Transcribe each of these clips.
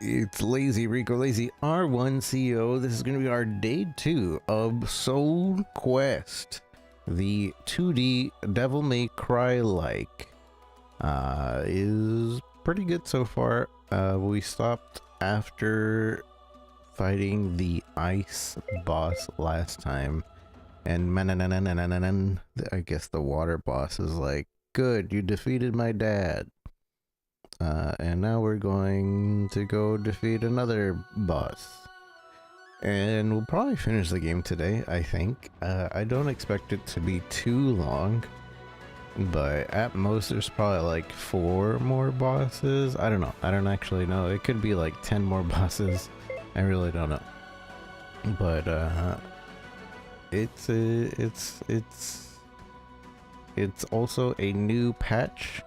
It's Lazy Rico, Lazy R1CO. This is going to be our day 2 of SoulQuest, the 2D Devil May Cry like. Is pretty good so far. We stopped after fighting the ice boss last time, and I guess the water boss is like, good, you defeated my dad. And now we're going to go defeat another boss. And we'll probably finish the game today, I think. I don't expect it to be too long. But at most there's probably like 4 more bosses. I don't know. I don't actually know. It could be like 10 more bosses. I really don't know. But it's also a new patch.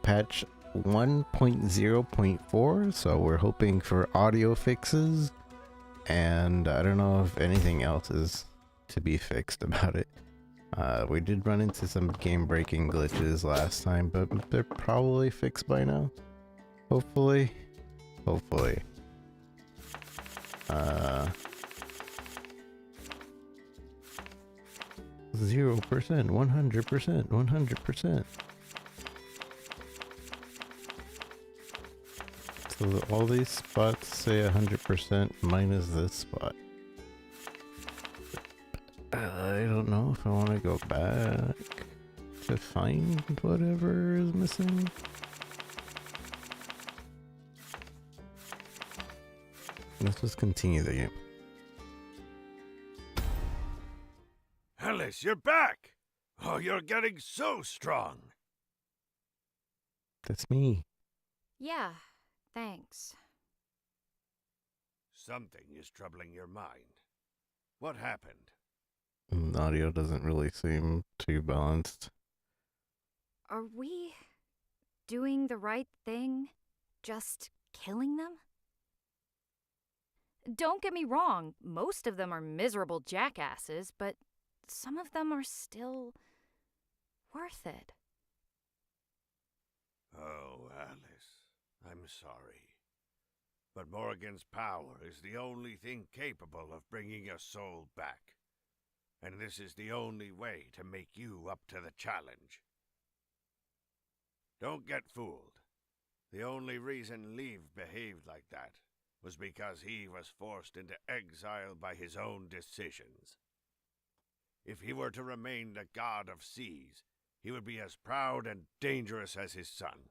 Patch 1.0.4, so we're hoping for audio fixes, and I don't know if anything else is to be fixed about it. We did run into some game-breaking glitches last time, but they're probably fixed by now. Hopefully. 0%, 100%. So all these spots say 100% minus this spot. I don't know if I want to go back to find whatever is missing. Let's just continue the game. Alys, you're back! Oh, you're getting so strong! That's me. Yeah, thanks. Something is troubling your mind. What happened? The audio doesn't really seem too balanced. Are we doing the right thing? Just killing them? Don't get me wrong, most of them are miserable jackasses, but some of them are still worth it. Oh, Alys, I'm sorry. But Morrigan's power is the only thing capable of bringing your soul back. And this is the only way to make you up to the challenge. Don't get fooled. The only reason Leave behaved like that was because he was forced into exile by his own decisions. If he were to remain the god of seas, he would be as proud and dangerous as his son,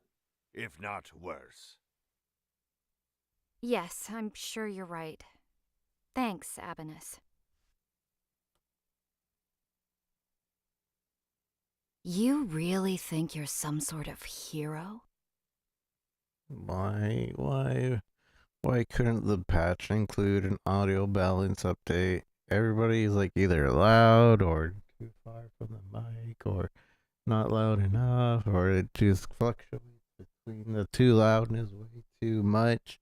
if not worse. Yes, I'm sure you're right. Thanks, Alys. You really think you're some sort of hero? Why couldn't the patch include an audio balance update? Everybody's like either loud or too far from the mic, or not loud enough, or it just fluctuates between the too loud and is way too much.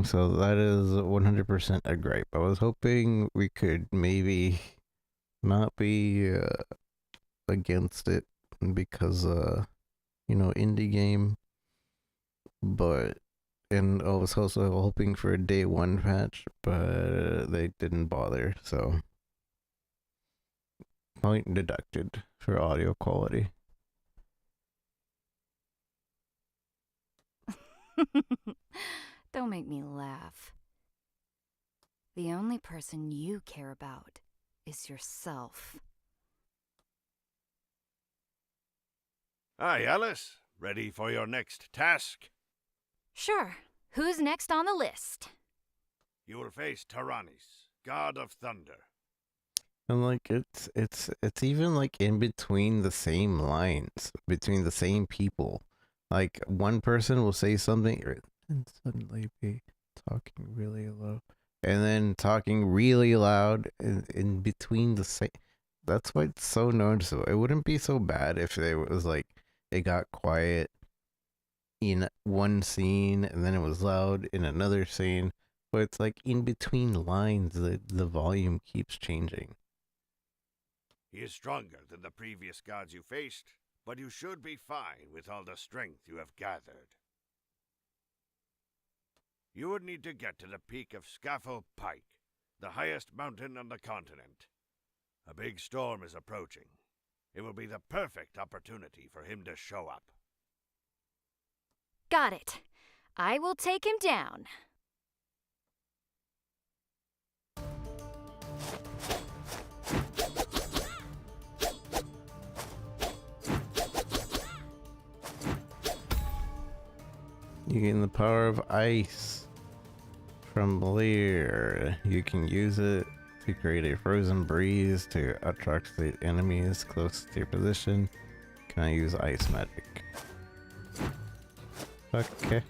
So that is 100% a gripe. I was hoping we could maybe not be against it because indie game, and I was also hoping for a day 1 patch, but they didn't bother, so point deducted for audio quality. Don't make me laugh. The only person you care about is yourself. Hi, Alys. Ready for your next task? Sure. Who's next on the list? You will face Tyrannis, god of thunder. And like it's even like in between the same lines, between the same people. Like one person will say something and suddenly be talking really low, and then talking really loud in between the same. That's why it's so noticeable. It wouldn't be so bad if it was like it got quiet in one scene and then it was loud in another scene, but it's like in between lines the volume keeps changing. He is stronger than the previous gods you faced, but you should be fine with all the strength you have gathered. You would need to get to the peak of Scaffold Pike, the highest mountain on the continent. A big storm is approaching. It will be the perfect opportunity for him to show up. Got it. I will take him down. You gain the power of ice from Lear. You can use it to create a frozen breeze to attract the enemies close to your position. Can I use ice magic? Okay.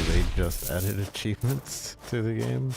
They just added achievements to the game.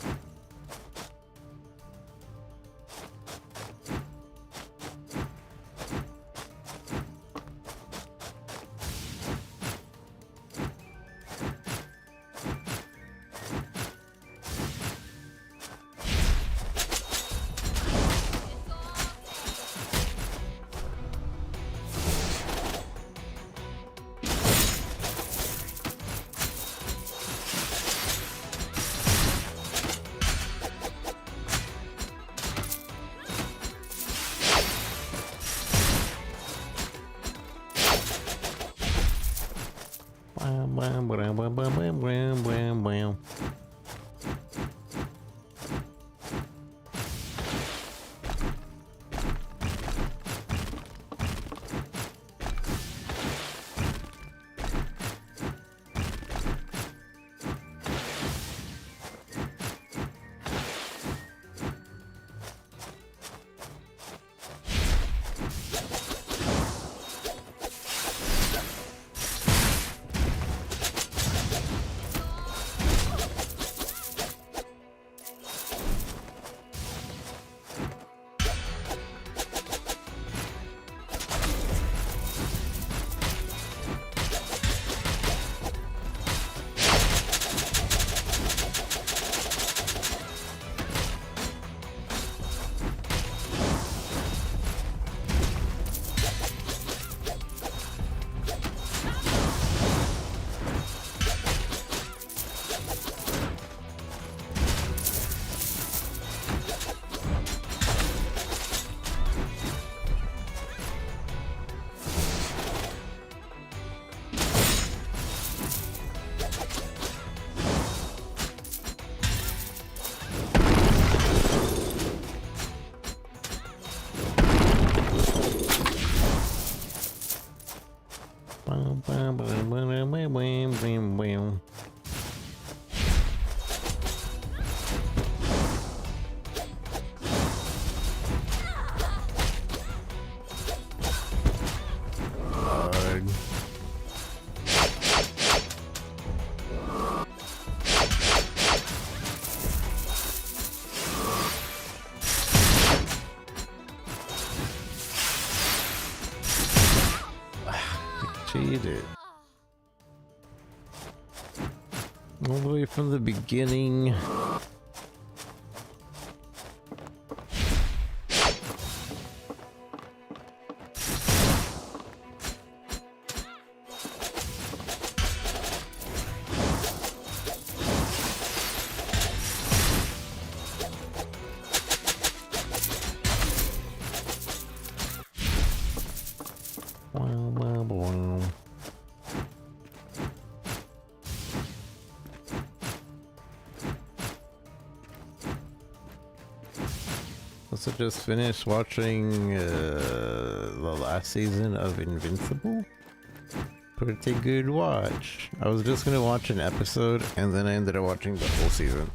cheated. All the way from the beginning. Also just finished watching the last season of Invincible. Pretty good watch. I was just gonna watch an episode and then I ended up watching the whole season.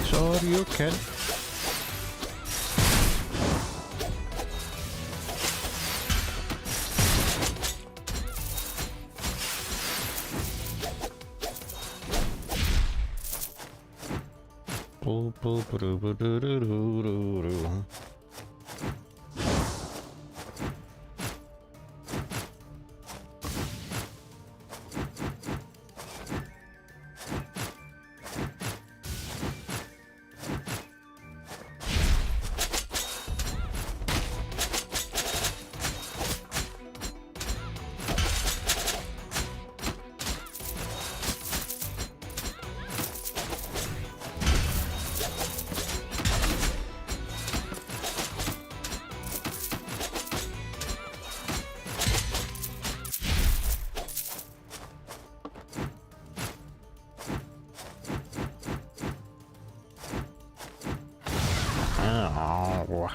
Sure you can. Ow.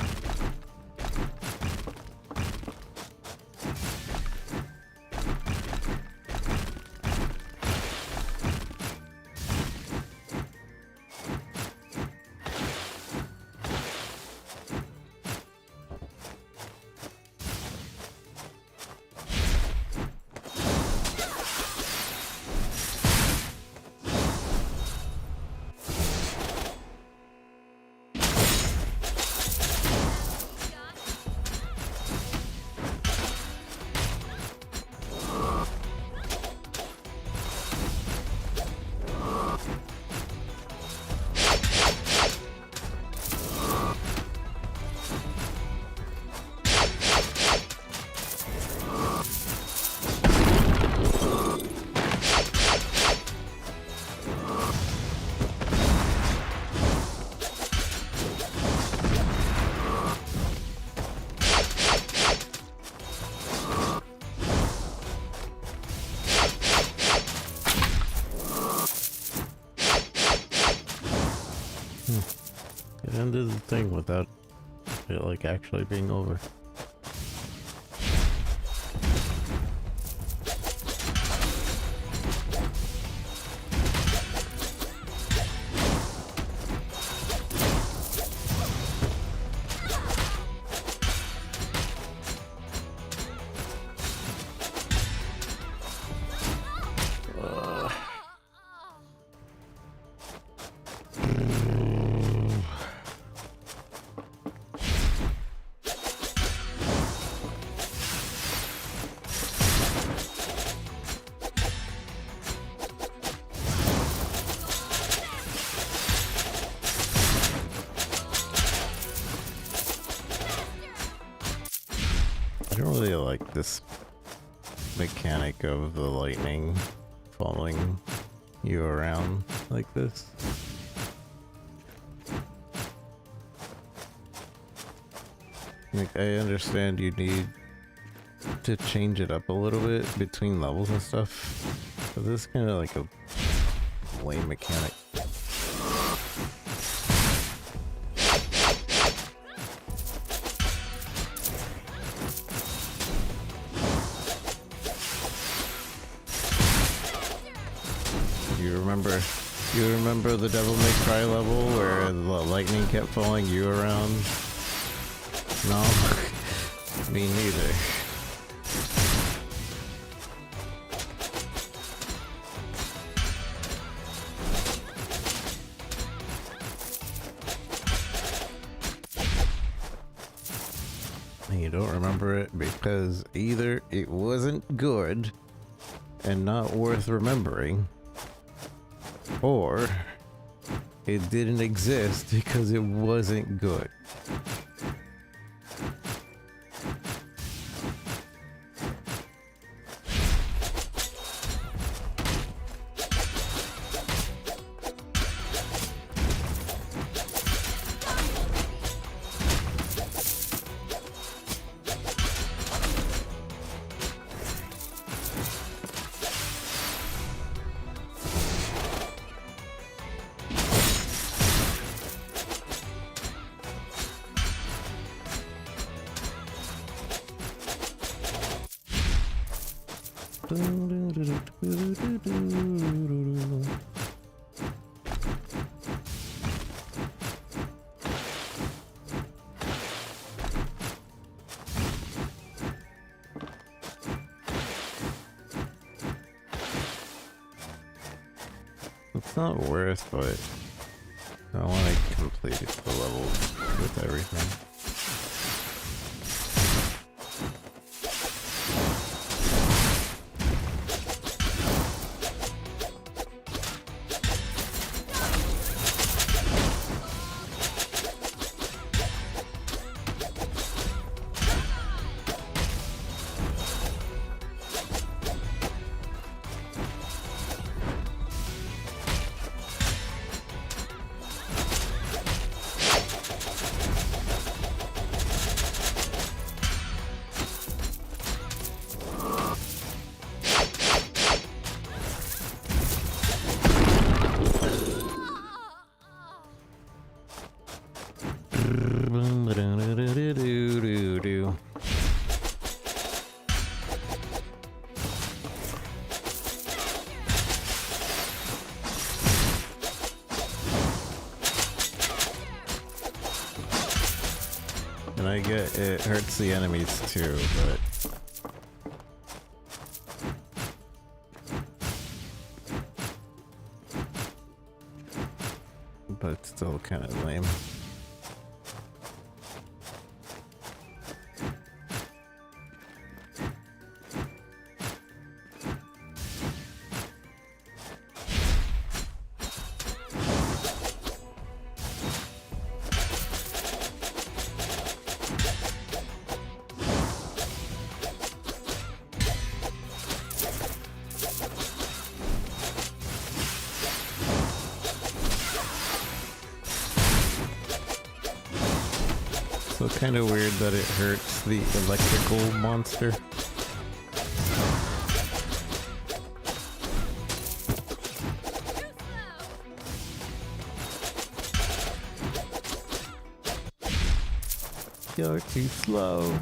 It ended the thing without it like actually being over. I don't really like this mechanic of the lightning following you around like this. Like, I understand you need to change it up a little bit between levels and stuff, but this is kind of like a lame mechanic. You remember You remember the Devil May Cry level where the lightning kept following you around? No? Me neither. And you don't remember it because either it wasn't good and not worth remembering, or it didn't exist because it wasn't good. It's not worth, but I want to complete the level with everything. And I get it hurts the enemies too, but still kind of lame. So kind of weird that it hurts the electrical monster. You're too slow.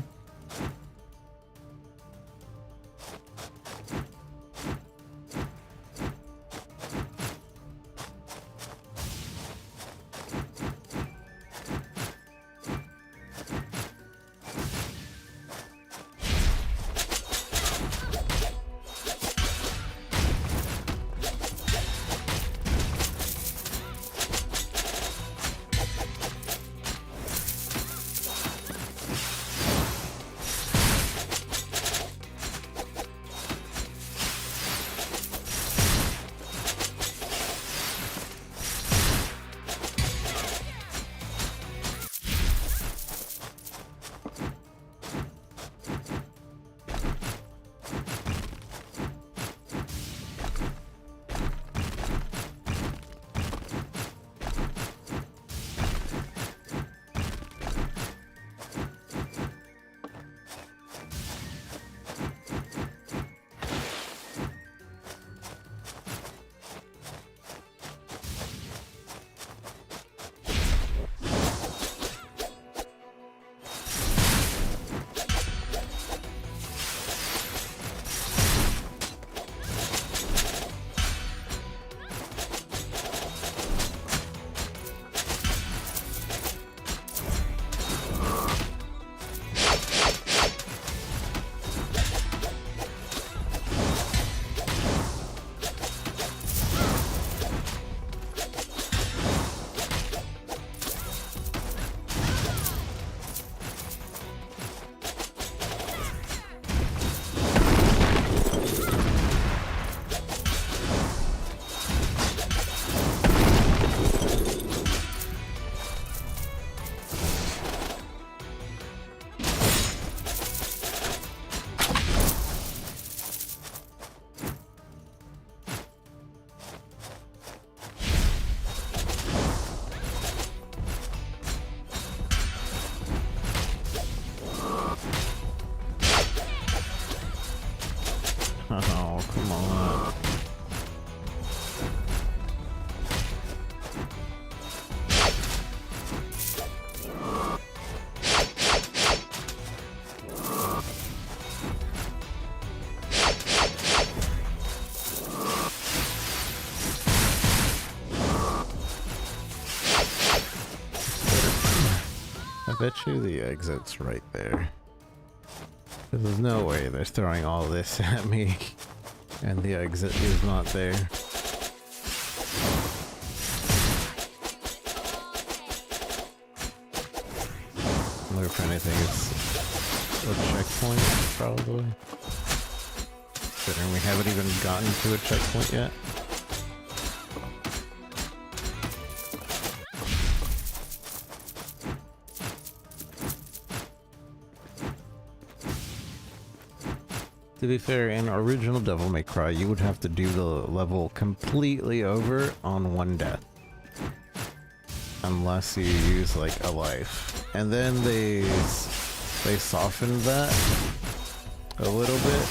bet you the exit's right there. There's no way they're throwing all this at me and the exit is not there. I wonder if anything is a checkpoint, probably. Considering we haven't even gotten to a checkpoint yet. To be fair, in original Devil May Cry, you would have to do the level completely over on one death. Unless you use, like, a life. And then they softened that a little bit.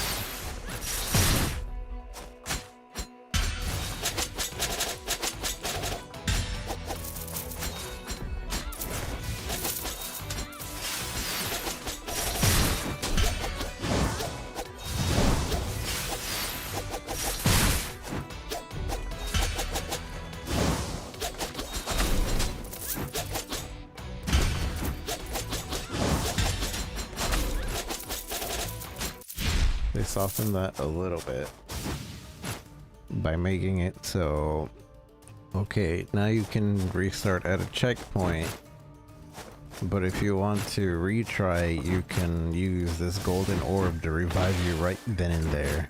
They softened that a little bit by making it so, okay, now you can restart at a checkpoint, but if you want to retry, you can use this golden orb to revive you right then and there.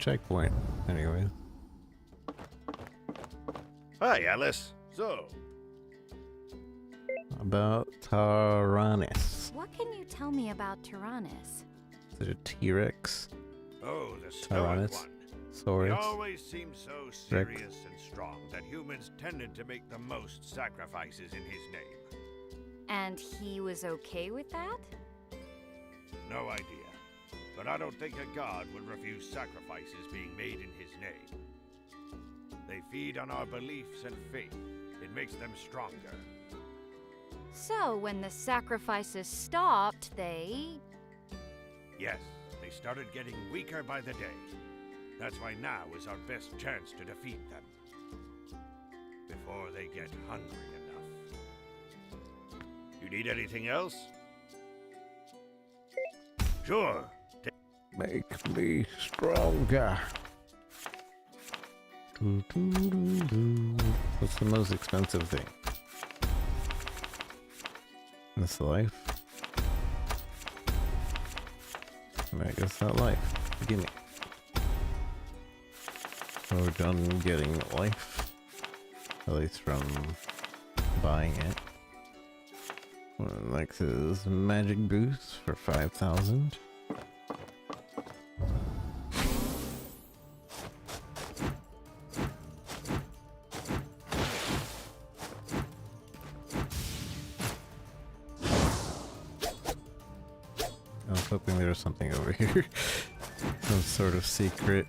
Checkpoint, anyway. Hi, Alys. So, About Tyrannus. What can you tell me about Tyrannus? Is it a T-Rex? oh, the stoic Tyrannus. one. He Saurus? always seemed so serious and strong that humans tended to make the most sacrifices in his name. And he was okay with that? No idea. But I don't think a god would refuse sacrifices being made in his name. They feed on our beliefs and faith. It makes them stronger. So, when the sacrifices stopped, they... Yes, they started getting weaker by the day. That's why now is our best chance to defeat them. Before they get hungry enough. You need anything else? Sure. Make me stronger. What's the most expensive thing? This life? I guess that life. Gimme. So we're done getting life. At least from buying it. Alex's magic boost for 5,000. I was hoping there was something over here. Some sort of secret.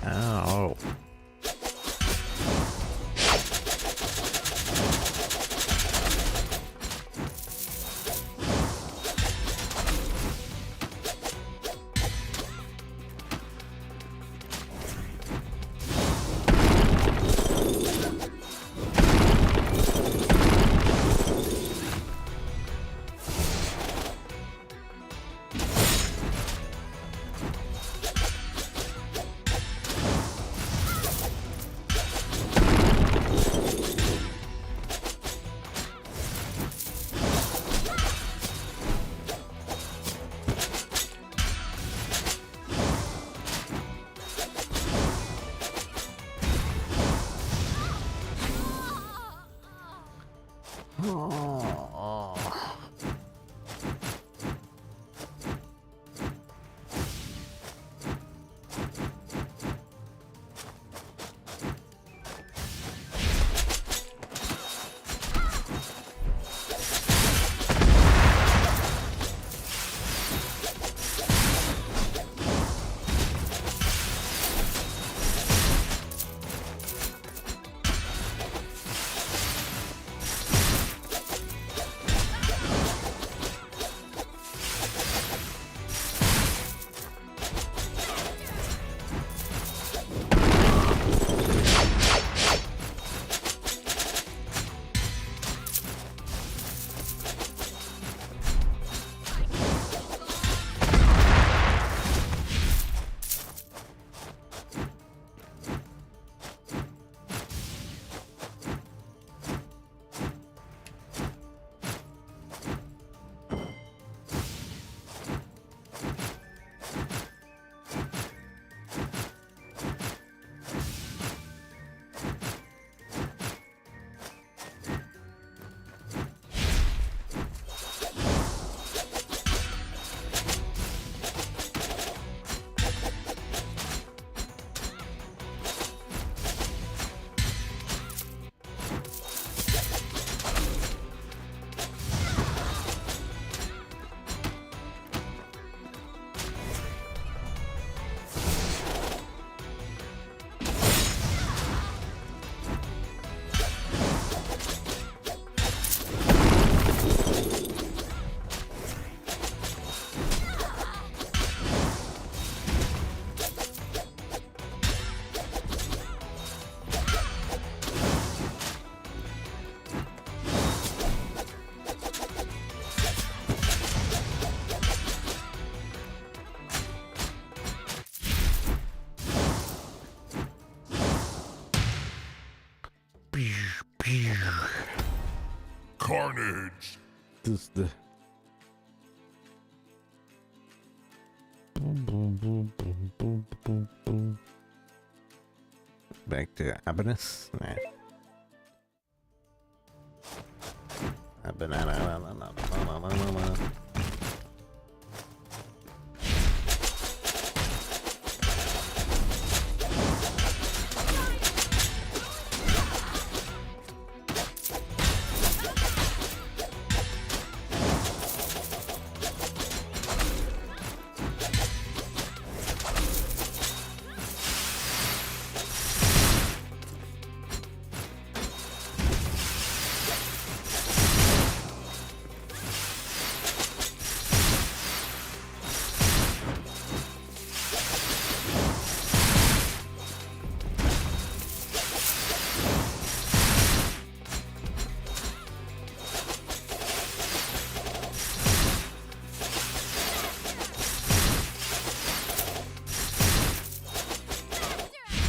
Ow. carnage. This the boom, boom, boom, boom, boom, boom, boom. Back to Abanus. Nah.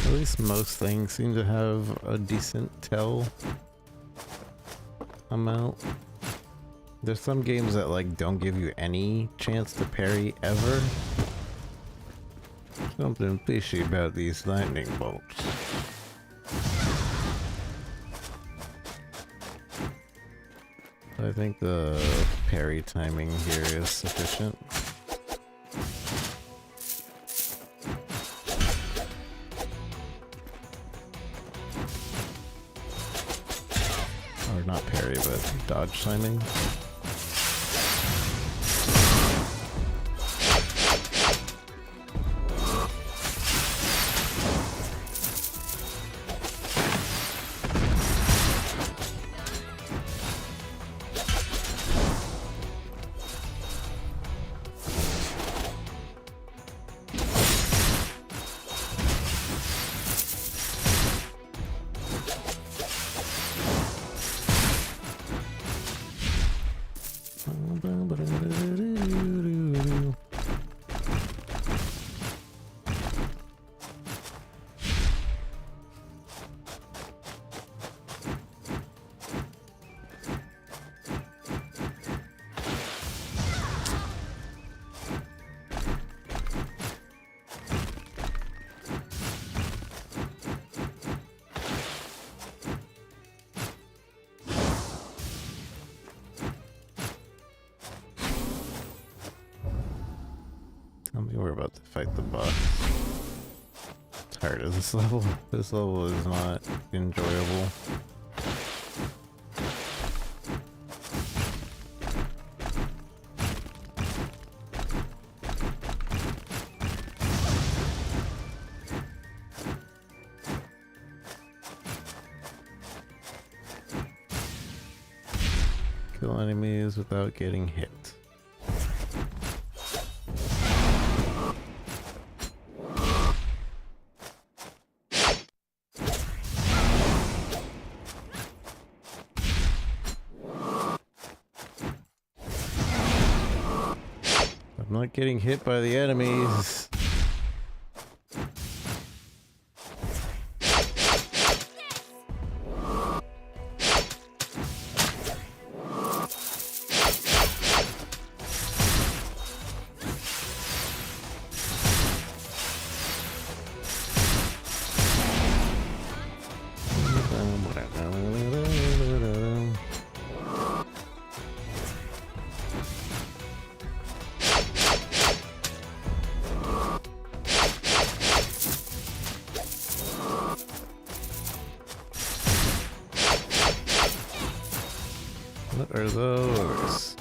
At least most things seem to have a decent tell amount. There's some games that like don't give you any chance to parry ever. Something fishy about these lightning bolts. I think the parry timing here is sufficient. Or not parry, but dodge timing. Tell me we're about to fight the boss. Tired of this level. This level is not enjoyable. Kill enemies without getting hit. I'm not getting hit by the enemies. What are those?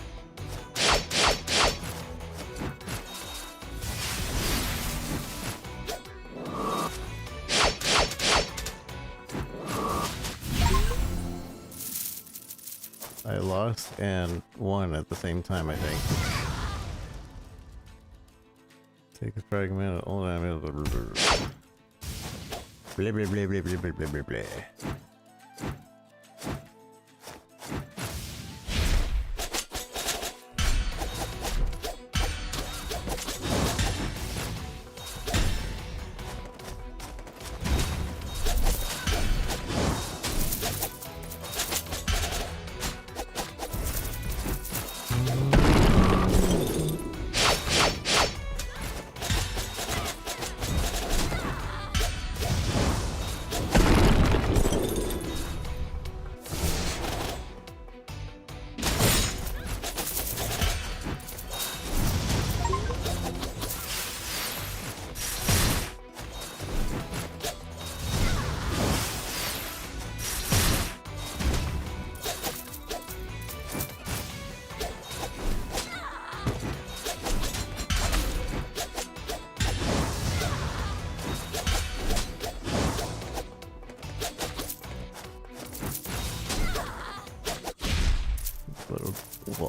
I lost and won at the same time, I think. Take a fragment of all damage. Blah blah blah blah blah blah blah blah blah.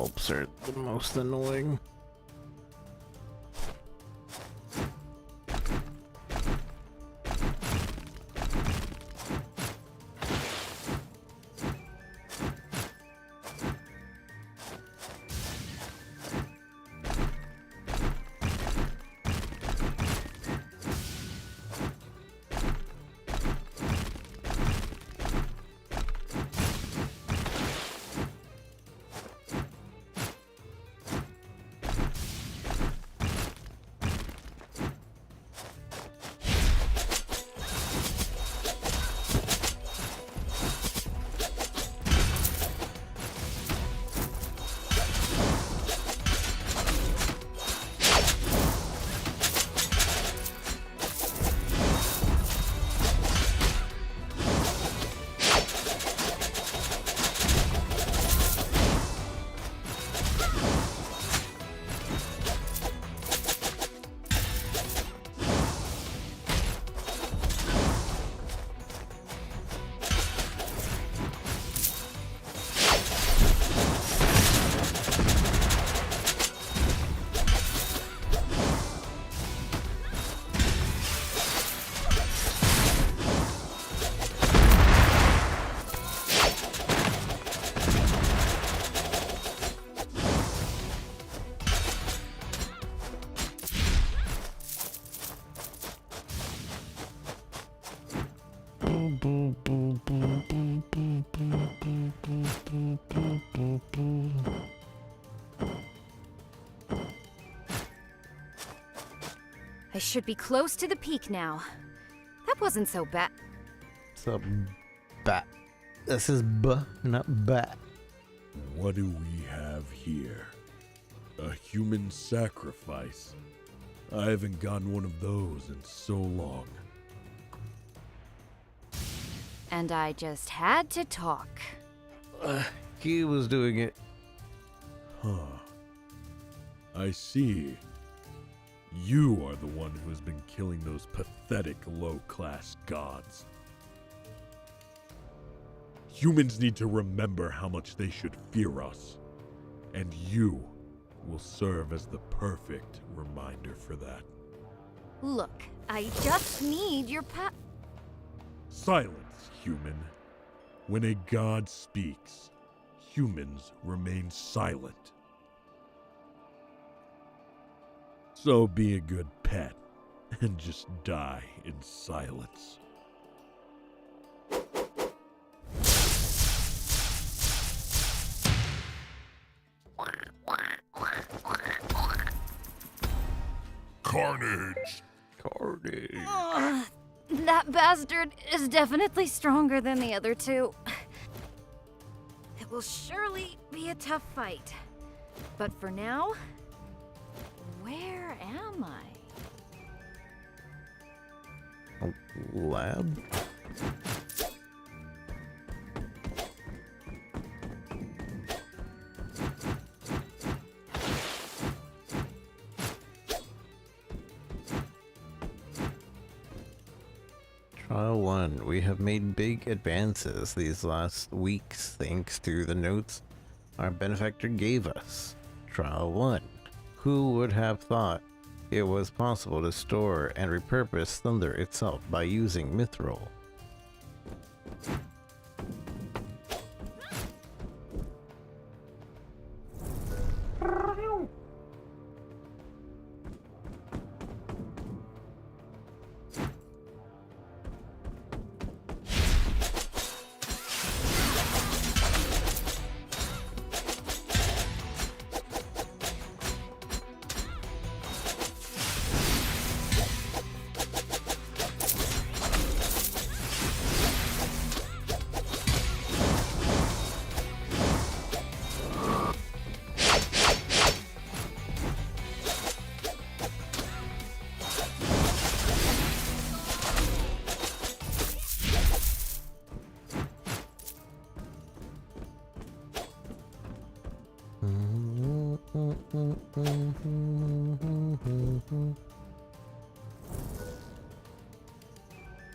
whelps are the most annoying. I should be close to the peak now. That wasn't so bad. It's a bat. This is not bat. What do we have here? A human sacrifice? I haven't gotten one of those in so long. And I just had to talk. He was doing it. Huh. I see. You are the one who has been killing those pathetic low-class gods. Humans need to remember how much they should fear us. And you will serve as the perfect reminder for that. Look, I just need your Silence, human. When a god speaks, humans remain silent. So be a good pet and just die in silence. Carnage! Carnage. That bastard is definitely stronger than the other two. It will surely be a tough fight. But for now, where am I? Lab? Trial 1. We have made big advances these last weeks thanks to the notes our benefactor gave us. Trial 1. Who would have thought it was possible to store and repurpose thunder itself by using mithril?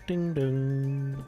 Ding dong.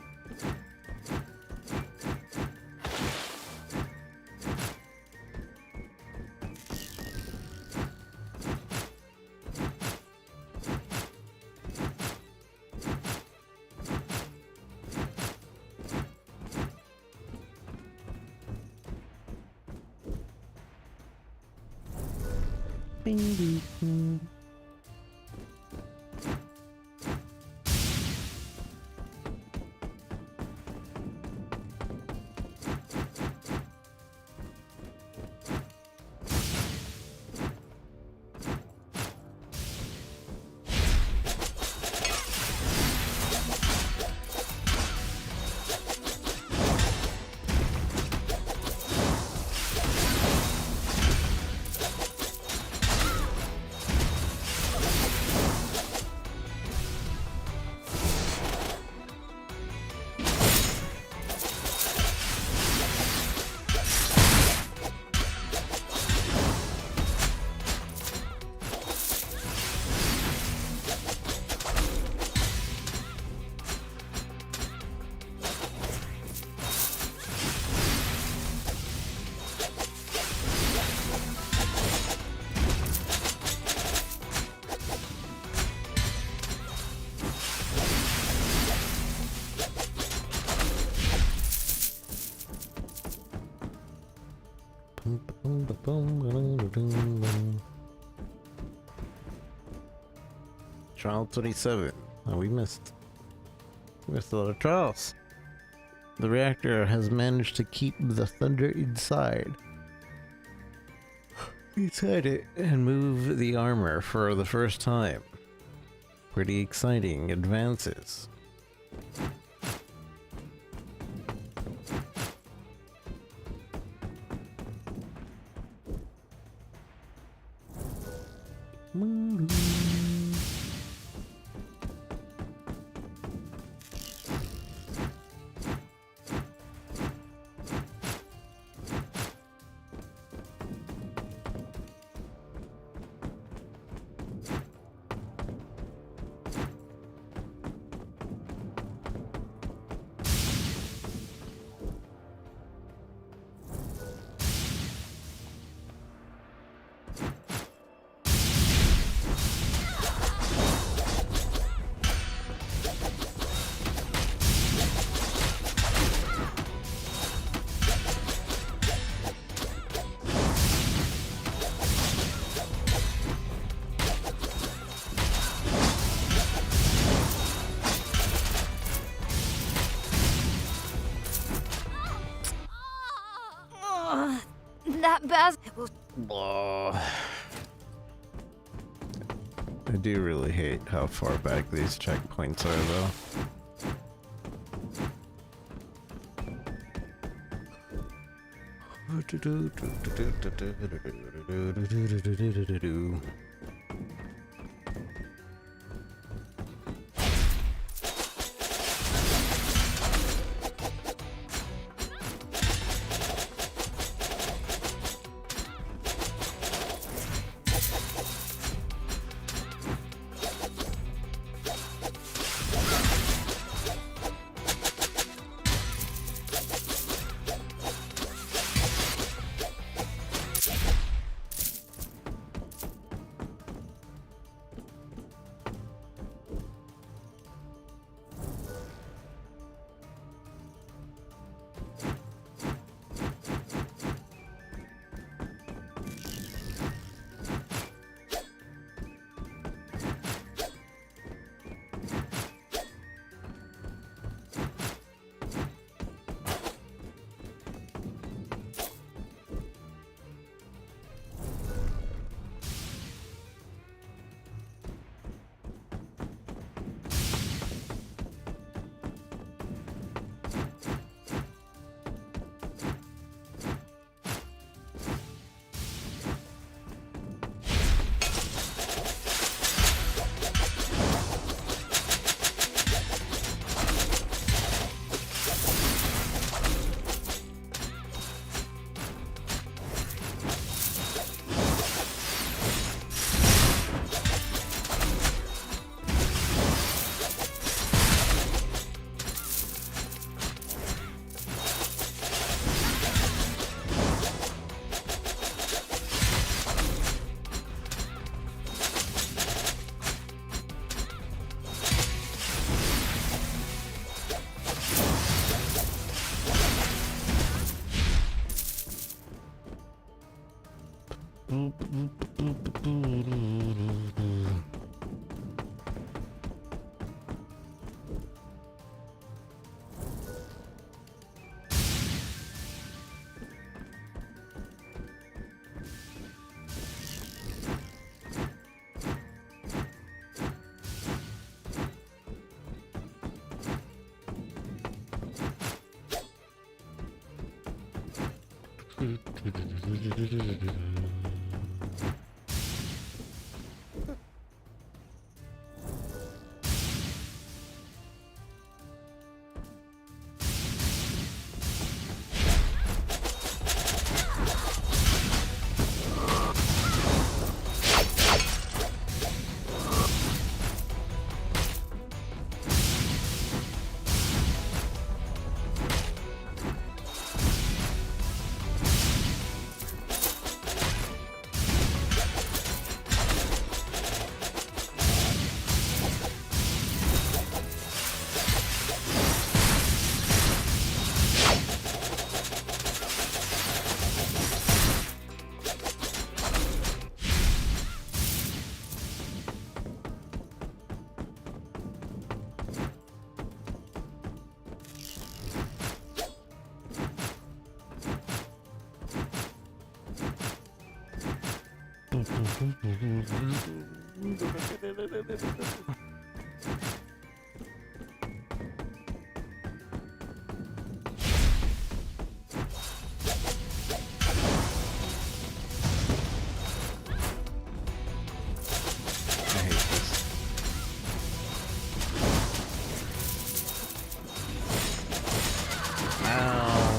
Trial 27. Oh, we missed a lot of trials. The reactor has managed to keep the thunder inside it and move the armor for the first time. Pretty exciting advances. That bastard will. Blah. I do really hate how far back these checkpoints are, though. I hate this. Ow.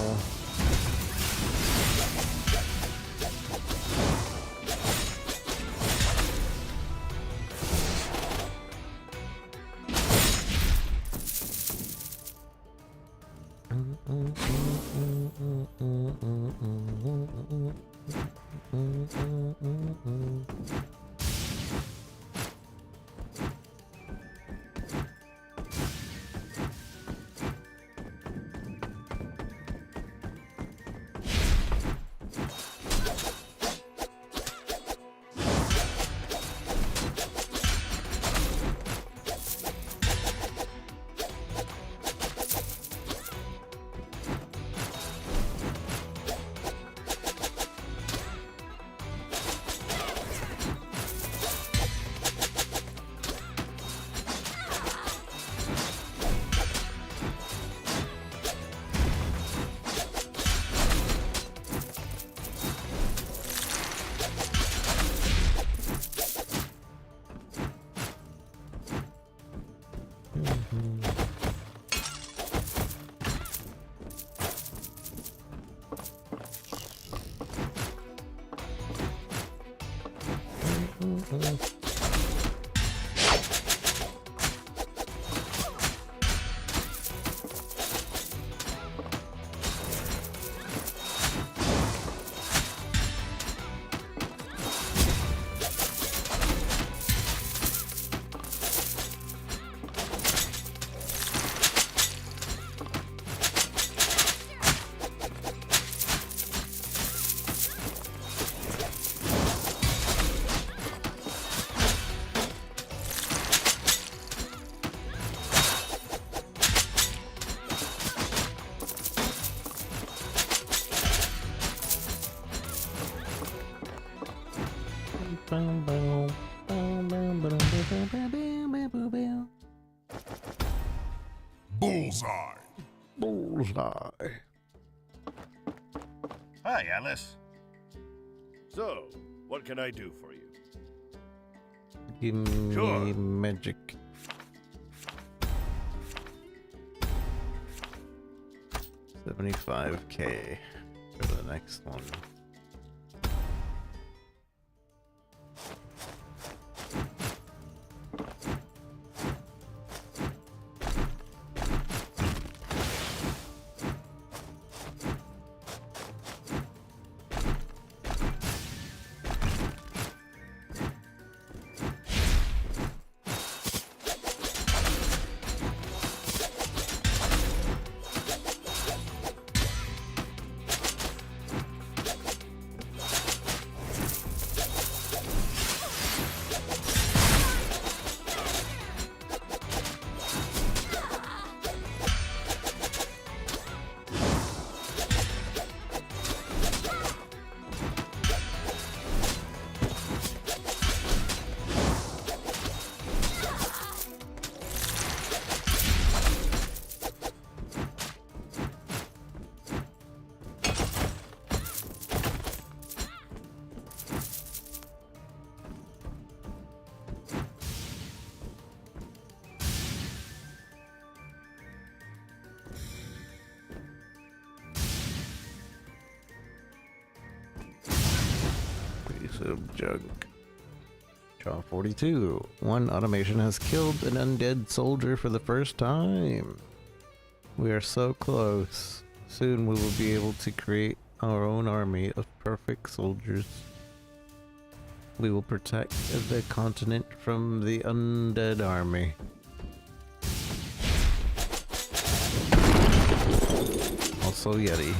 Bullseye. Bullseye. Hi, Alys. So, what can I do for you? Give me Sure. magic. $75K. Go to the next one. of junk. Job 42. One automation has killed an undead soldier for the first time. We are so close. Soon we will be able to create our own army of perfect soldiers. We will protect the continent from the undead army. Also Yeti.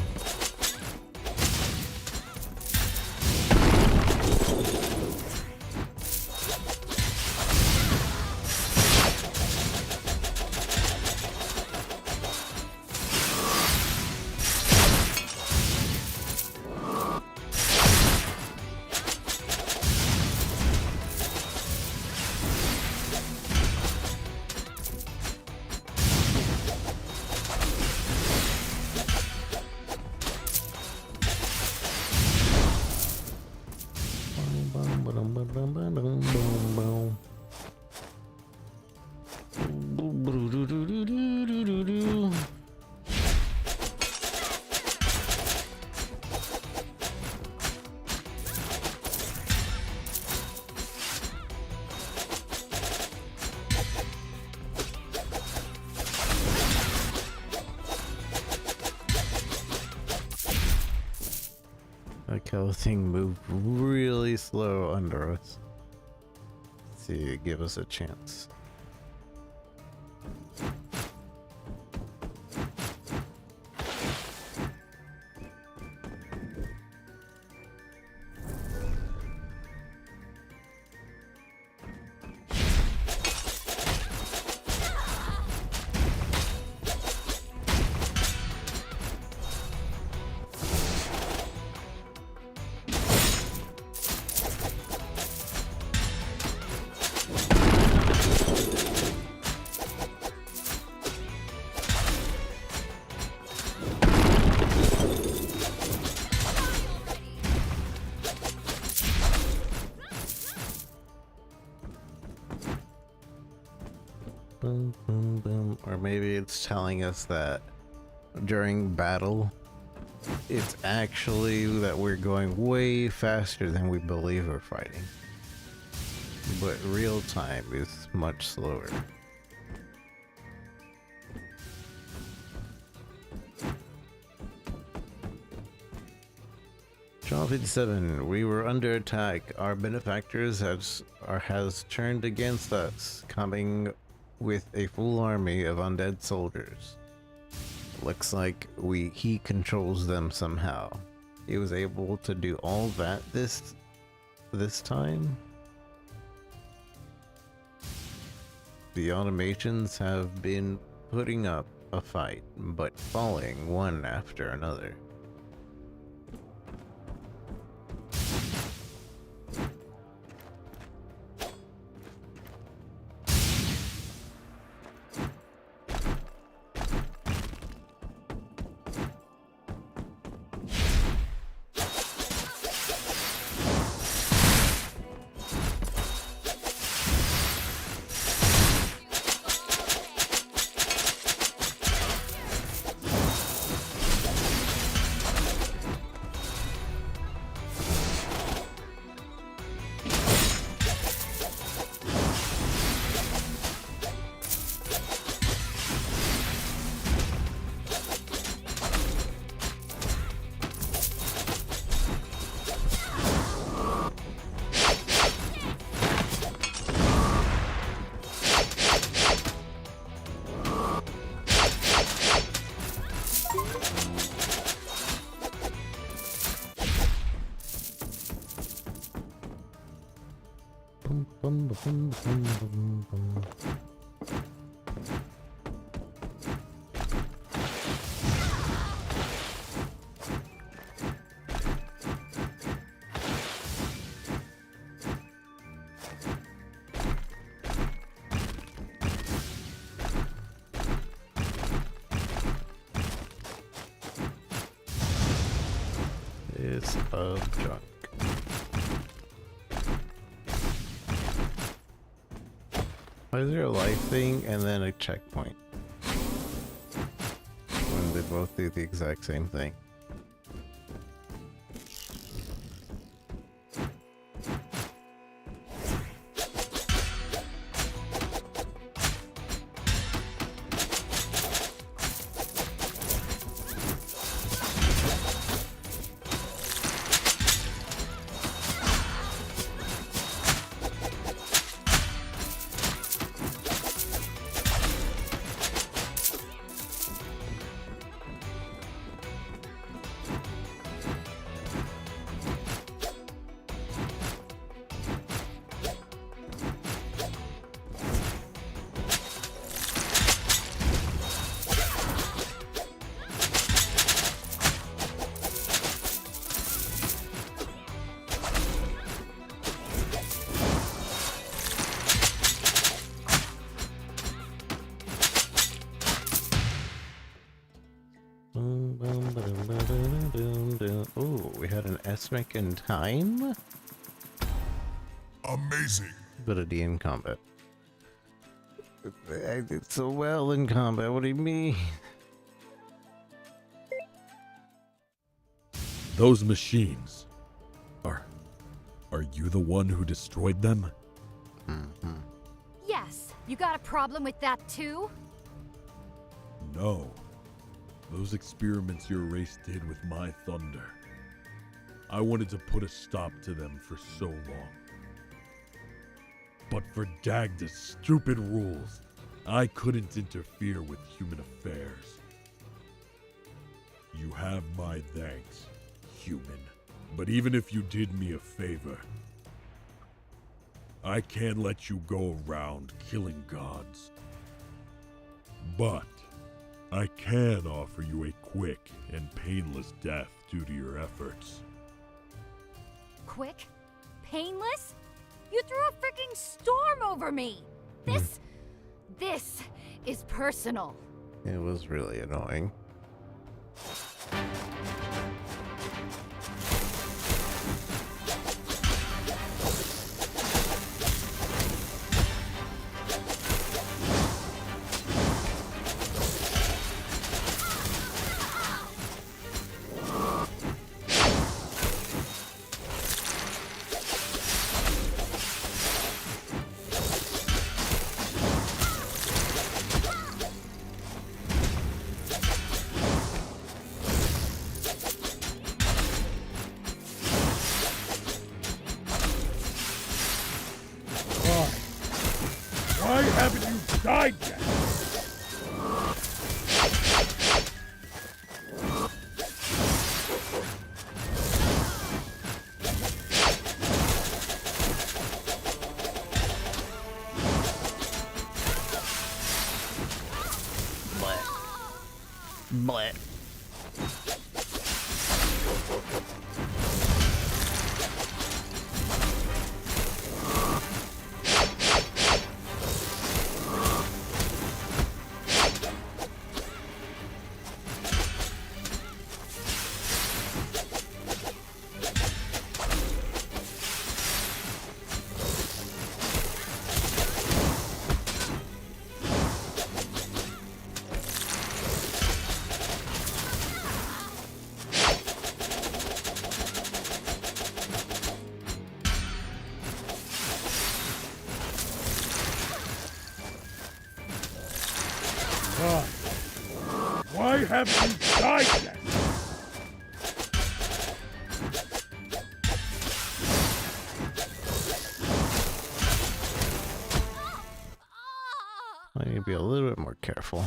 Like how the thing moved really slow under us. Let's see, give us a chance. Boom, boom, boom. Or maybe it's telling us that during battle, it's actually that we're going way faster than we believe we're fighting. But real time is much slower. Job 57. We were under attack. Our benefactors has turned against us, coming with a full army of undead soldiers. Looks like he controls them somehow. He was able to do all that this time. The automations have been putting up a fight, but falling one after another. It's of junk. Why is there a life thing and then a checkpoint? When they both do the exact same thing. orgasmic in time? Amazing. But a DM combat. I did so well in combat, what do you mean? Those machines. Are you the one who destroyed them? Mm-hmm. Yes, you got a problem with that too? No. Those experiments your race did with my thunder. I wanted to put a stop to them for so long. But for Dagda's stupid rules, I couldn't interfere with human affairs. You have my thanks, human. But even if you did me a favor, I can't let you go around killing gods. But I can offer you a quick and painless death due to your efforts. Quick? Painless? You threw a freaking storm over me! This is personal. It was really annoying. Why haven't you died yet? Bleh. Why haven't you died yet? I need to be a little bit more careful.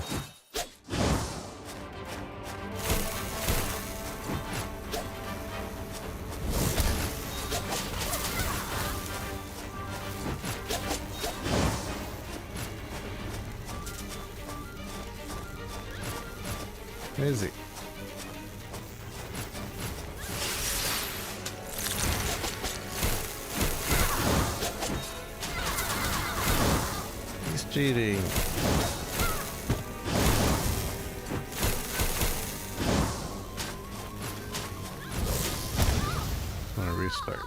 Where is he? He's cheating. I'm gonna restart.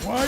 Why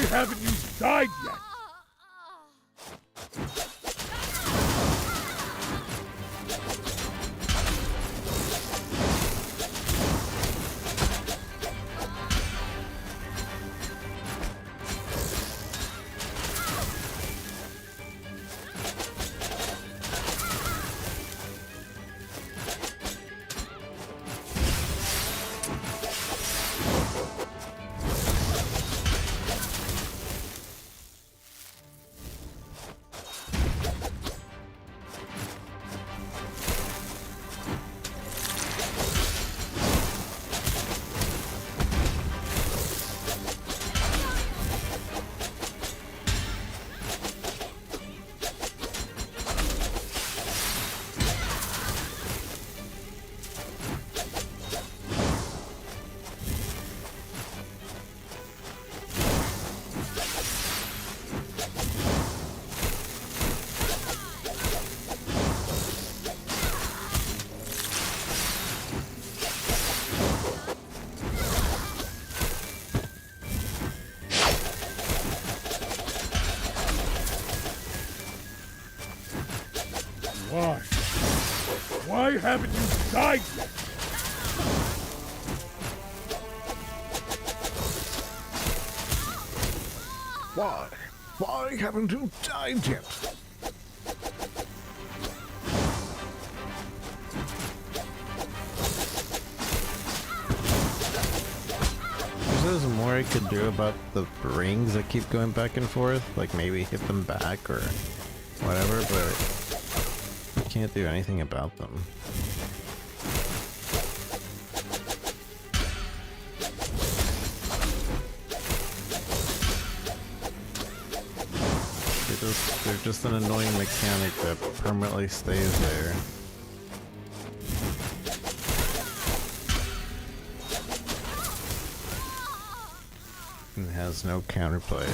Why? Why haven't you died yet? Why? Why haven't you died yet? There's more I could do about the rings that keep going back and forth, like maybe hit them back or whatever, but I can't do anything about them. They're just an annoying mechanic that permanently stays there. And has no counterplay.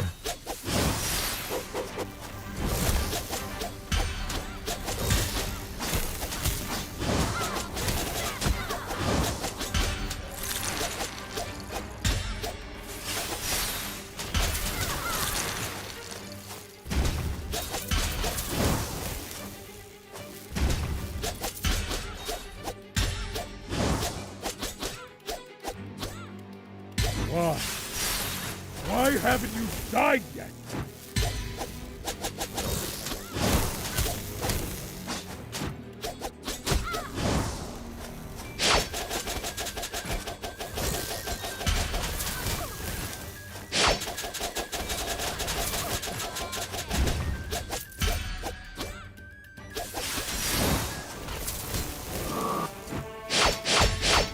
Why? Why haven't you died yet?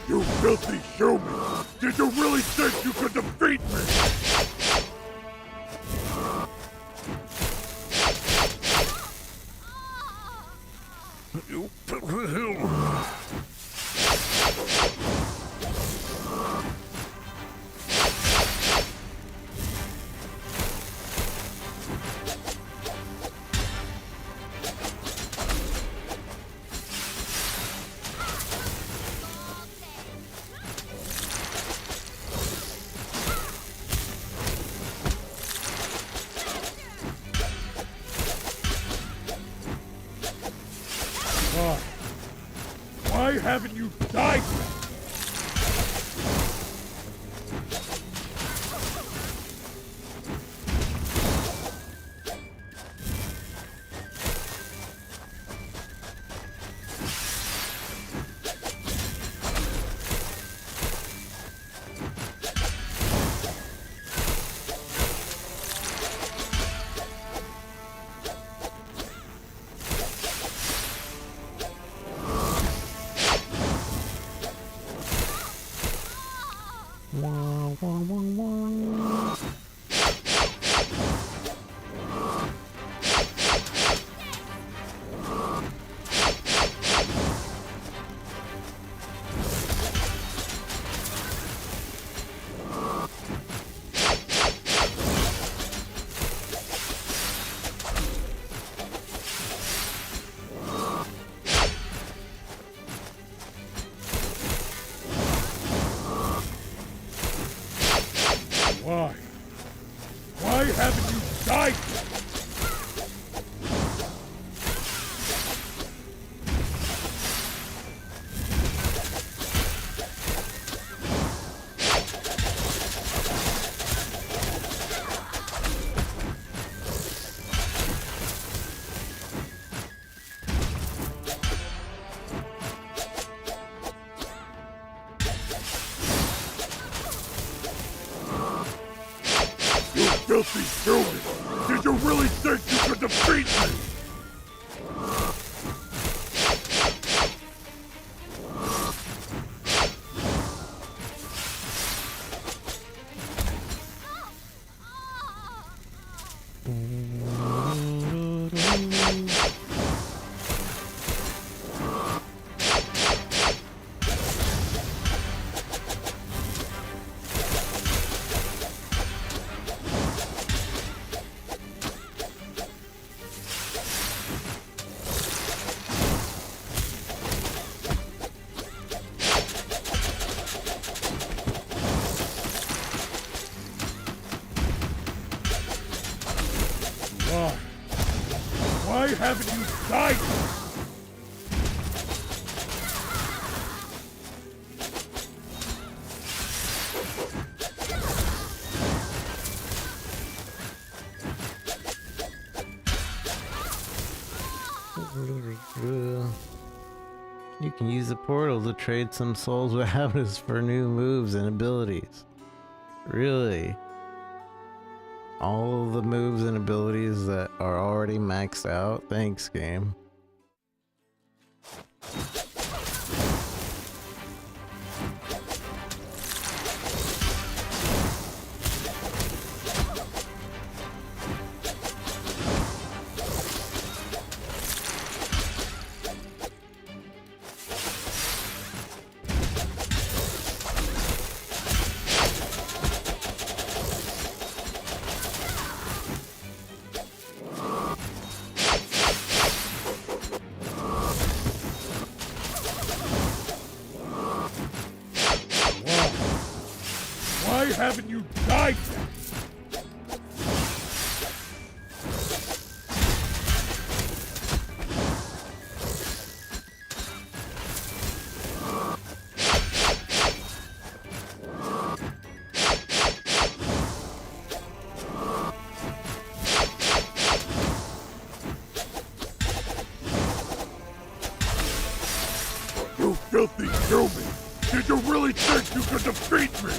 You filthy human! Did you really think you could defeat me? You filthy human! Why? Why haven't you died yet? Wah, wah, wah, wah. Why? Why haven't you died yet? You filthy human! Did you really think you could defeat me? Why? Why haven't you died yet? You can use the portal to trade some souls with Alys for new moves and abilities. Really? All of the moves and abilities that are already maxed out? Thanks, game. Why haven't you died yet? You filthy human! Did you really think you could defeat me?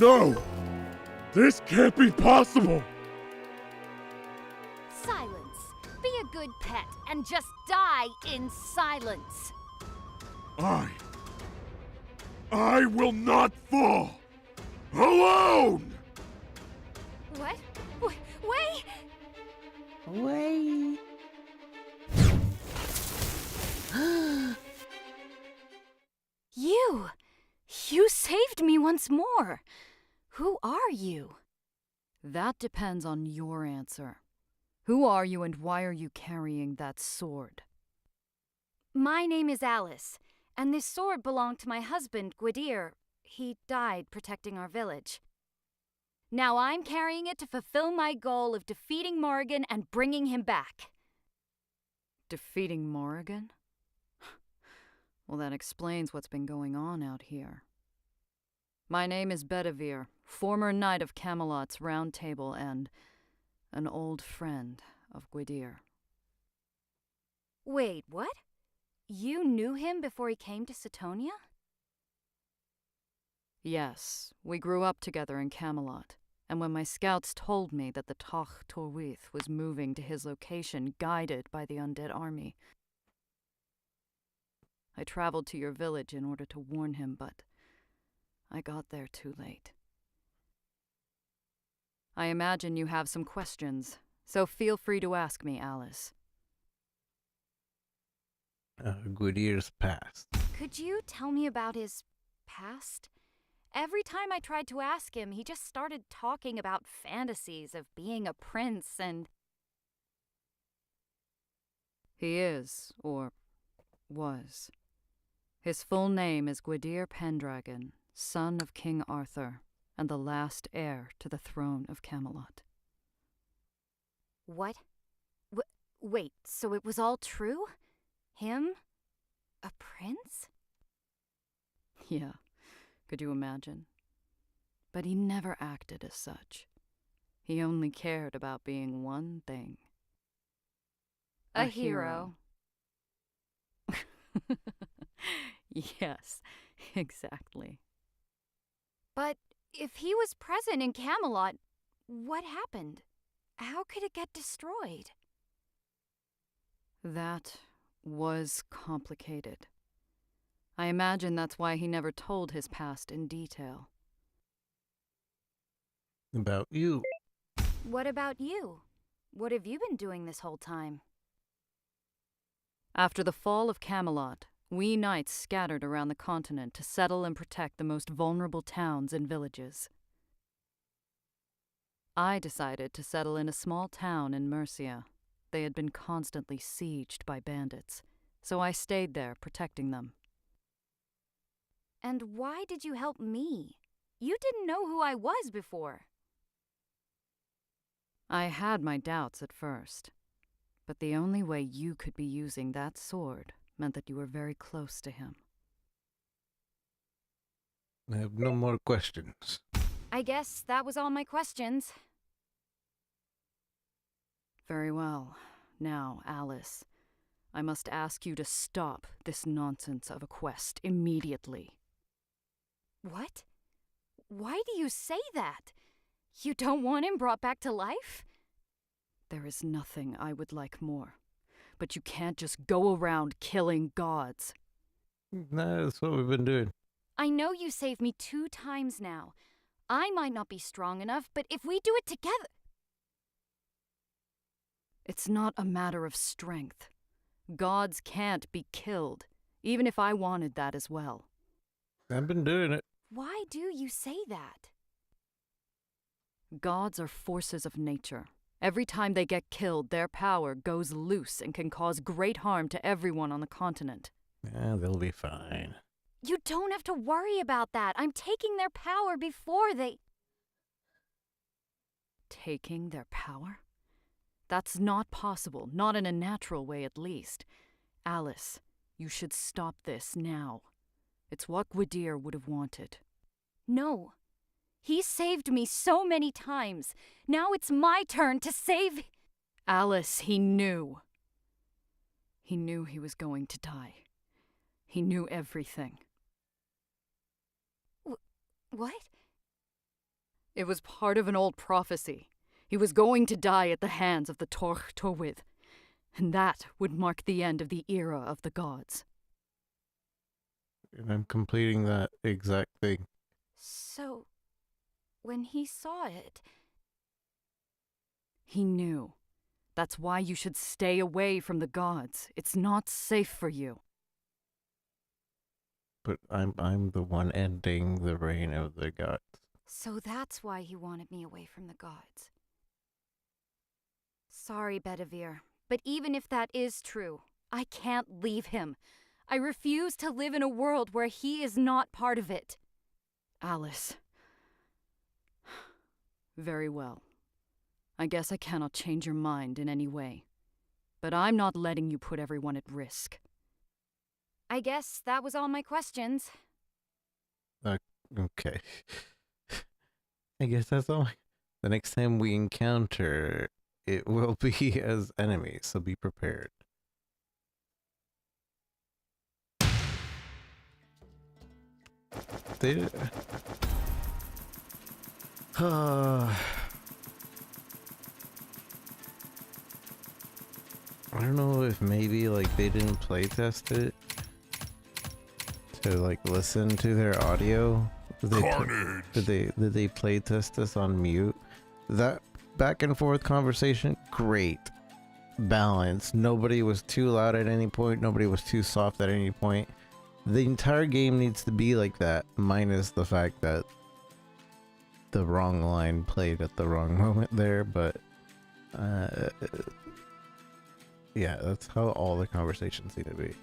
No! This can't be possible! Silence. Be a good pet and just die in silence. I will not fall! Alone! What? Wait! Away. You saved me once more. Who are you? That depends on your answer. Who are you and why are you carrying that sword? My name is Alys, and this sword belonged to my husband, Gwydir. He died protecting our village. Now I'm carrying it to fulfill my goal of defeating Morrigan and bringing him back. Defeating Morrigan? Well, that explains what's been going on out here. My name is Bedivere, former knight of Camelot's Round Table and an old friend of Gwydir. Wait, what? You knew him before he came to Setonia? Yes, we grew up together in Camelot, and when my scouts told me that the Toch Torwith was moving to his location guided by the undead army, I traveled to your village in order to warn him, but I got there too late. I imagine you have some questions, so feel free to ask me, Alys. Gwydir's past. Could you tell me about his past? Every time I tried to ask him, he just started talking about fantasies of being a prince and... He is, or was. His full name is Gwydir Pendragon, son of King Arthur, and the last heir to the throne of Camelot. What? Wait, so it was all true? Him? A prince? Yeah, could you imagine? But he never acted as such. He only cared about being one thing. A hero. Yes, exactly. But if he was present in Camelot, what happened? How could it get destroyed? That was complicated. I imagine that's why he never told his past in detail. About you. What about you? What have you been doing this whole time? After the fall of Camelot, we knights scattered around the continent to settle and protect the most vulnerable towns and villages. I decided to settle in a small town in Mercia. They had been constantly sieged by bandits, so I stayed there protecting them. And why did you help me? You didn't know who I was before. I had my doubts at first, but the only way you could be using that sword meant that you were very close to him. I have no more questions. I guess that was all my questions. Very well. Now, Alys, I must ask you to stop this nonsense of a quest immediately. What? Why do you say that? You don't want him brought back to life? There is nothing I would like more, but you can't just go around killing gods. Nah, that's what we've been doing. I know you saved me 2 times now. I might not be strong enough, but if we do it together... It's not a matter of strength. Gods can't be killed, even if I wanted that as well. I've been doing it. Why do you say that? Gods are forces of nature. Every time they get killed, their power goes loose and can cause great harm to everyone on the continent. Yeah, they'll be fine. You don't have to worry about that. I'm taking their power before they... Taking their power? That's not possible, not in a natural way at least. Alys, you should stop this now. It's what Gwydir would have wanted. No. He saved me so many times. Now it's my turn to save... Alys, he knew. He knew he was going to die. He knew everything. What? It was part of an old prophecy. He was going to die at the hands of the Torch Towith, and that would mark the end of the era of the gods. And I'm completing that exact thing. So, when he saw it... He knew. That's why you should stay away from the gods. It's not safe for you. But I'm the one ending the reign of the gods. So that's why he wanted me away from the gods. Sorry, Bedivere, but even if that is true, I can't leave him. I refuse to live in a world where he is not part of it. Alys. Very well. I guess I cannot change your mind in any way. But I'm not letting you put everyone at risk. I guess that was all my questions. Okay. I guess that's all. The next time we encounter, it will be as enemies, so be prepared. They... I don't know if maybe like they didn't playtest it to like listen to their audio. Carnage! Did they playtest this on mute? That back and forth conversation, great balance. Nobody was too loud at any point. Nobody was too soft at any point. The entire game needs to be like that, minus the fact that the wrong line played at the wrong moment there. But yeah, that's how all the conversations need to be.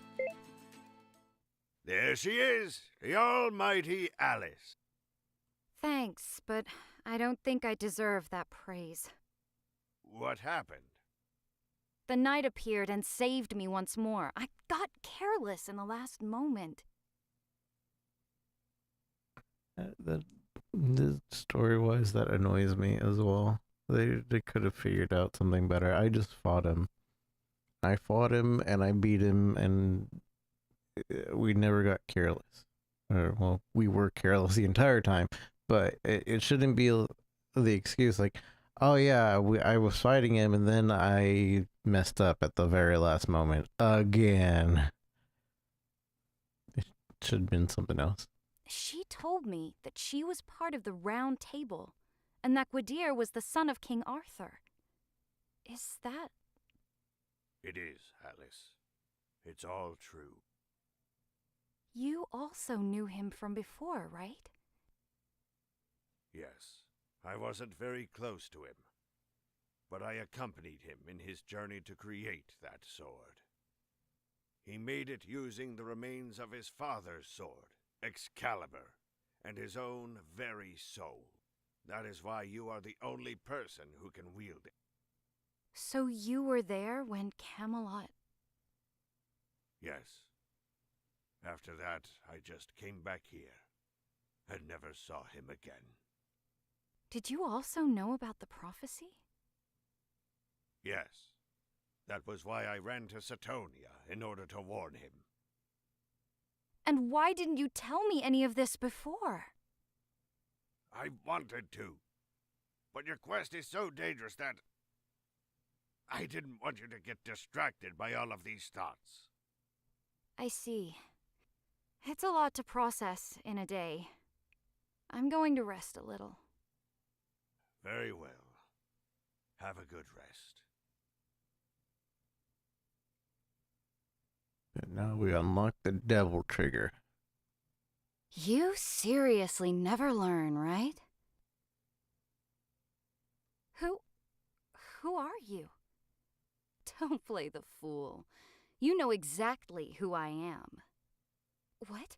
There she is, the almighty Alys. Thanks, but I don't think I deserve that praise. What happened? The knight appeared and saved me once more. I got careless in the last moment. The story-wise, that annoys me as well. They could have figured out something better. I just fought him. I fought him and I beat him, and we never got careless. Or, well, we were careless the entire time, but it shouldn't be the excuse like, oh yeah, I was fighting him and then I messed up at the very last moment again. It should have been something else. She told me that she was part of the Round Table, and that Gwydir was the son of King Arthur. Is that... It is, Alys. It's all true. You also knew him from before, right? Yes, I wasn't very close to him, but I accompanied him in his journey to create that sword. He made it using the remains of his father's sword, Excalibur, and his own very soul. That is why you are the only person who can wield it. So you were there when Camelot... Yes. After that, I just came back here and never saw him again. Did you also know about the prophecy? Yes. That was why I ran to Satonia, in order to warn him. And why didn't you tell me any of this before? I wanted to. But your quest is so dangerous that I didn't want you to get distracted by all of these thoughts. I see. It's a lot to process in a day. I'm going to rest a little. Very well. Have a good rest. And now we unlock the devil trigger. You seriously never learn, right? Who are you? Don't play the fool. You know exactly who I am. What?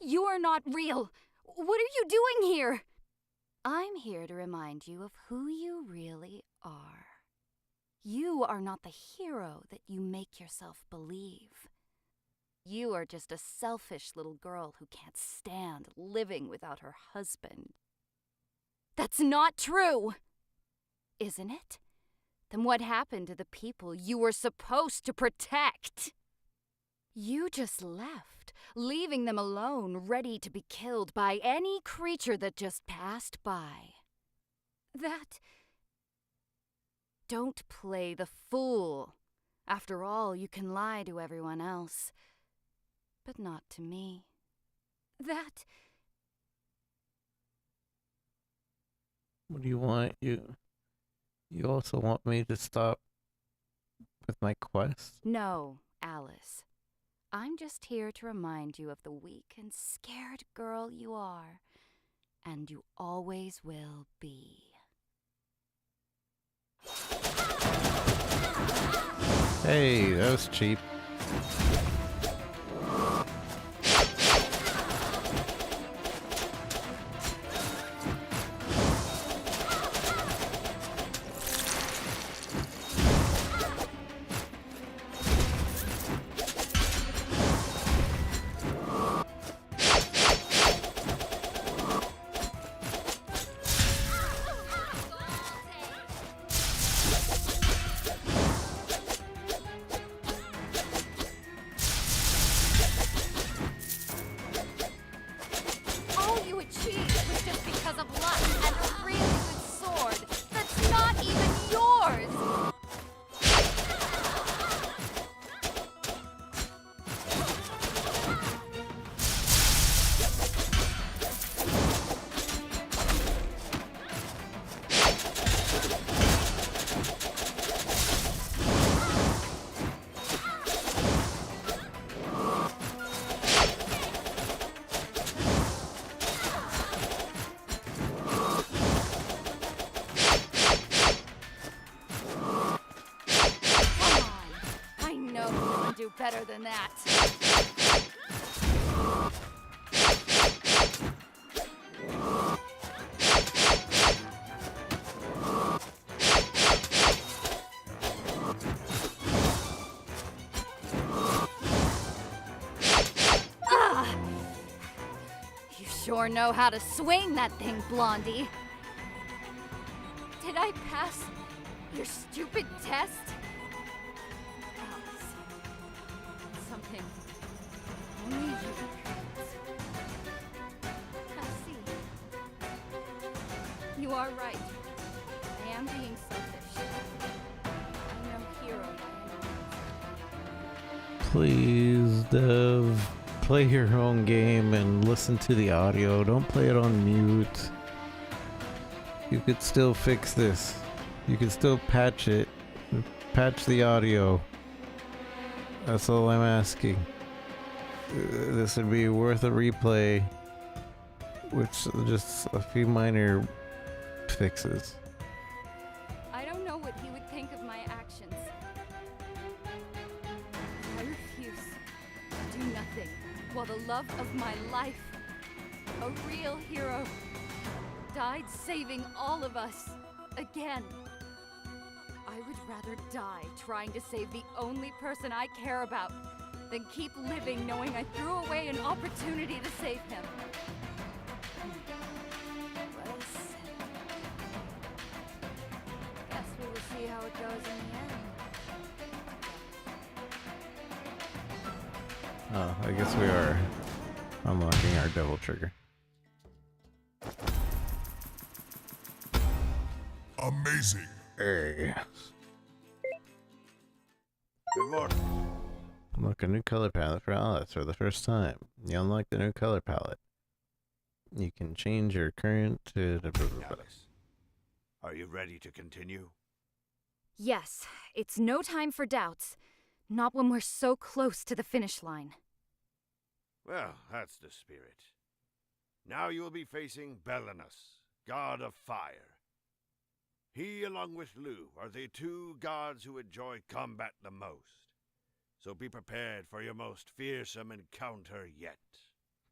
You are not real. What are you doing here? I'm here to remind you of who you really are. You are not the hero that you make yourself believe. You are just a selfish little girl who can't stand living without her husband. That's not true! Isn't it? Then what happened to the people you were supposed to protect? You just left, leaving them alone, ready to be killed by any creature that just passed by. Don't play the fool. After all, you can lie to everyone else, but not to me. What do you want? You also want me to stop with my quest? No, Alys. I'm just here to remind you of the weak and scared girl you are, and you always will be. Hey, that was cheap. Better than that. You sure know how to swing that thing, Blondie. Did I pass your stupid test? Something only you could. I see. You are right. I am being selfish. I'm no hero by any means. Please, Dev, play your own game and listen to the audio. Don't play it on mute. You could still fix this. You could still patch it. Patch the audio. That's all I'm asking. This would be worth a replay, which just a few minor fixes. I don't know what he would think of my actions. I refuse to do nothing while the love of my life, a real hero, died saving all of us. Again. I would rather die trying to save the only person I care about than keep living knowing I threw away an opportunity to save him. Well said. Guess we will see how it goes in the end. Oh, I guess we are unlocking our devil trigger. Amazing. Hey. Good morning. Unlock a new color palette for Alys for the first time. You unlock the new color palette. You can change your current to... Alys, are you ready to continue? Yes, it's no time for doubts. Not when we're so close to the finish line. Well, that's the spirit. Now you will be facing Belenus, god of fire. He, along with Lu, are the two gods who enjoy combat the most. So be prepared for your most fearsome encounter yet.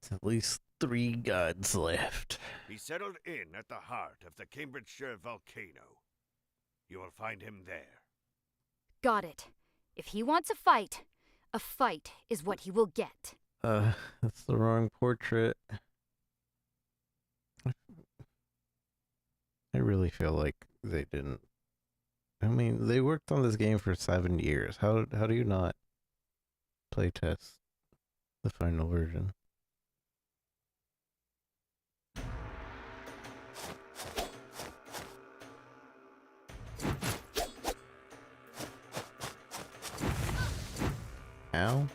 It's at least 3 gods left. He settled in at the heart of the Cambridgeshire volcano. You will find him there. Got it. If he wants a fight is what he will get. That's the wrong portrait. I really feel like they didn't. I mean, they worked on this game for 7 years. How do you not playtest the final version? Ow.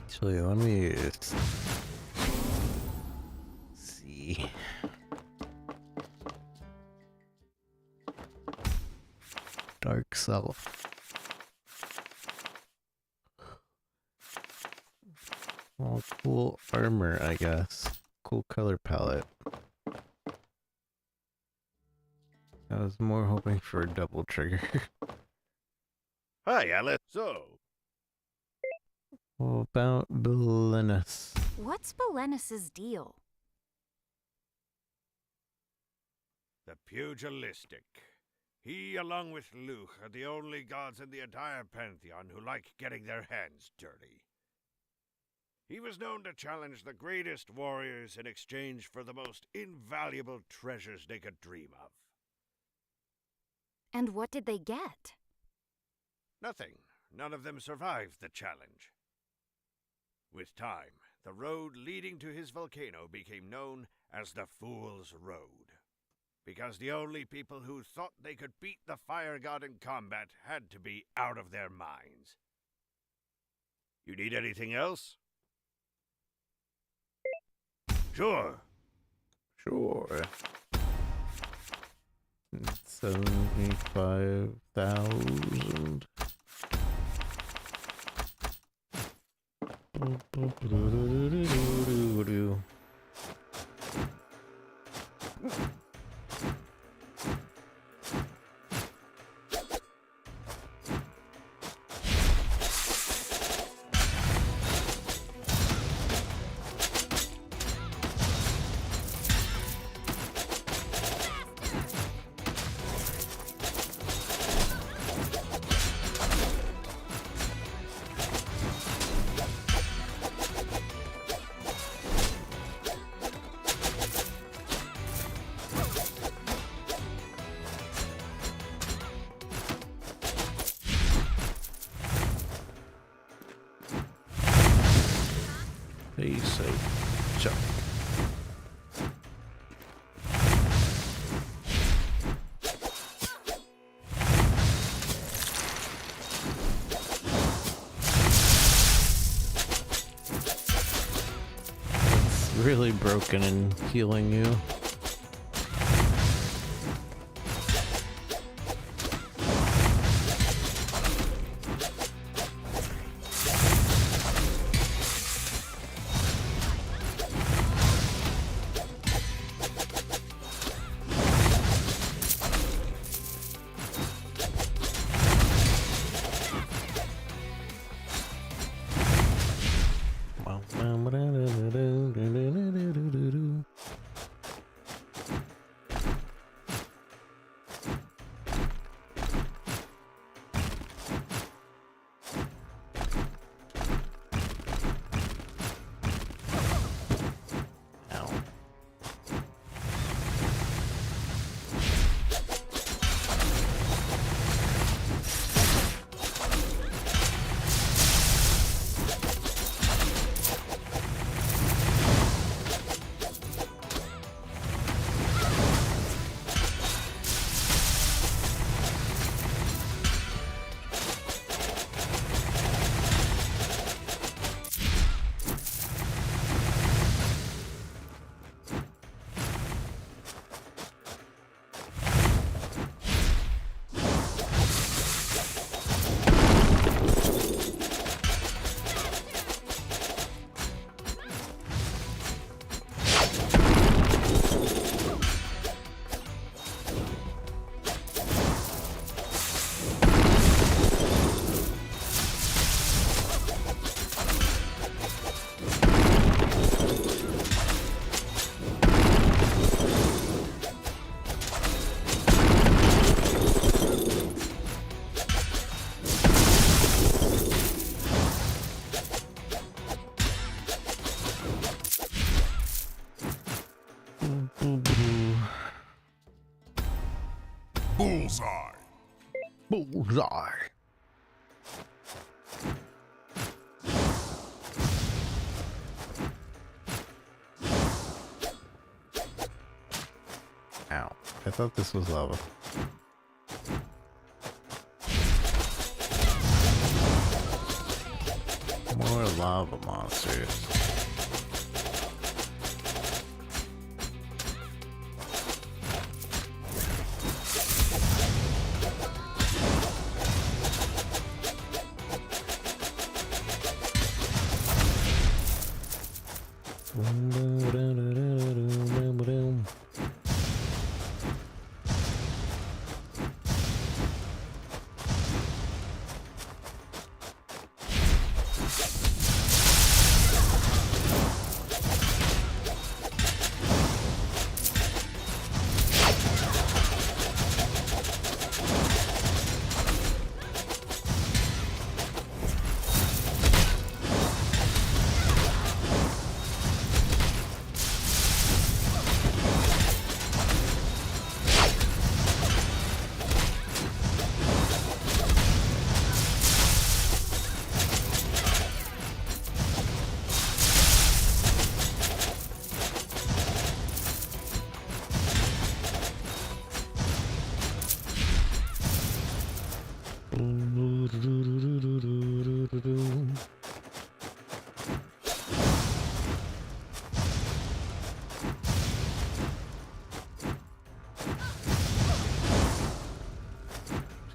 Actually, let me see. Dark Self. Oh, cool armor, I guess. Cool color palette. I was more hoping for a double trigger. Hi, Alys. So, What about Belenus? What's Belenus's deal? the pugilistic. He, along with Luke, are the only gods in the entire pantheon who like getting their hands dirty. He was known to challenge the greatest warriors in exchange for the most invaluable treasures they could dream of. And what did they get? Nothing. None of them survived the challenge. With time, the road leading to his volcano became known as the Fool's Road, because the only people who thought they could beat the fire god in combat had to be out of their minds. You need anything else? Sure. Sure. 75,000. Stay safe. Ciao. It's really broken and healing you. Bullseye! Bullseye. Ow. I thought this was lava. More lava monsters.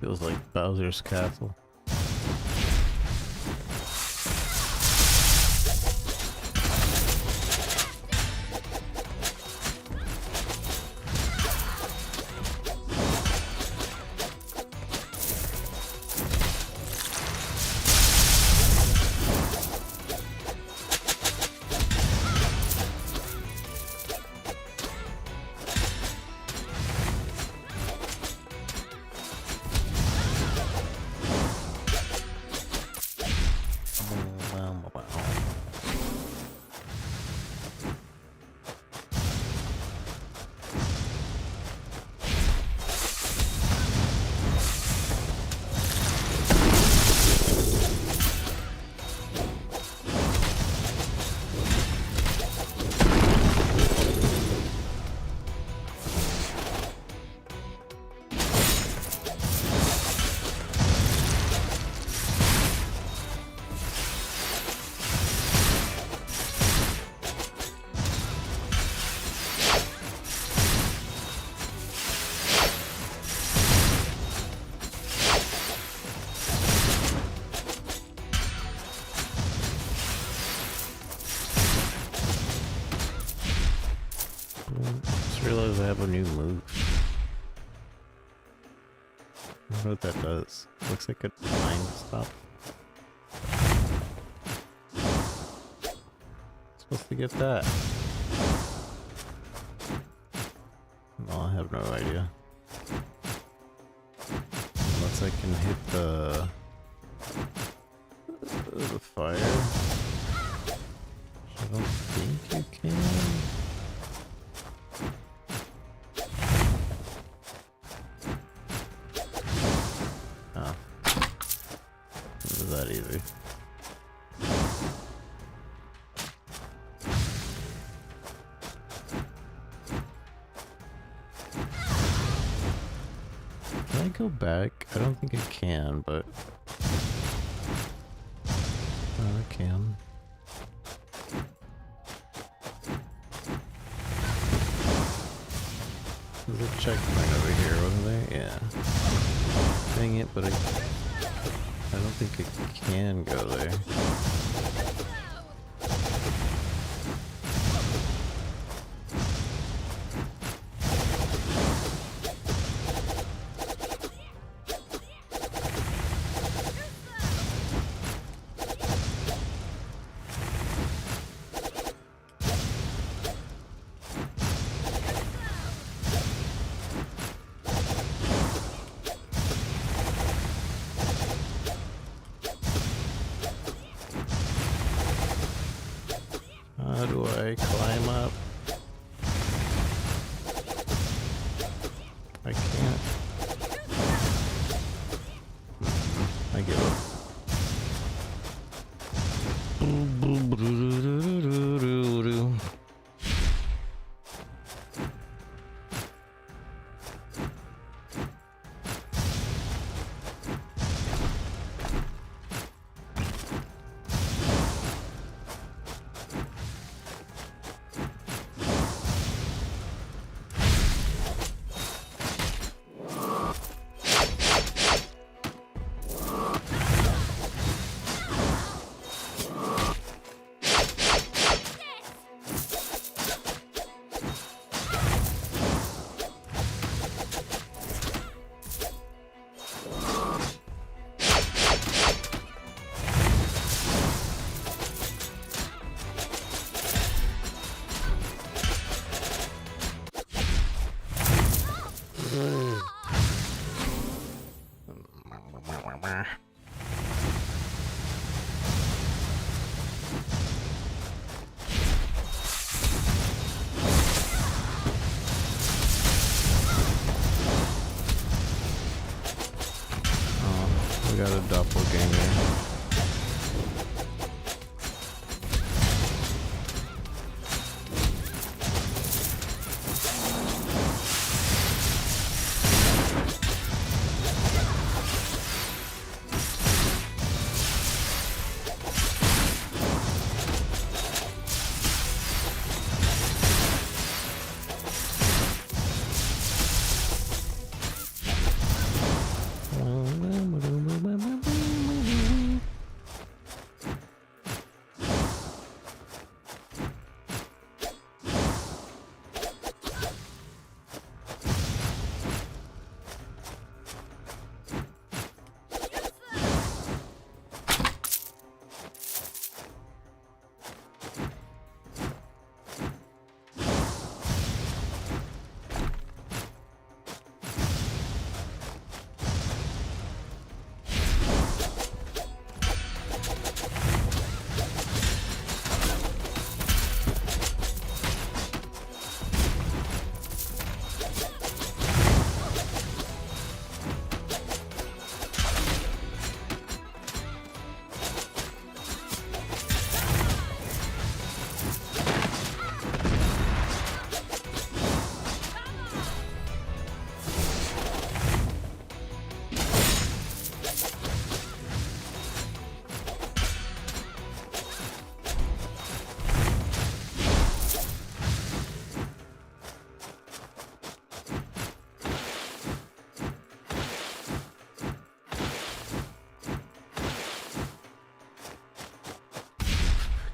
Feels like Bowser's Castle. I don't know what that does. Looks like a time stop. Supposed to get that. No, I have no idea. Unless I can hit the fire. I don't think you can. Oh. It was that easy. Can I go back? I don't think I can, but... Oh, I can. There's a checkpoint over here, wasn't there? Yeah. Dang it, but I don't think I can go there. How do I climb up? I can't. I give up. We got a doppelganger.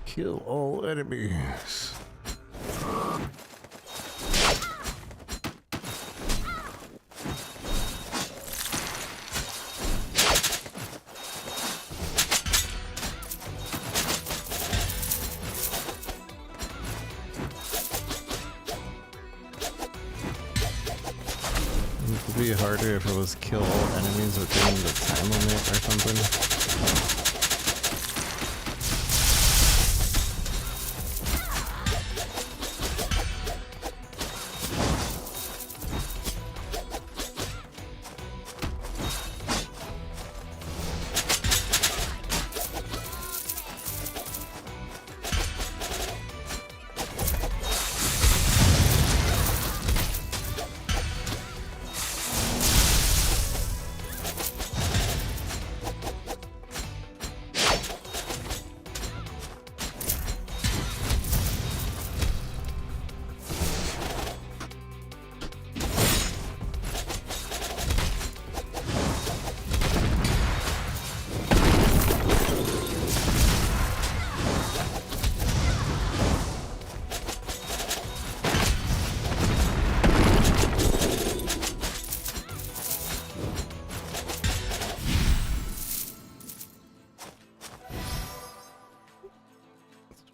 Kill all enemies. be harder if it was kill all enemies within the time limit or something.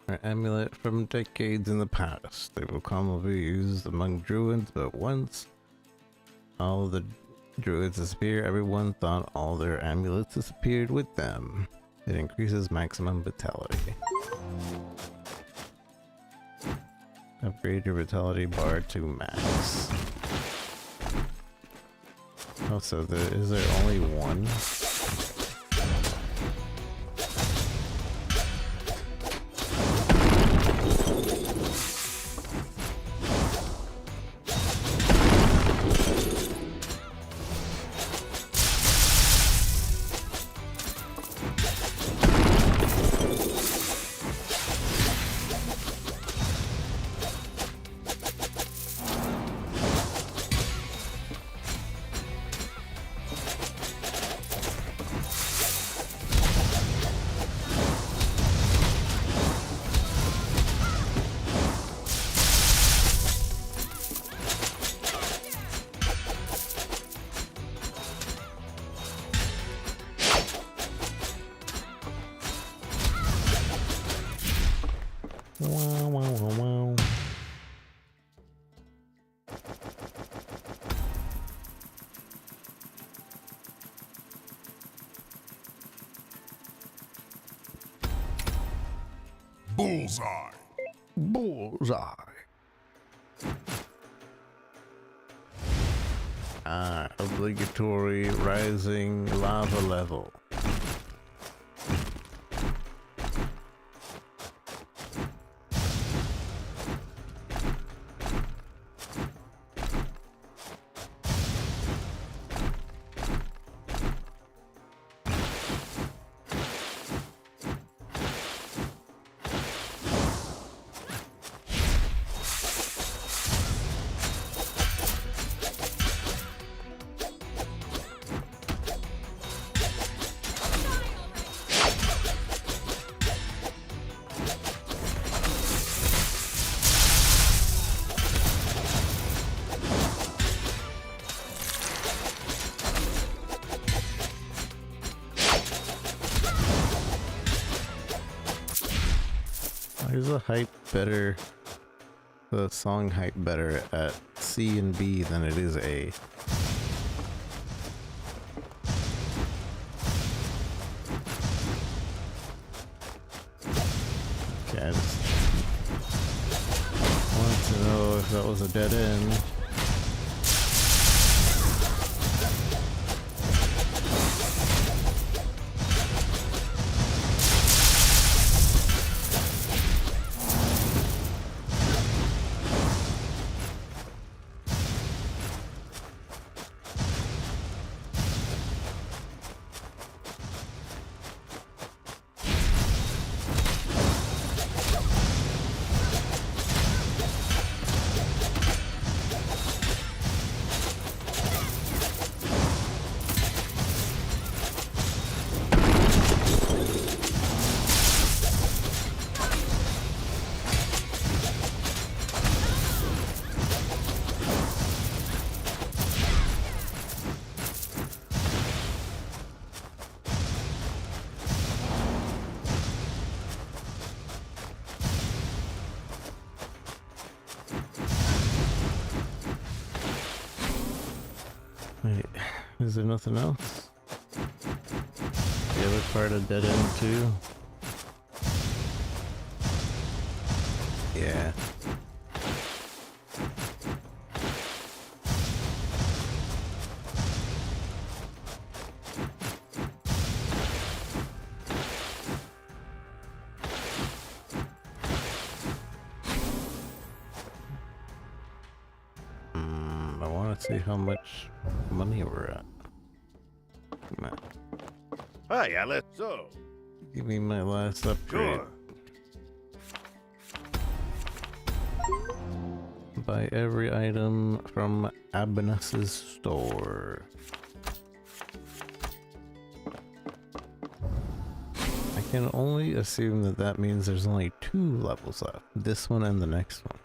An amulet from decades in the past. They will commonly be used among druids, but once all the druids disappear, everyone thought all their amulets disappeared with them. It increases maximum vitality. Upgrade your vitality bar to max. Oh, so is there only one? Wow, wow, wow, wow. Bullseye! Bullseye. Obligatory rising lava level. Why is the hype better, the song hype better at C and B than it is A? Okay, I just wanted to know if that was a dead end. Is there nothing else? The other part of dead end too? Yeah. I want to see how much money we're at. Come on. Hi, Alys. So, Give me my last upgrade. sure. Buy every item from Abinus's store. I can only assume that that means there's only 2 levels left. This one and the next one.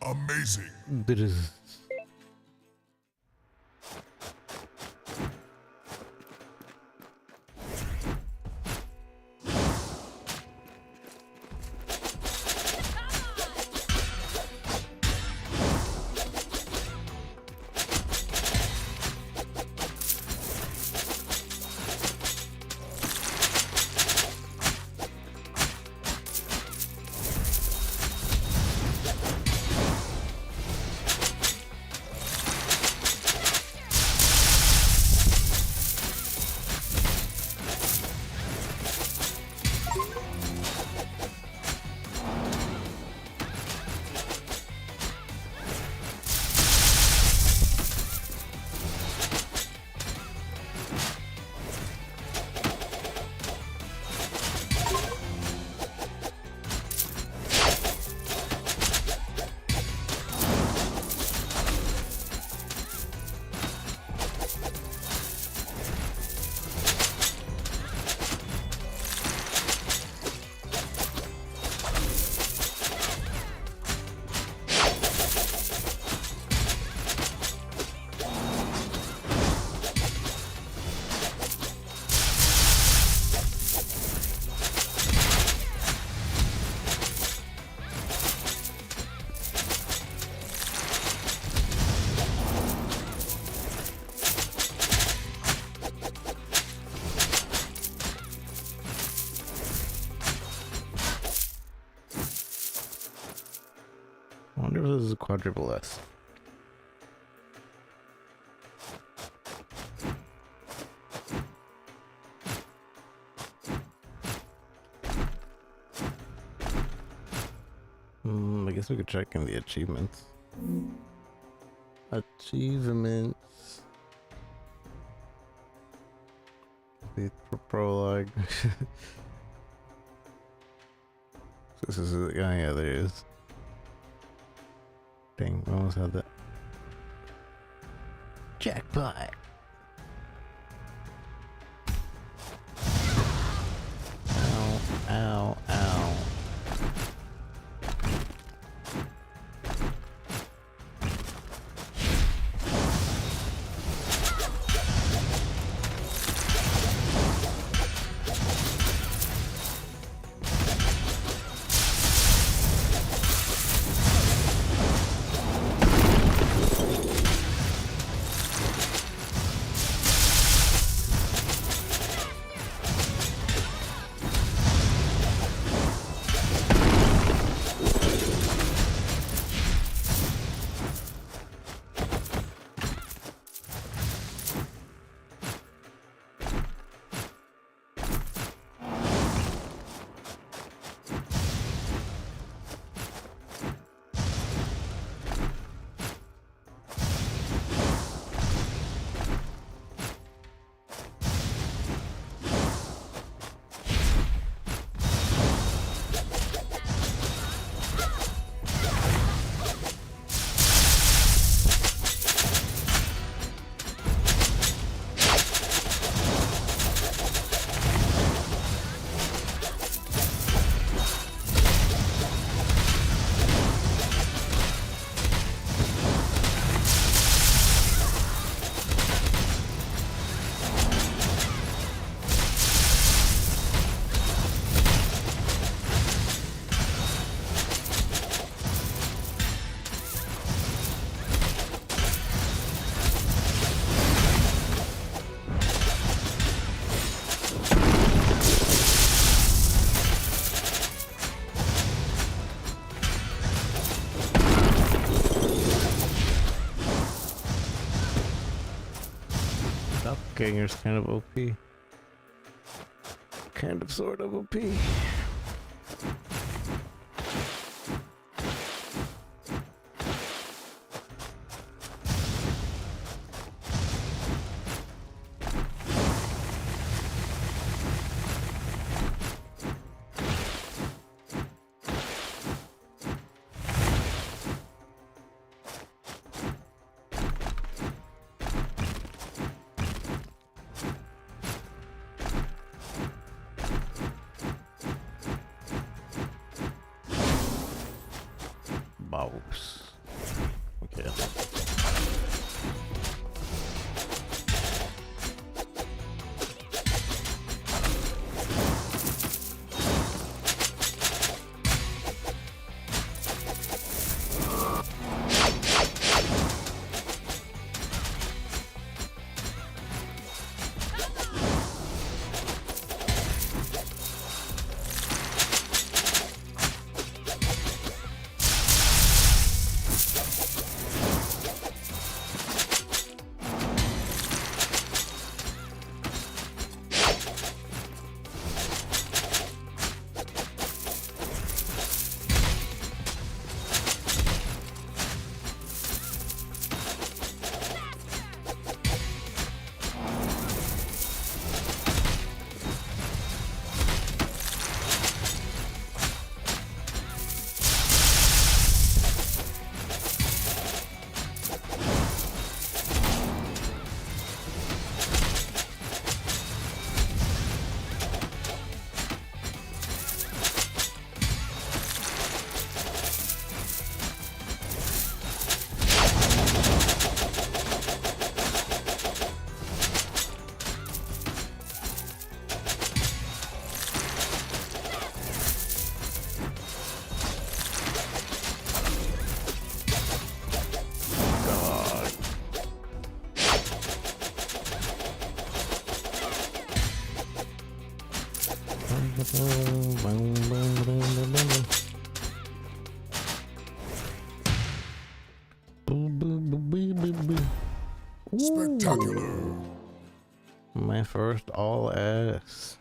Amazing. Bit I wonder if this is a quadruple S. I guess we could check in the achievements. Achievements. The prologue. This is the guy. Yeah, there he is. Dang, we almost had that. Jackpot. Ow, ow, ow. Doppelganger's kind of OP. Kind of sort of OP. Biomes. Okay. Spectacular. My first all S.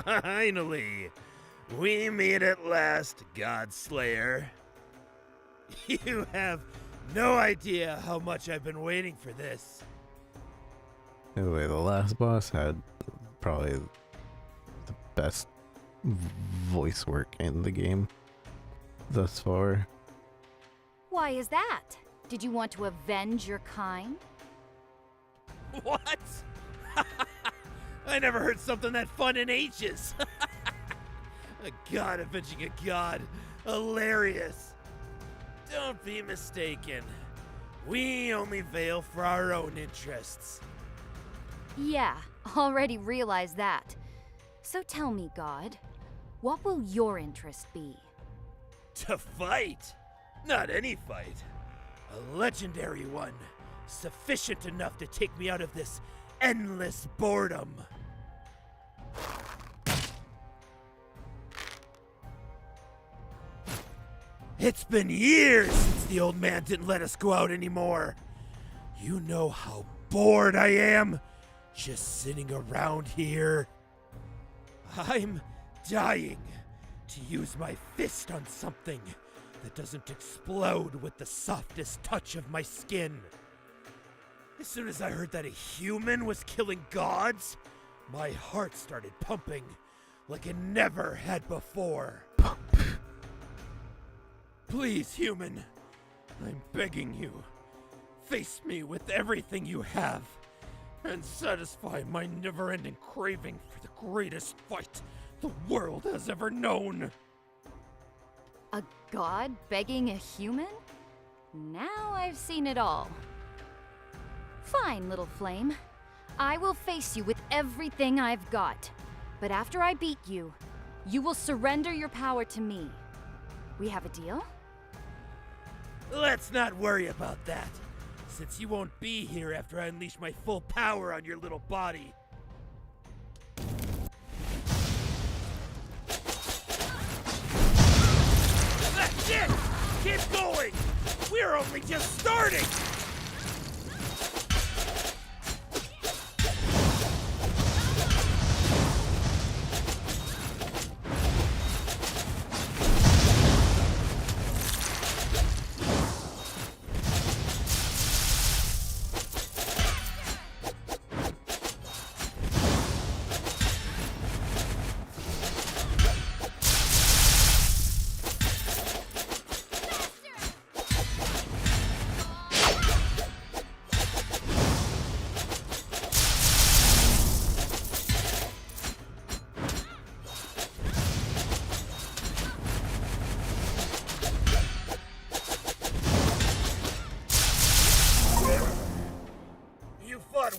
Finally! We meet at last, Godslayer. You have no idea how much I've been waiting for this. Anyway, the last boss had probably the best voice work in the game thus far. Why is that? Did you want to avenge your kind? What? I never heard something that fun in ages. A god avenging a god. Hilarious. Don't be mistaken. We only veil for our own interests. Yeah, already realized that. So tell me, God, what will your interest be? To fight? Not any fight. A legendary one. Sufficient enough to take me out of this endless boredom. It's been years since the old man didn't let us go out anymore. You know how bored I am just sitting around here. I'm dying to use my fist on something that doesn't explode with the softest touch of my skin. As soon as I heard that a human was killing gods, my heart started pumping like it never had before. Please, human, I'm begging you, face me with everything you have and satisfy my never-ending craving for the greatest fight the world has ever known. A god begging a human? Now I've seen it all. Fine, little flame. I will face you with everything I've got. But after I beat you, you will surrender your power to me. We have a deal? Let's not worry about that, since you won't be here after I unleash my full power on your little body. That's it! Keep going! We're only just starting!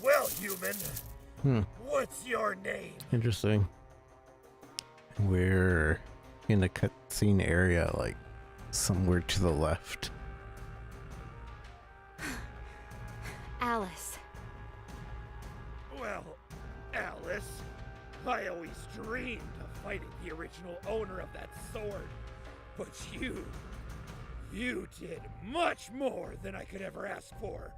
Well, human. What's your name? Interesting. We're in a cutscene area, like somewhere to the left. Alys. Well, Alys, I always dreamed of fighting the original owner of that sword. But you did much more than I could ever ask for.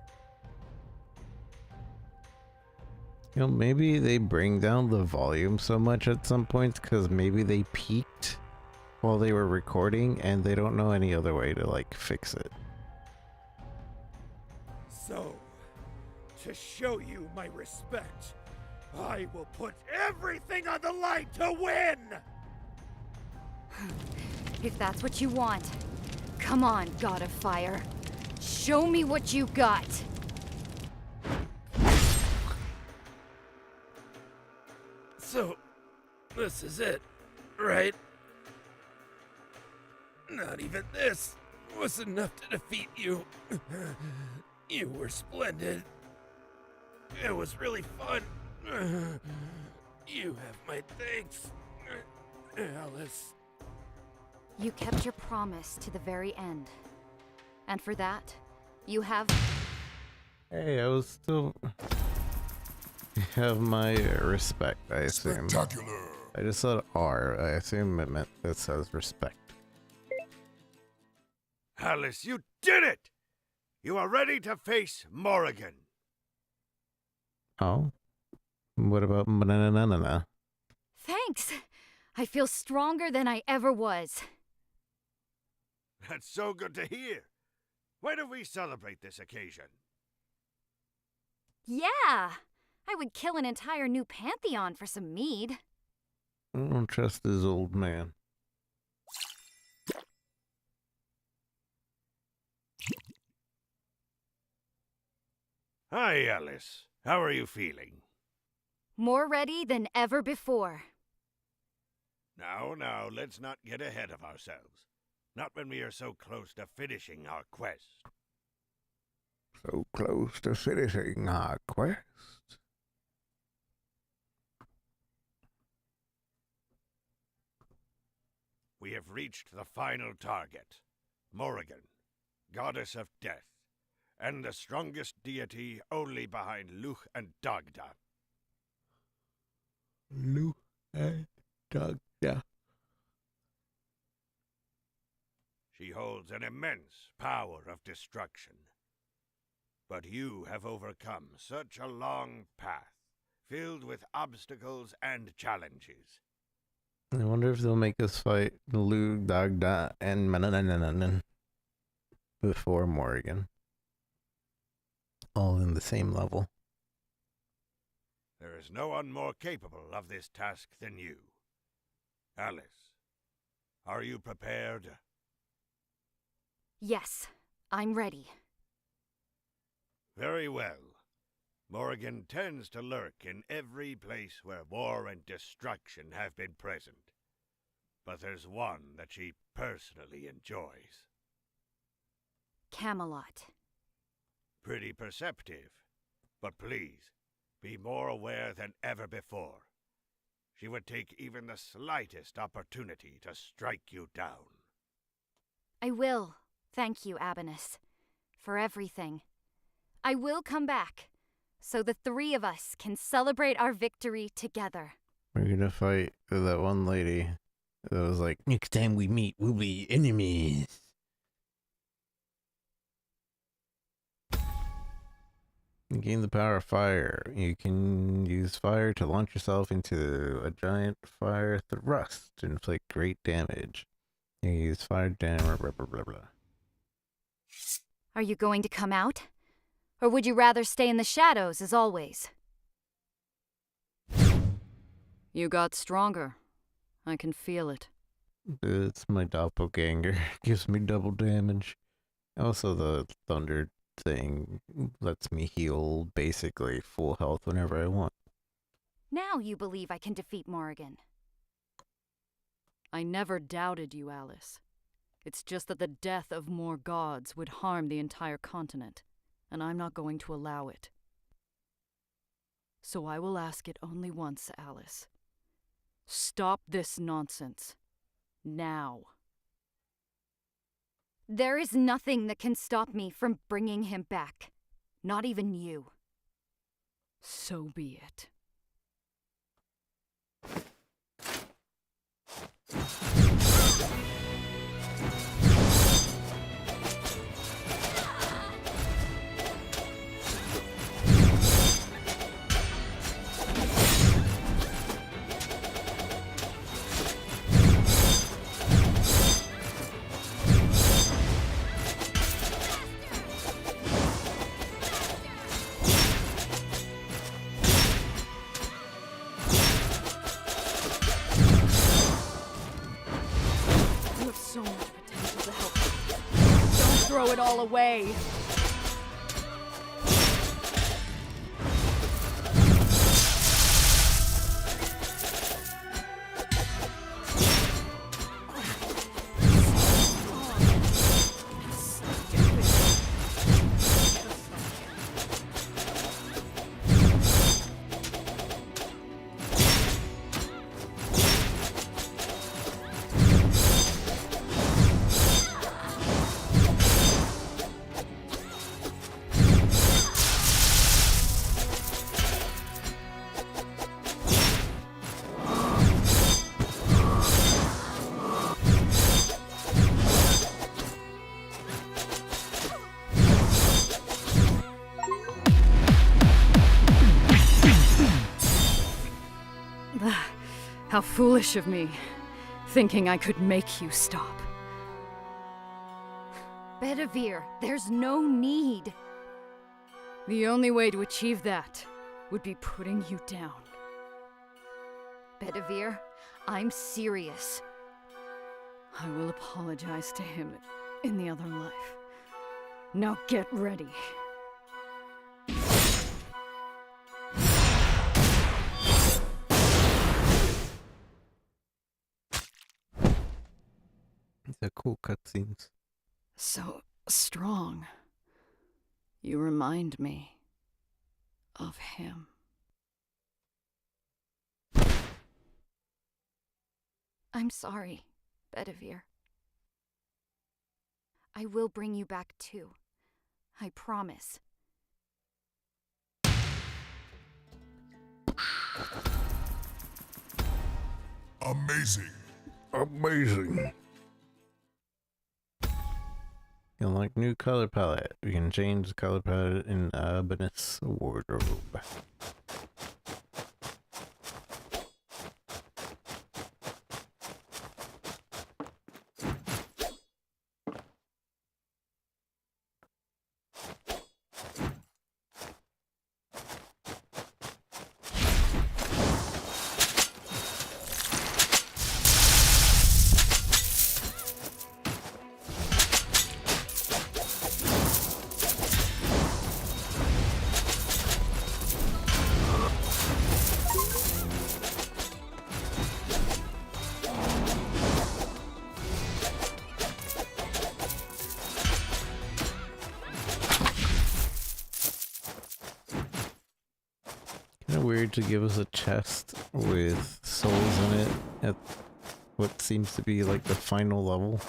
You know, maybe they bring down the volume so much at some points because maybe they peaked while they were recording and they don't know any other way to like fix it. So, to show you my respect, I will put everything on the line to win! If that's what you want, come on, God of Fire. Show me what you got. So, this is it, right? Not even this was enough to defeat you. You were splendid. It was really fun. You have my thanks, Alys. You kept your promise to the very end. And for that, you have... Hey, I was still... You have my respect, I assume. Spectacular. I just said R. I assume it meant it says respect. Alys, you did it! You are ready to face Morrigan. Oh? What about banana? Thanks. I feel stronger than I ever was. That's so good to hear. Why don't we celebrate this occasion? Yeah! I would kill an entire new pantheon for some mead. I don't trust this old man. Hi, Alys. How are you feeling? More ready than ever before. Now, let's not get ahead of ourselves. Not when we are so close to finishing our quest. So close to finishing our quest. We have reached the final target, Morrigan, goddess of death, and the strongest deity only behind Luch and Dagda. Luch and Dagda. She holds an immense power of destruction. But you have overcome such a long path, filled with obstacles and challenges. I wonder if they'll make us fight Lu, Dagda, and Mananananan before Morrigan. All in the same level. There is no one more capable of this task than you. Alys, are you prepared? Yes, I'm ready. Very well. Morrigan tends to lurk in every place where war and destruction have been present. But there's one that she personally enjoys. Camelot. Pretty perceptive. But please, be more aware than ever before. She would take even the slightest opportunity to strike you down. I will. Thank you, Abanus, for everything. I will come back, so the three of us can celebrate our victory together. We're gonna fight that one lady that was like, next time we meet, we'll be enemies. You gain the power of fire. You can use fire to launch yourself into a giant fire thrust to inflict great damage. You use fire damage, blah, blah, blah, blah. Are you going to come out? Or would you rather stay in the shadows as always? You got stronger. I can feel it. It's my doppelganger. Gives me double damage. Also, the thunder thing lets me heal basically full health whenever I want. Now you believe I can defeat Morrigan. I never doubted you, Alys. It's just that the death of more gods would harm the entire continent, and I'm not going to allow it. So I will ask it only once, Alys. Stop this nonsense. Now. There is nothing that can stop me from bringing him back. Not even you. So be it. So much potential to help me. Don't throw it all away. How foolish of me, thinking I could make you stop. Bedivere, there's no need. The only way to achieve that would be putting you down. Bedivere, I'm serious. I will apologize to him in the other life. Now get ready. They're cool cutscenes. So strong. You remind me of him. I'm sorry, Bedivere. I will bring you back too. I promise. Amazing. Amazing. You unlock new color palette. We can change the color palette in Alys wardrobe. Kind of weird to give us a chest with souls in it at what seems to be like the final level.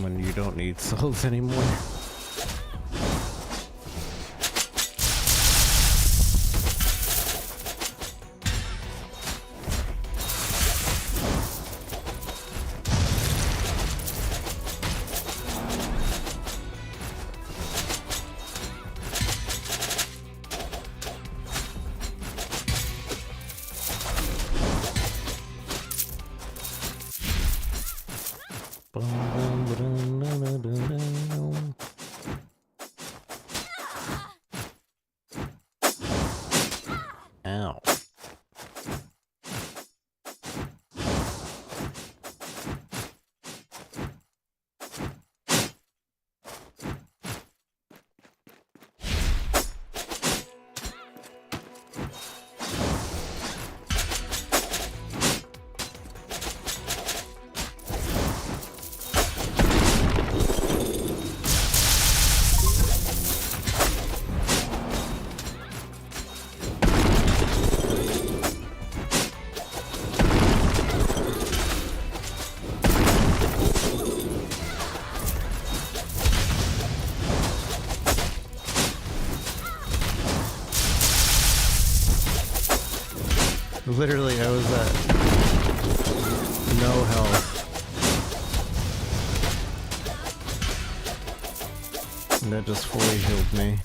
When you don't need souls anymore. Ow. Literally, I was at no health. And that just fully healed me.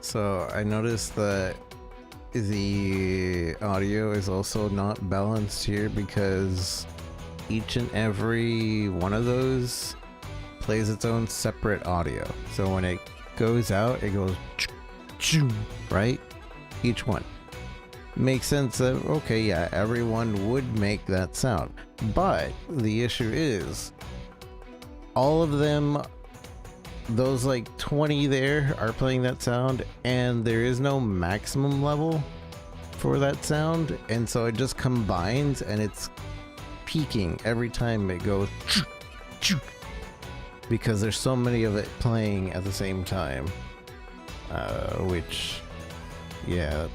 So I noticed that the audio is also not balanced here because each and every one of those plays its own separate audio. So when it goes out, it goes right? Each one. makes sense that, okay, yeah, everyone would make that sound. But the issue is, all of them, those like 20 there are playing that sound, and there is no maximum level for that sound, and so it just combines and it's peaking every time it goes because there's so many of it playing at the same time, which, yeah,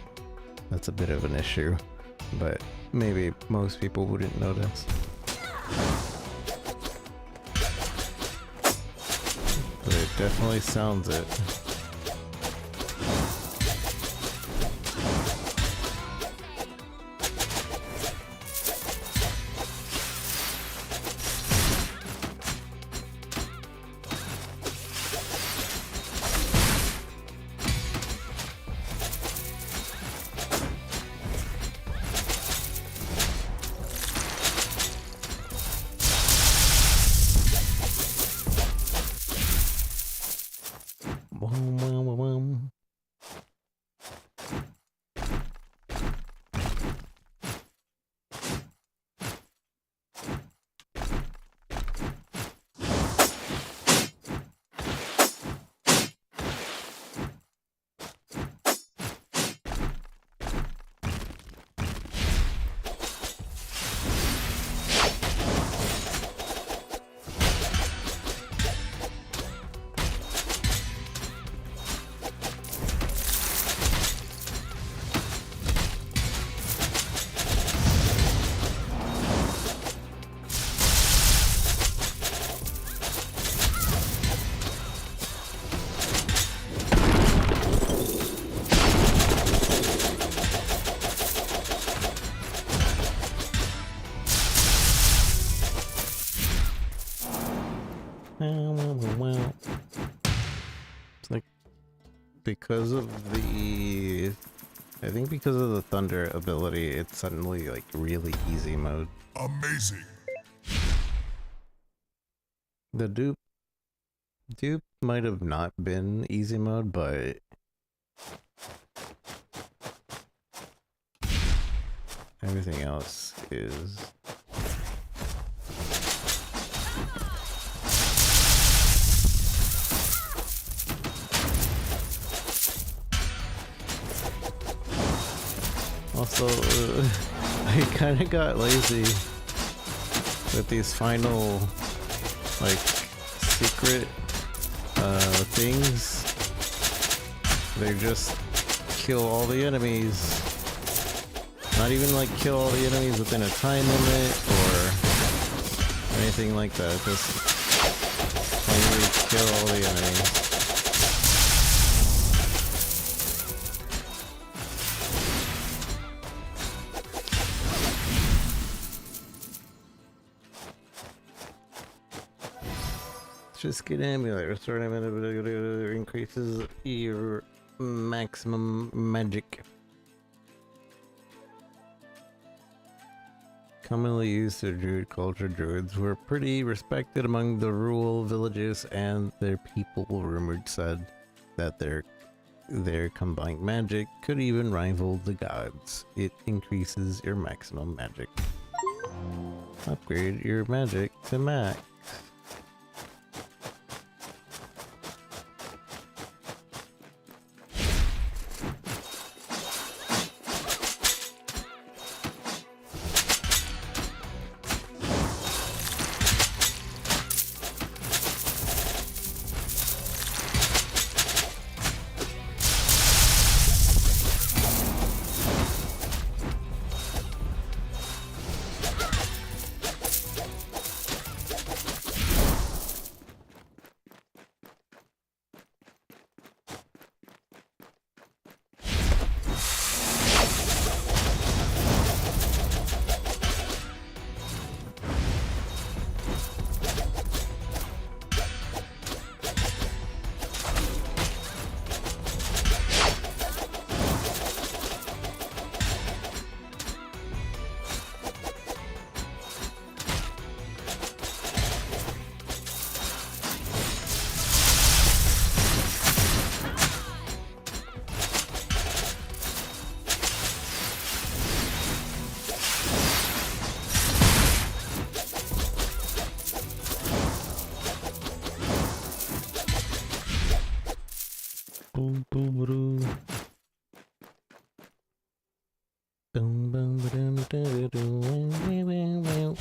that's a bit of an issue, but maybe most people wouldn't notice. But it definitely sounds it. Boom, boom, boom, boom. It's like because of the, I think because of the thunder ability, it's suddenly like really easy mode. Amazing. The dupe might have not been easy mode, but everything else is. Also, I kind of got lazy with these final, like, secret things. They just kill all the enemies. Not even like kill all the enemies within a time limit or anything like that. Just finally kill all the enemies. Just get amulet. Restore an amulet increases your maximum magic. Commonly used to Druid culture, Druids were pretty respected among the rural villages, and their people rumored said that their combined magic could even rival the gods. It increases your maximum magic. Upgrade your magic to max. Boom, boom, boom. Boom, boom, boom, boom, boom, boom, boom.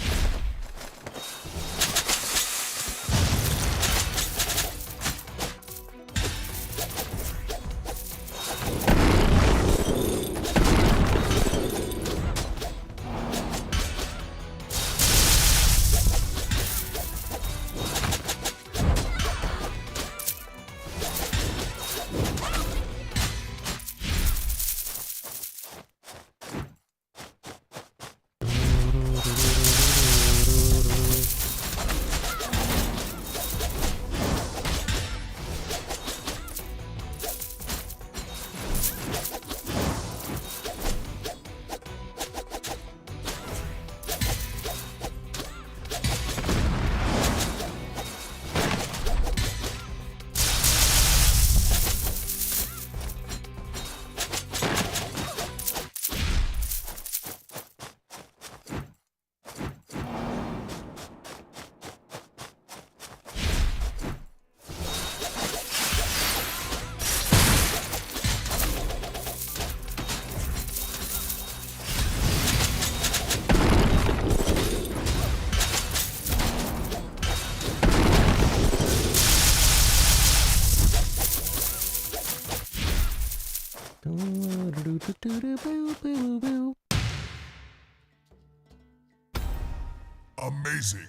Amazing.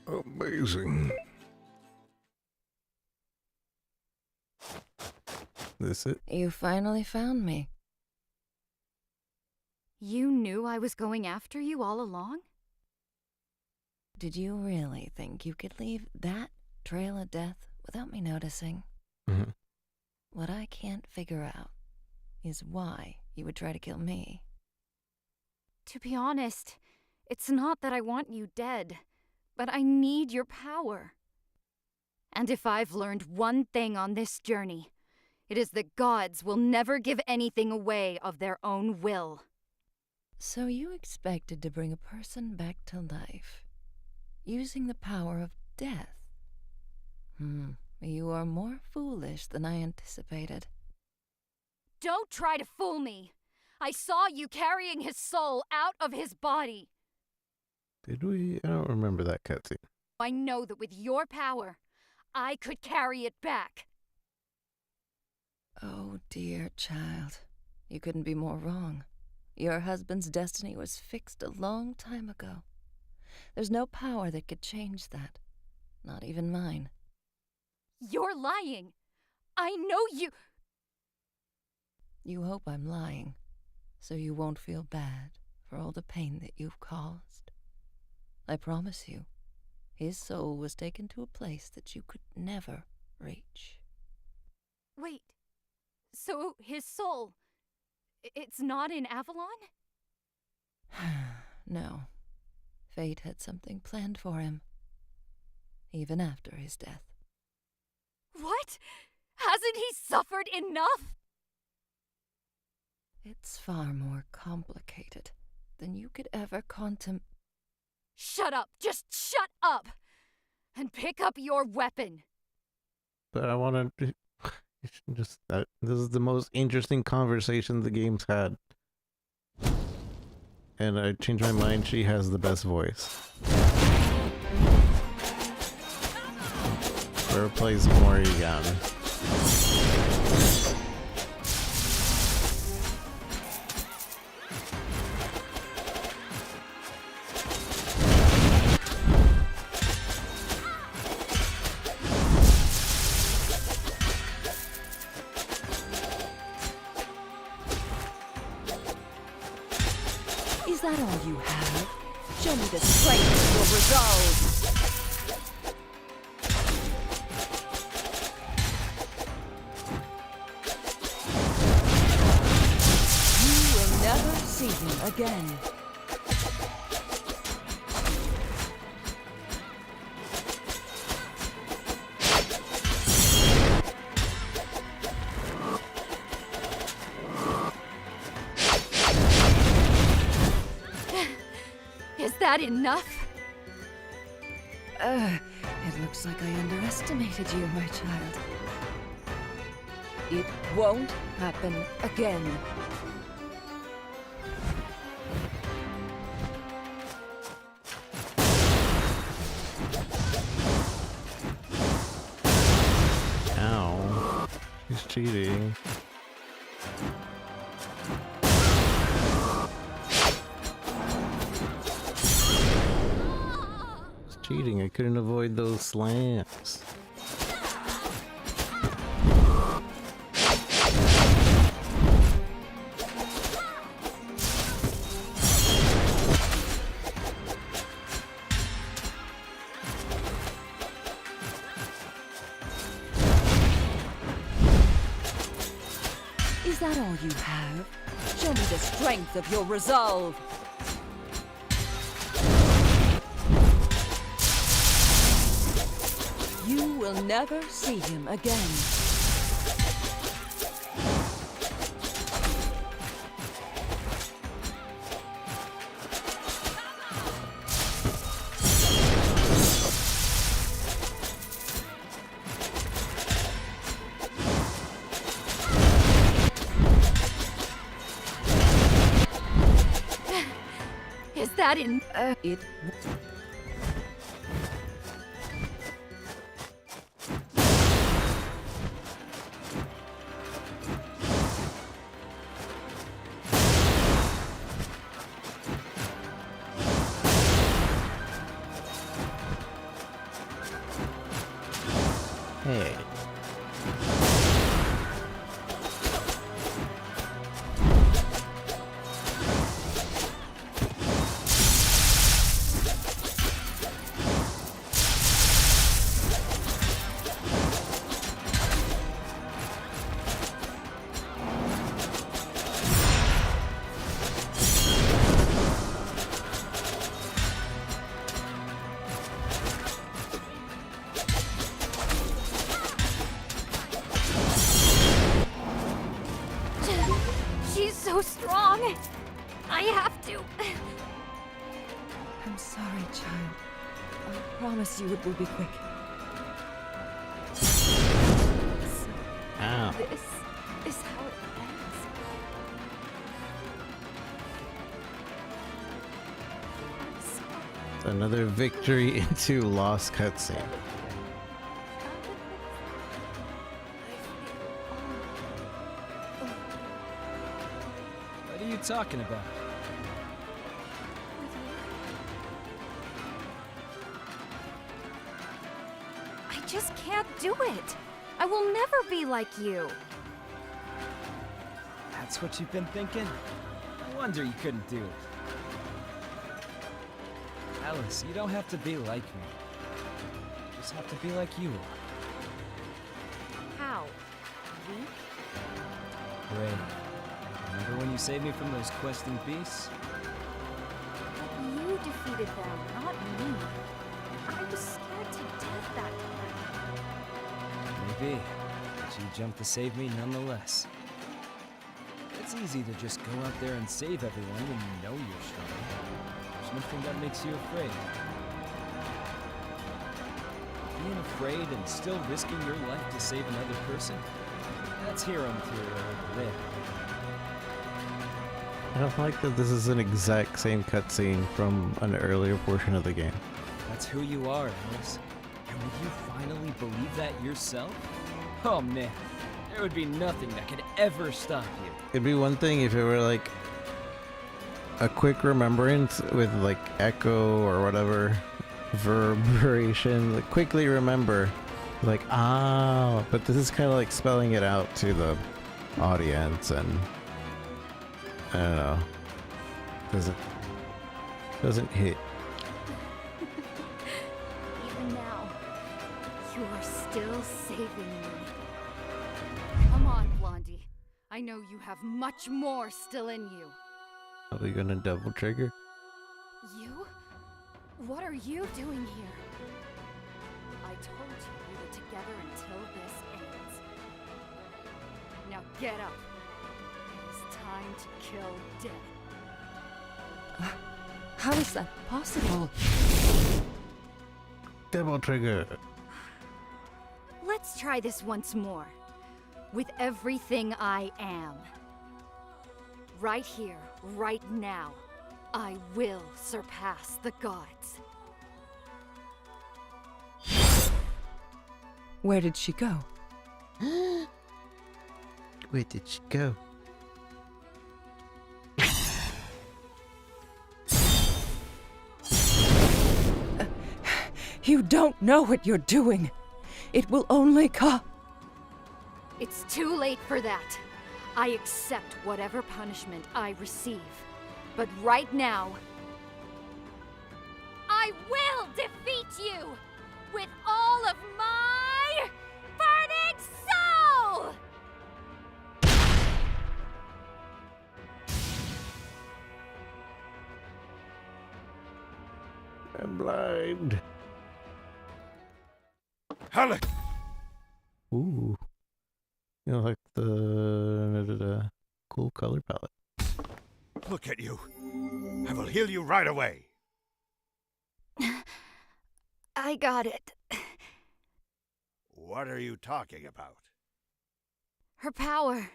Amazing. This it? You finally found me. You knew I was going after you all along? Did you really think you could leave that trail of death without me noticing? Mm-hmm. What I can't figure out is why you would try to kill me. To be honest, it's not that I want you dead, but I need your power. And if I've learned one thing on this journey, it is that gods will never give anything away of their own will. So you expected to bring a person back to life, using the power of death? You are more foolish than I anticipated. Don't try to fool me! I saw you carrying his soul out of his body! Did we? I don't remember that cutscene. I know that with your power, I could carry it back. Oh, dear child. You couldn't be more wrong. Your husband's destiny was fixed a long time ago. There's no power that could change that. Not even mine. You're lying! I know you... You hope I'm lying, so you won't feel bad for all the pain that you've caused. I promise you, his soul was taken to a place that you could never reach. Wait, so his soul... it's not in Avalon? No. Fate had something planned for him, even after his death. What? Hasn't he suffered enough? It's far more complicated than you could ever contemplate. Shut up! Just shut up! And pick up your weapon! But I want to just this is the most interesting conversation the game's had. And I changed my mind. She has the best voice. Whoever plays Morrigan. Is that all you have? Show me the strength of your resolve! You will never see me again. Is that enough? It looks like I underestimated you, my child. It won't happen again. Ow. He's cheating. He's cheating. I couldn't avoid those slams. Is that all you have? Show me the strength of your resolve. You will never see him again. Is that in? It Hey. She's so strong. I have to. I'm sorry, child. I promise you it will be quick. Ow. This is how it ends. I'm sorry. Another victory into lost cutscene. What are you talking about? I just can't do it. I will never be like you. That's what you've been thinking? No wonder you couldn't do it. Alys, you don't have to be like me. You just have to be like you are. How? Weak? Brave. Remember when you saved me from those questing beasts? You defeated them, not me. I was scared to death that time. Maybe. But you jumped to save me nonetheless. It's easy to just go out there and save everyone when you know you're strong. There's nothing that makes you afraid. Being afraid and still risking your life to save another person, that's hero material over there. I don't like that this is an exact same cutscene from an earlier portion of the game. That's who you are, Alys. And would you finally believe that yourself? Oh man, there would be nothing that could ever stop you. It'd be one thing if it were like a quick remembrance with like echo or whatever reverberation, like quickly remember, like but this is kind of like spelling it out to the audience, and I don't know, doesn't hit. Even now, you are still saving me. Come on, Blondie. I know you have much more still in you. Are we gonna double trigger? You? What are you doing here? I told you we were together until this ends. Now get up. It's time to kill death. How is that possible? Double trigger. Let's try this once more. with everything I am. Right here, right now, I will surpass the gods. Where did she go? Where did she go? You don't know what you're doing. It will only cost. It's too late for that. I accept whatever punishment I receive. But right now, I will defeat you with all of my burning soul! I'm blind. Alys! Ooh. You know, like the cool color palette. Look at you. I will heal you right away. I got it. What are you talking about? Her power.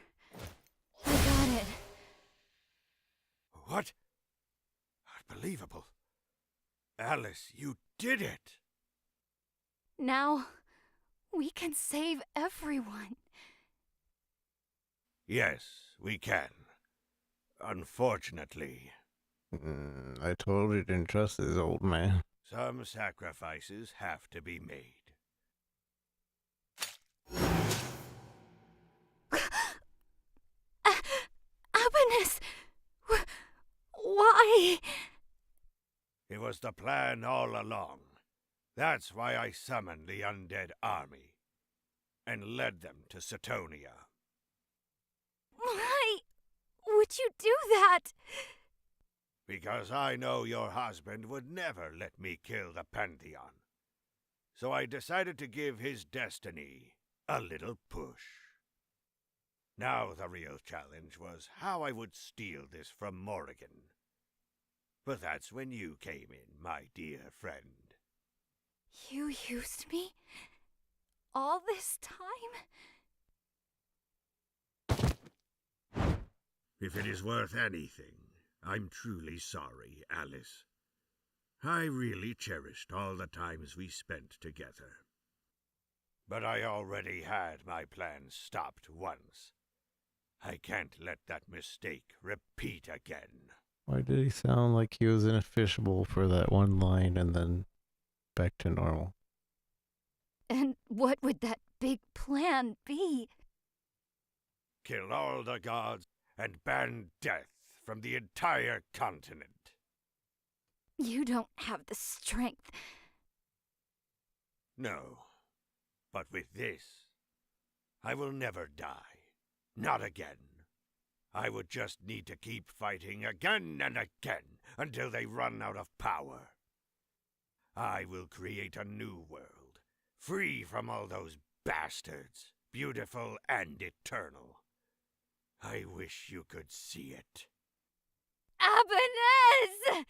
I got it. What? Unbelievable. Alys, you did it. Now, we can save everyone. Yes, we can. Unfortunately, I totally didn't trust this old man. some sacrifices have to be made. Alys! Why? It was the plan all along. That's why I summoned the undead army and led them to Setonia. Why would you do that? Because I know your husband would never let me kill the Pantheon. So I decided to give his destiny a little push. Now the real challenge was how I would steal this from Morrigan. But that's when you came in, my dear friend. You used me? All this time? If it is worth anything, I'm truly sorry, Alys. I really cherished all the times we spent together. But I already had my plans stopped once. I can't let that mistake repeat again. Why did he sound like he was in a fishbowl for that one line and then back to normal? And what would that big plan be? Kill all the gods and ban death from the entire continent. You don't have the strength. No, but with this, I will never die. Not again. I would just need to keep fighting again and again until they run out of power. I will create a new world, free from all those bastards, beautiful and eternal. I wish you could see it. Alys!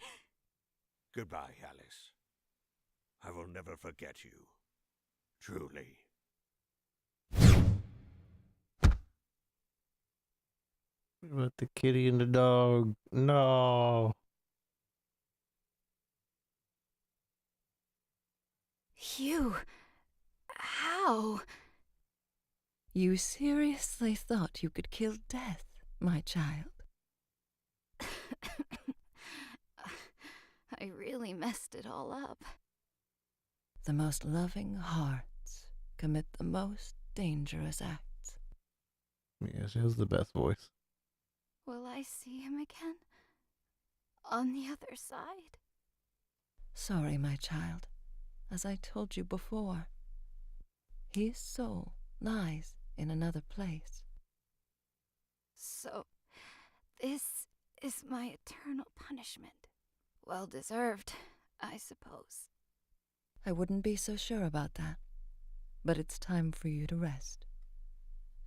Goodbye, Alys. I will never forget you. Truly. What about the kitty and the dog? No. You... how? You seriously thought you could kill death, my child? I really messed it all up. The most loving hearts commit the most dangerous acts. Yeah, she has the best voice. Will I see him again? On the other side? Sorry, my child. As I told you before, his soul lies in another place. So, this is my eternal punishment. Well deserved, I suppose. I wouldn't be so sure about that, but it's time for you to rest.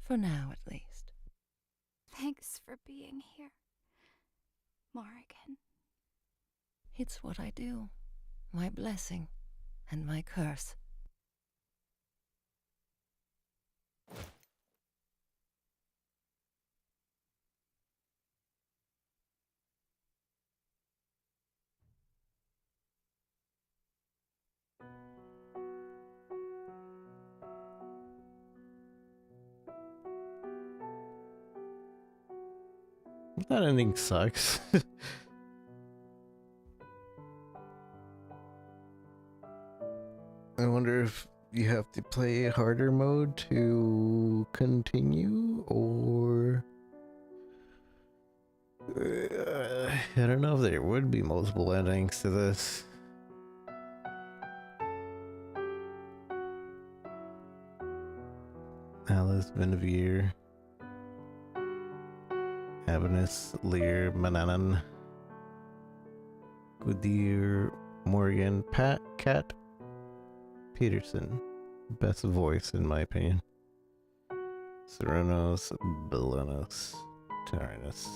For now, at least. Thanks for being here, Morrigan. It's what I do. My blessing and my curse. That ending sucks. I wonder if you have to play harder mode to continue, or I don't know if there would be multiple endings to this. Alys, Benavir, Avenus, Lear, Mananan, Gudir, Morrigan, Pat, Cat, Peterson. Best voice in my opinion. Serenos, Belenos, Tyrannus.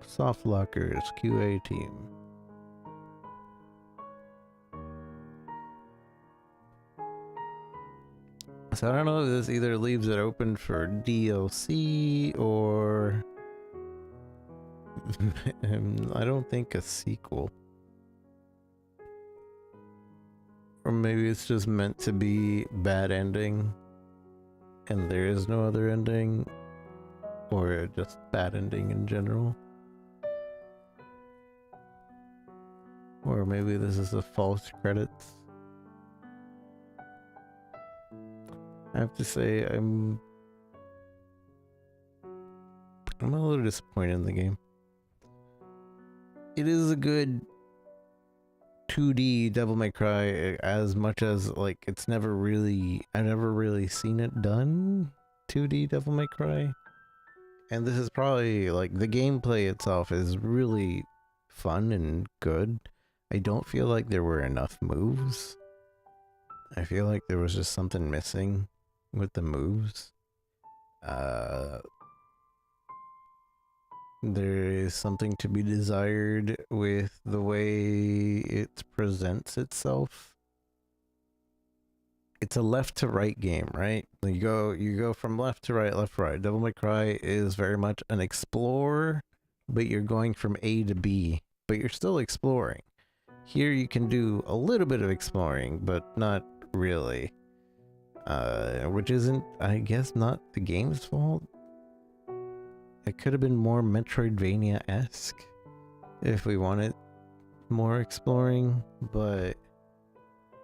Soft Lockers, QA team. So I don't know if this either leaves it open for DLC or I don't think a sequel. Or maybe it's just meant to be bad ending and there is no other ending, or just bad ending in general. Or maybe this is a false credits. I have to say I'm a little disappointed in the game. It is a good 2D Devil May Cry, as much as like I've never really seen it done 2D Devil May Cry. And this is probably like the gameplay itself is really fun and good. I don't feel like there were enough moves. I feel like there was just something missing with the moves. There is something to be desired with the way it presents itself. It's a left to right game, right? You go from left to right, left to right. Devil May Cry is very much an explorer, but you're going from A to B, but you're still exploring. Here you can do a little bit of exploring, but not really. Which isn't, I guess, not the game's fault. It could have been more Metroidvania-esque if we wanted more exploring, but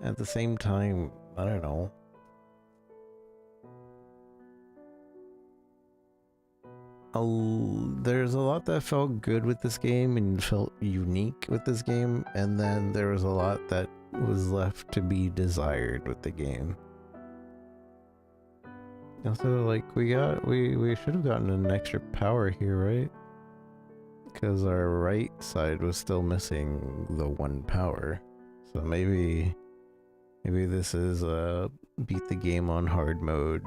at the same time, I don't know. There's a lot that felt good with this game and felt unique with this game, and then there was a lot that was left to be desired with the game. Also, like, we should have gotten an extra power here, right? Because our right side was still missing the one power. So maybe this is beat the game on hard mode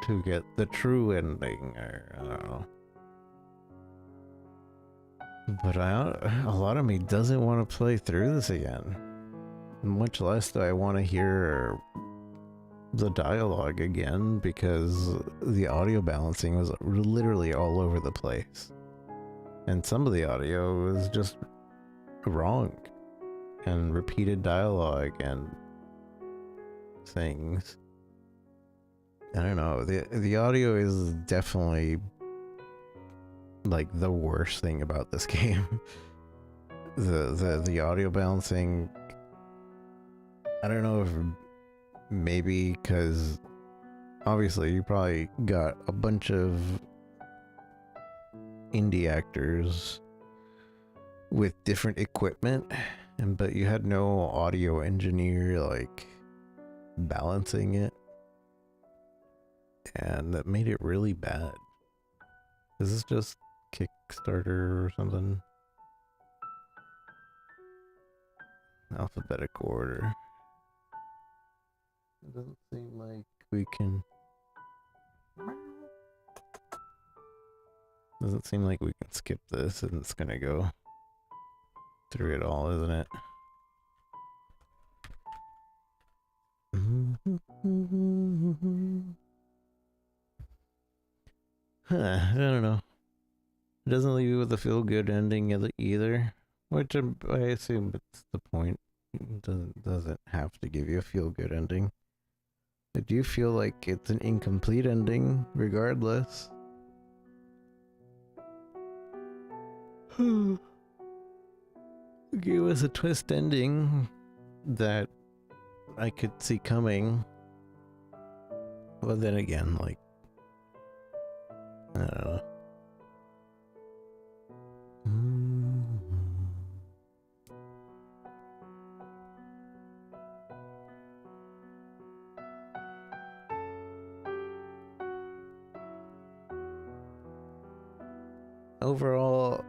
to get the true ending, or I don't know. But a lot of me doesn't want to play through this again. Much less do I want to hear the dialogue again, because the audio balancing was literally all over the place. And some of the audio was just wrong. And repeated dialogue and things. I don't know. The audio is definitely like the worst thing about this game. The audio balancing, I don't know if maybe because obviously you probably got a bunch of indie actors with different equipment, but you had no audio engineer like balancing it, and that made it really bad. Is this just Kickstarter or something? Alphabetical order. It doesn't seem like we can... Doesn't seem like we can skip this, and it's gonna go through it all, isn't it? I don't know. It doesn't leave you with a feel-good ending either, which I assume it's the point. Doesn't have to give you a feel-good ending. I do feel like it's an incomplete ending, regardless. Gave us a twist ending that I could see coming. But then again, like, I don't know. Overall,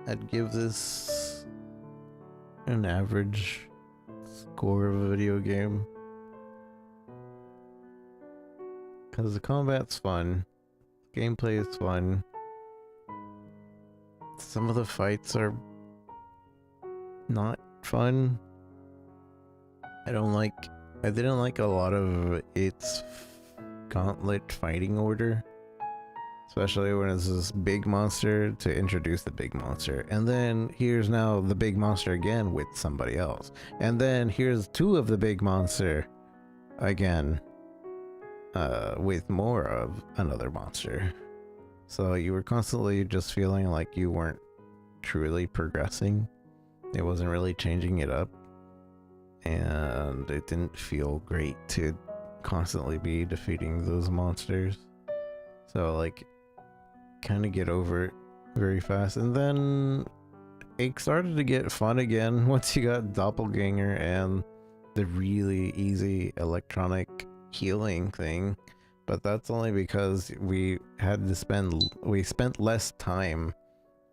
I'd give this an average score of a video game. Because the combat's fun, gameplay is fun. Some of the fights are not fun. I didn't like a lot of its gauntlet fighting order. Especially when it's this big monster to introduce the big monster. And then here's now the big monster again with somebody else. And then here's two of the big monster again with more of another monster. So you were constantly just feeling like you weren't truly progressing. It wasn't really changing it up. And it didn't feel great to constantly be defeating those monsters. So like, kind of get over it very fast. And then it started to get fun again once you got Doppelganger and the really easy electronic healing thing. But that's only because we spent less time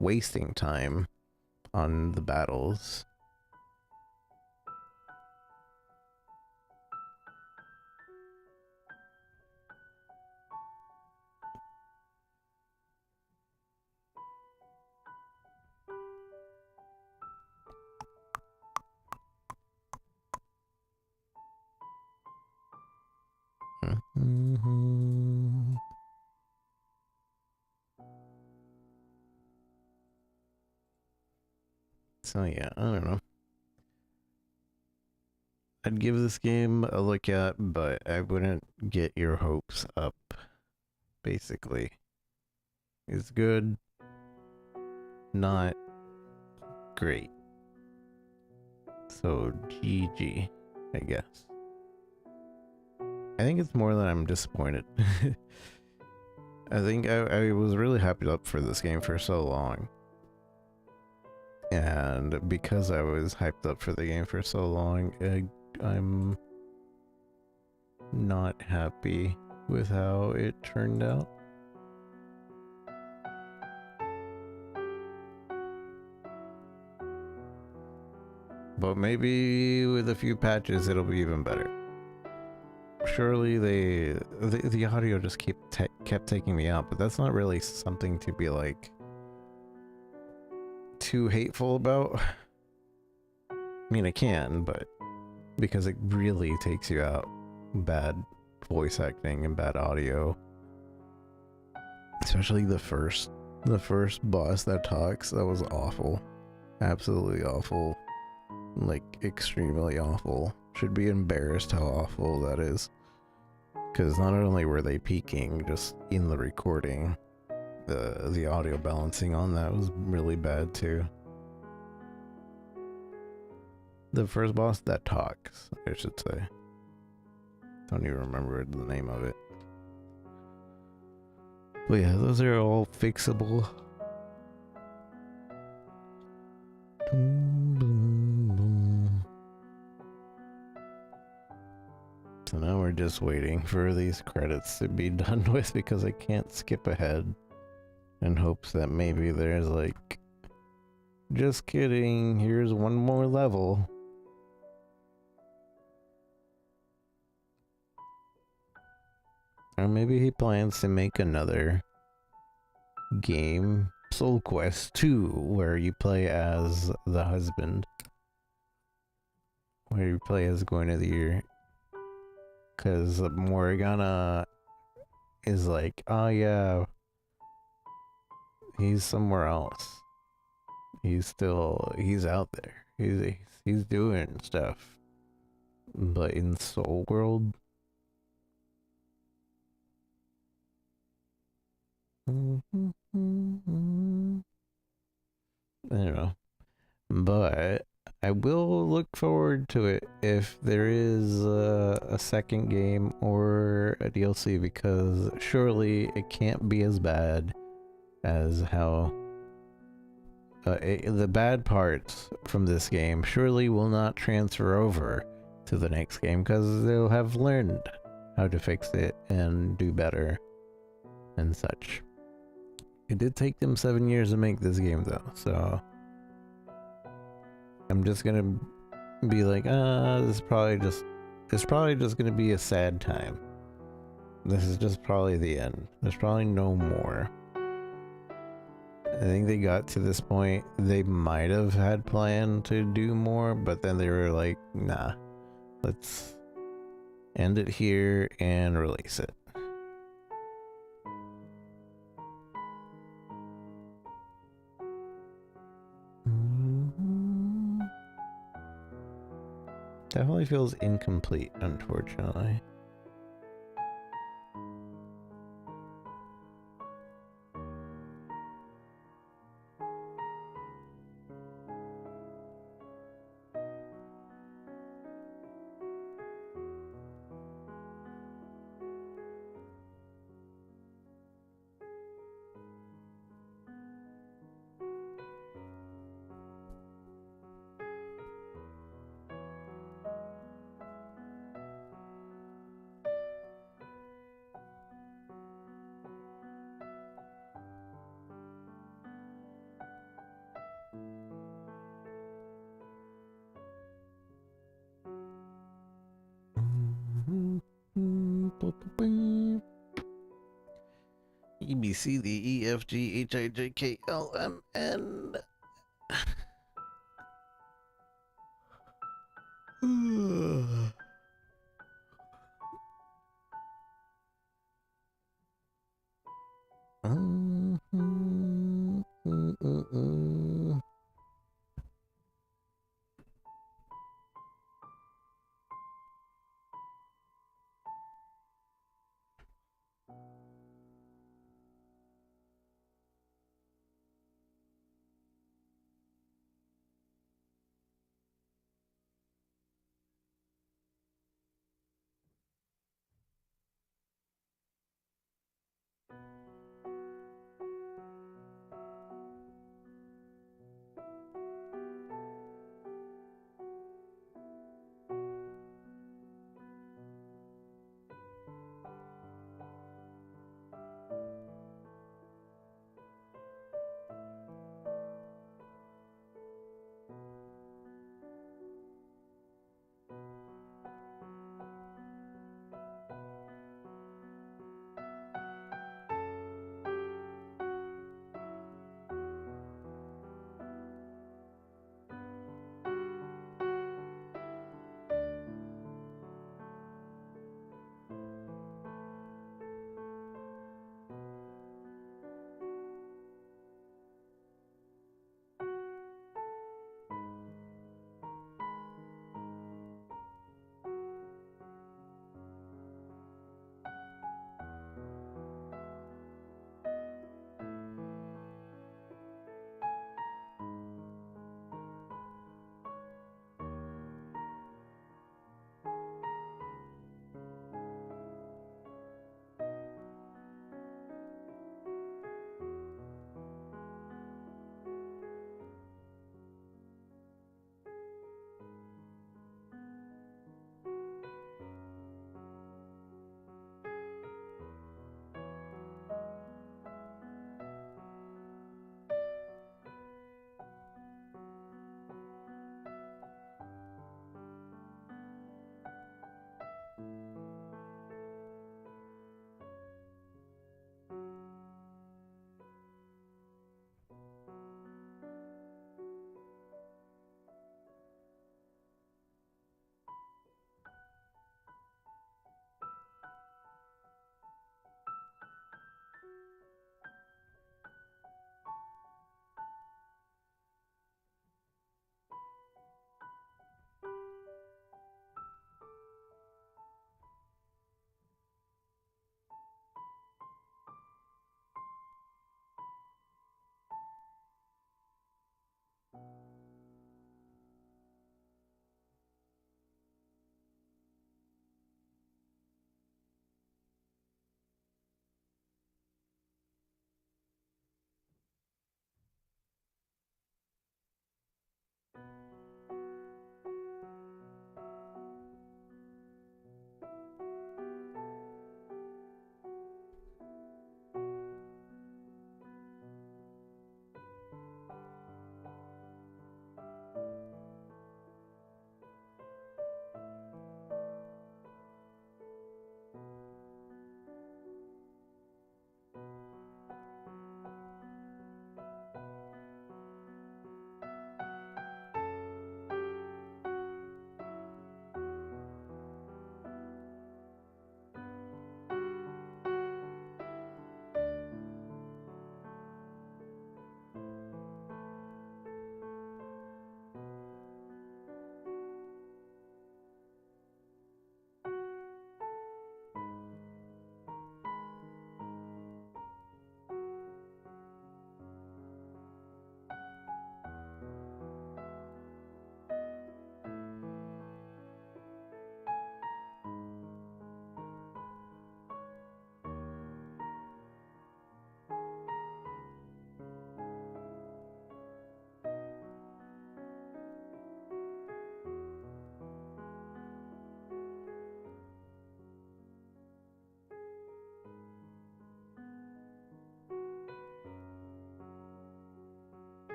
wasting time on the battles. So yeah, I don't know. I'd give this game a look at, but I wouldn't get your hopes up, basically. It's good, not great. So GG, I guess. I think it's more that I'm disappointed. I think I was really hyped up for this game for so long. And because I was hyped up for the game for so long, I'm not happy with how it turned out. But maybe with a few patches it'll be even better. Surely the audio just kept taking me out, but that's not really something to be like too hateful about. I mean, I can, but because it really takes you out. Bad voice acting and bad audio. Especially the first boss that talks, that was awful. Absolutely awful. Like, extremely awful. Should be embarrassed how awful that is. Because not only were they peaking just in the recording, the audio balancing on that was really bad too. The first boss that talks, I should say. Don't even remember the name of it. But yeah, those are all fixable. So now we're just waiting for these credits to be done with because I can't skip ahead. In hopes that maybe there's like, just kidding, here's one more level. Or maybe he plans to make another game, SoulQuest 2, where you play as the husband. Where you play as Guinevere. Because Morrigan is like, oh yeah, he's somewhere else. He's out there. He's doing stuff. But in Soul World, I don't know. But I will look forward to it if there is a second game or a DLC, because surely it can't be as bad as how the bad parts from this game surely will not transfer over to the next game, because they'll have learned how to fix it and do better and such. It did take them 7 years to make this game though, so I'm just gonna be like, it's probably just gonna be a sad time. This is just probably the end. There's probably no more. I think they got to this point, they might have had planned to do more, but then they were like, nah, let's end it here and release it. Definitely feels incomplete, unfortunately. E B C D E F G H I J K L M N.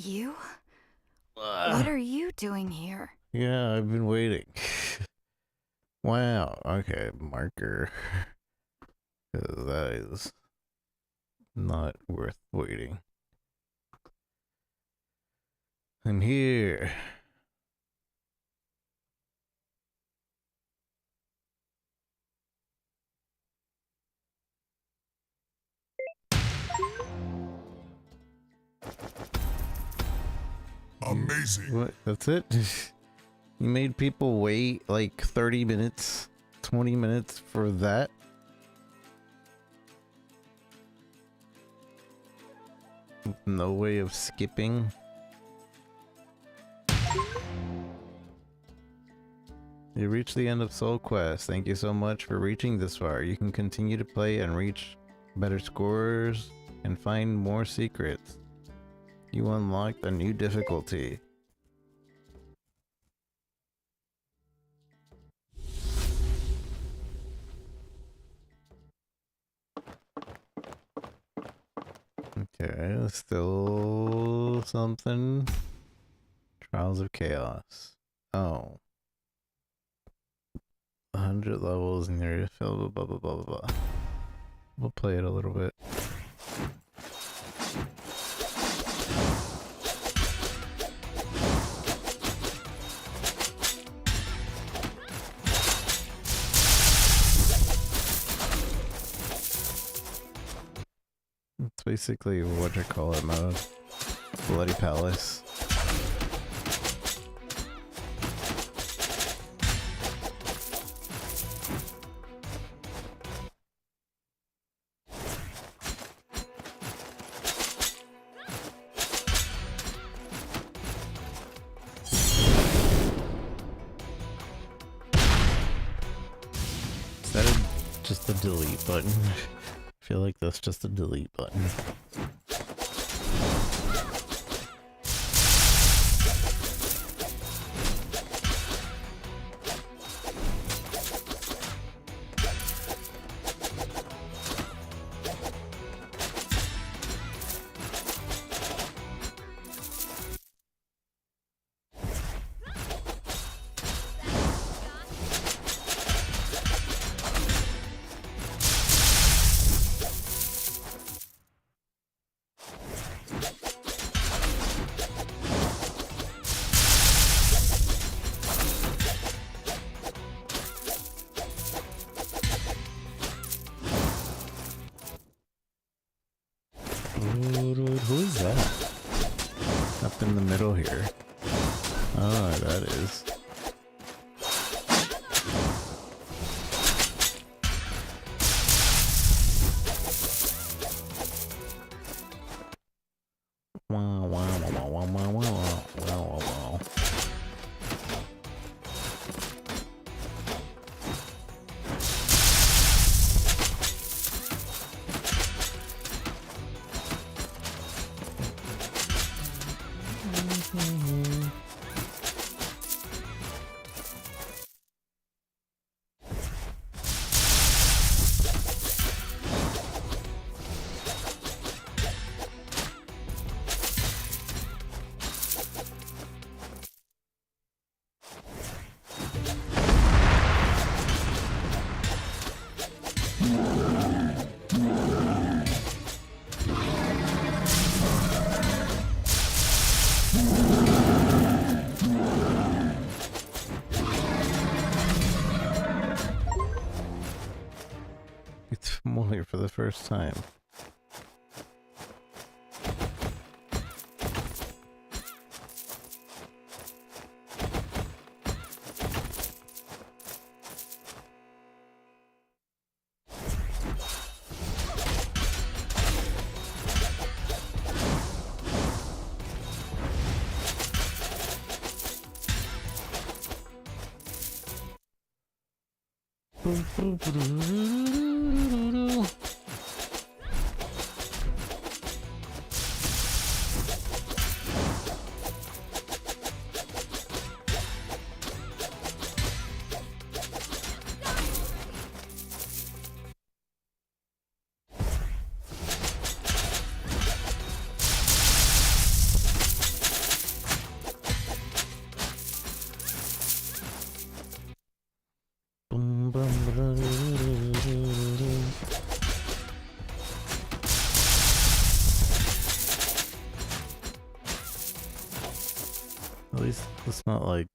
You? What are you doing here? Yeah, I've been waiting. Wow. Okay, marker. 'Cause that is not worth waiting. I'm here. Amazing. What? That's it? You made people wait like 30 minutes, 20 minutes for that? No way of skipping? You reached the end of SoulQuest. Thank you so much for reaching this far. You can continue to play and reach better scores and find more secrets. You unlocked a new difficulty. Okay, still something. Trials of Chaos. Oh. 100 levels in area filled, blah blah blah blah blah. We'll play it a little bit. It's basically what you call it mode. Bloody Palace. Is that just a delete button? I feel like that's just a delete button. Who is that? Up in the middle here. Oh, that is. Wow, wow, wow, wow, wow, wow, wow, wow. It's familiar for the first time. not like...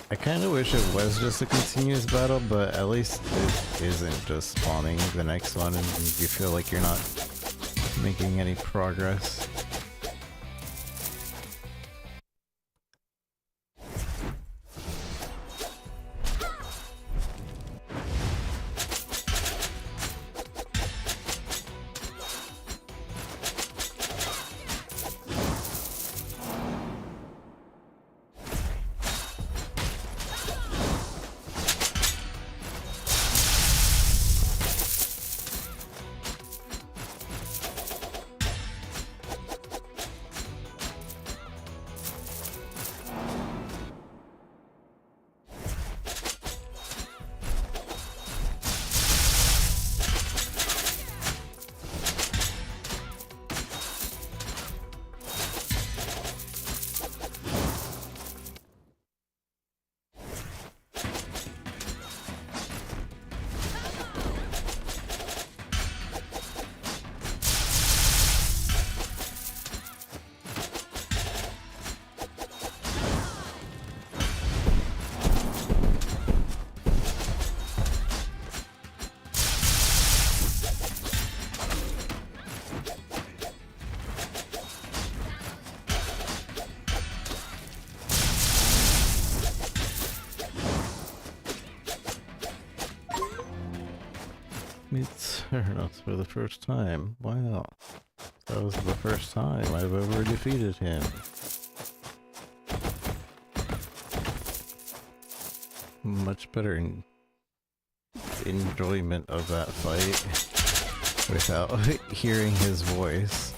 I kind of wish it was just a continuous battle, but at least it isn't just spawning the next one and you feel like you're not making any progress. It's Turtles for the first time. Wow. That was the first time I've ever defeated him. Much better enjoyment of that fight without hearing his voice.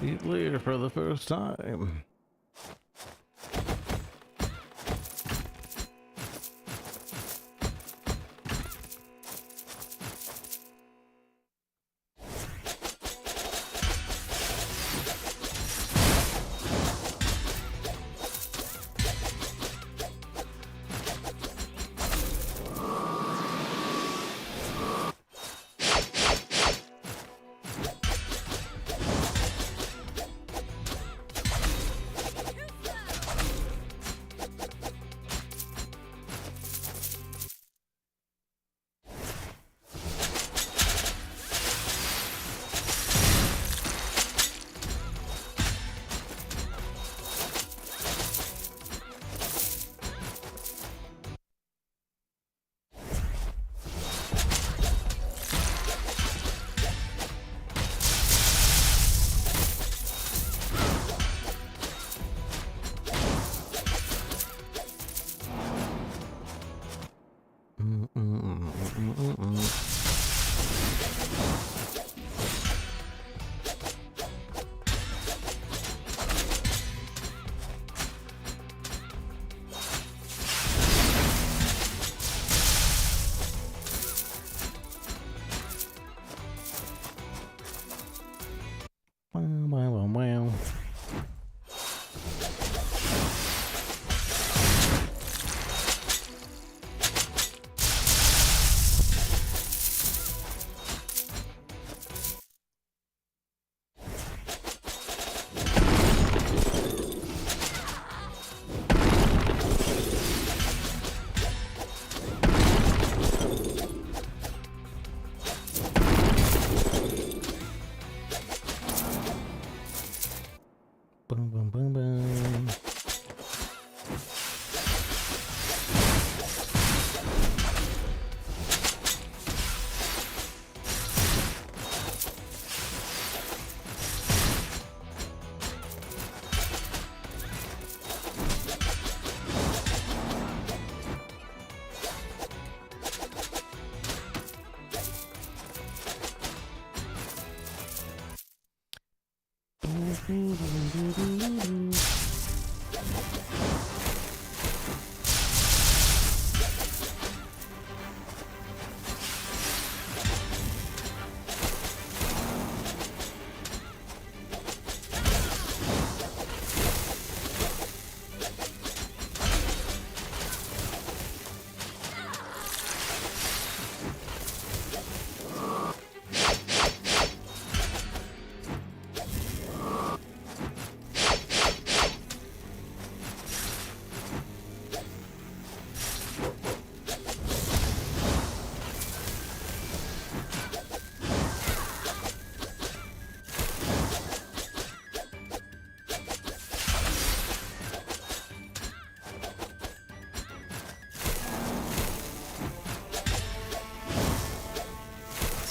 Eat later for the first time. Boom, boom, boom, boom.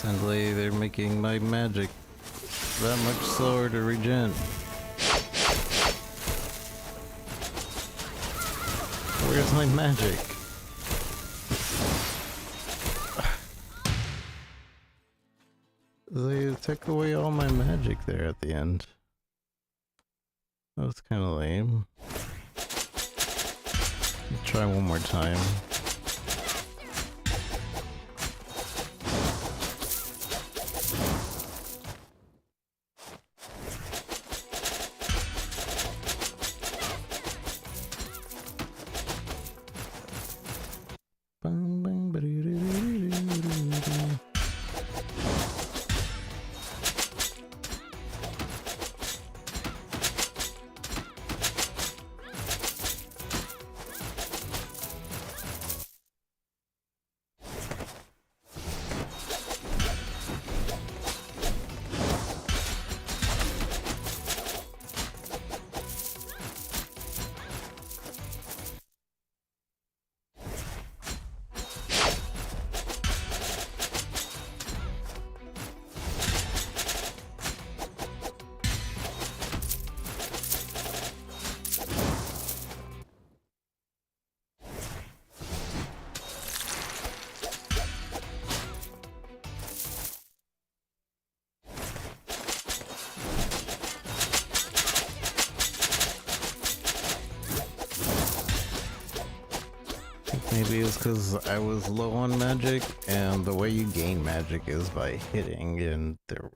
Sounds like they're making my magic that much slower to regen. Where's my magic? They took away all my magic there at the end. That was kind of lame. Try one more time. Maybe it's because I was low on magic, and the way you gain magic is by hitting, and there's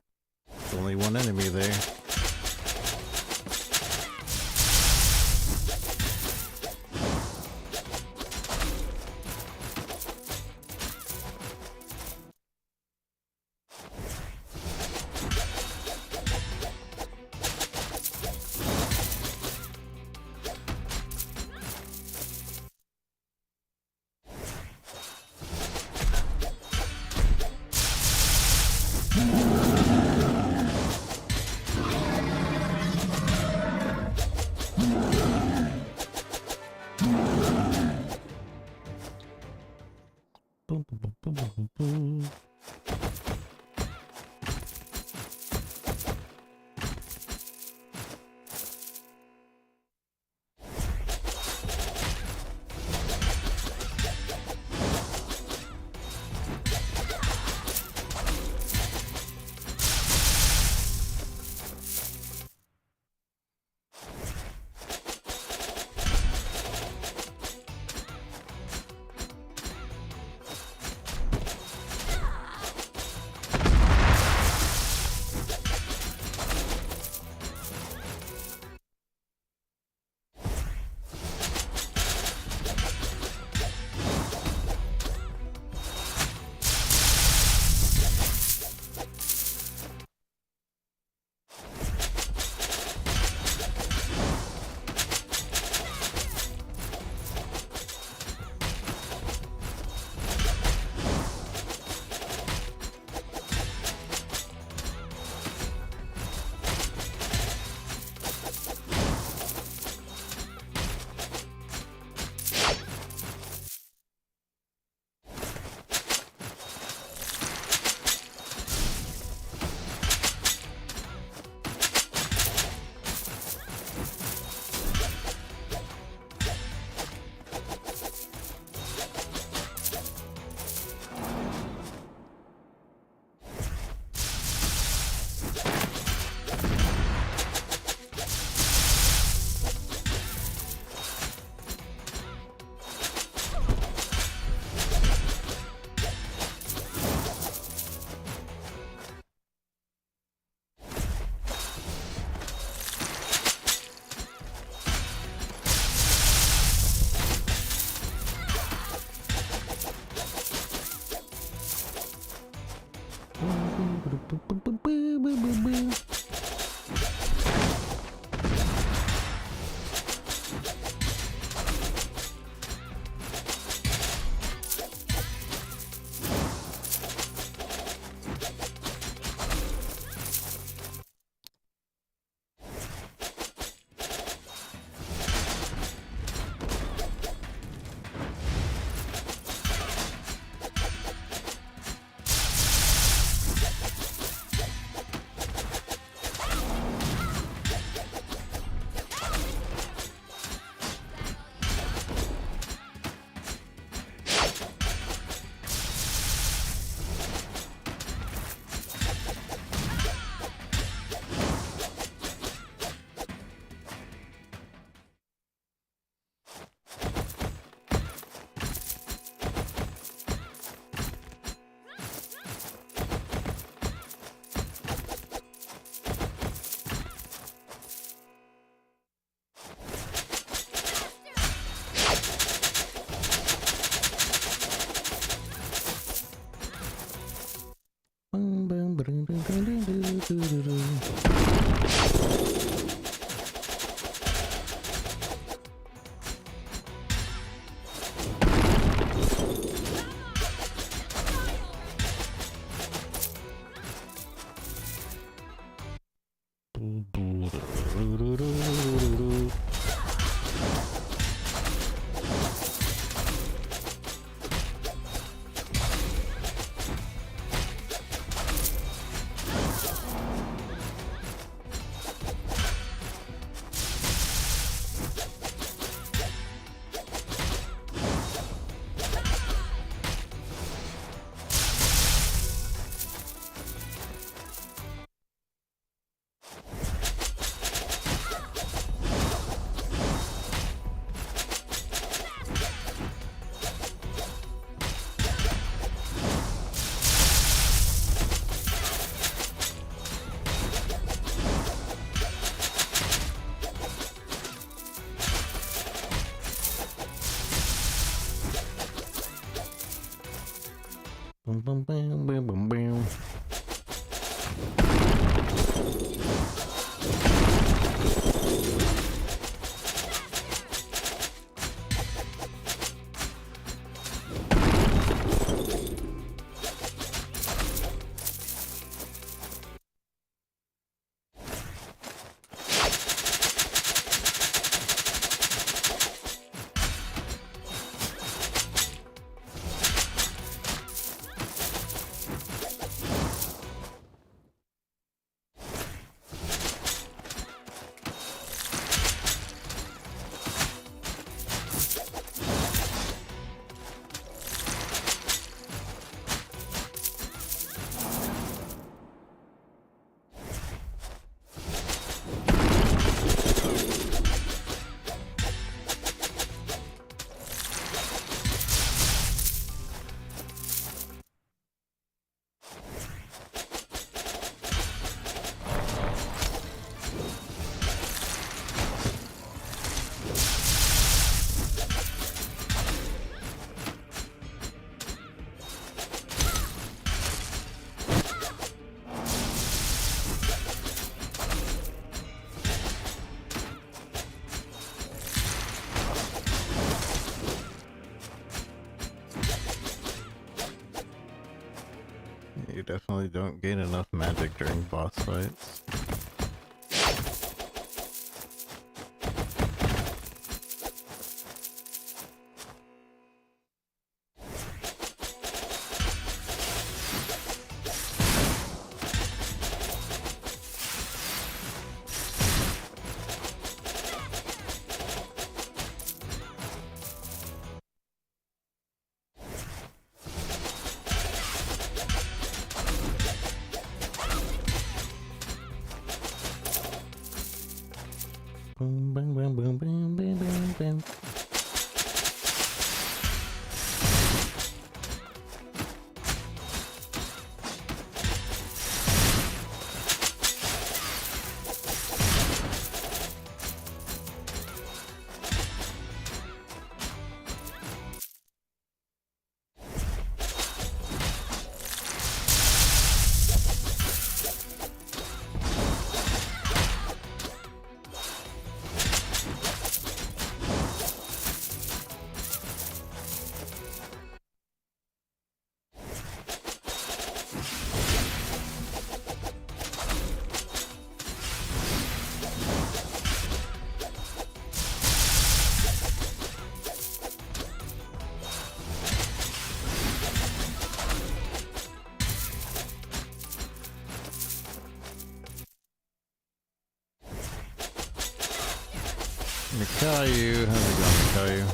only one enemy there. Boom, boom, boom, boom, boom, boom. You definitely don't gain enough magic during boss fights. Boom, boom, boom, boom, boom, boom, boom, boom. Mikayu, how's it going, Mikayu?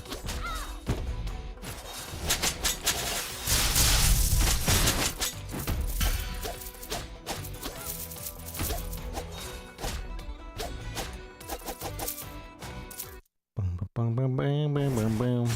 Boom, boom, boom, boom, boom, boom, boom.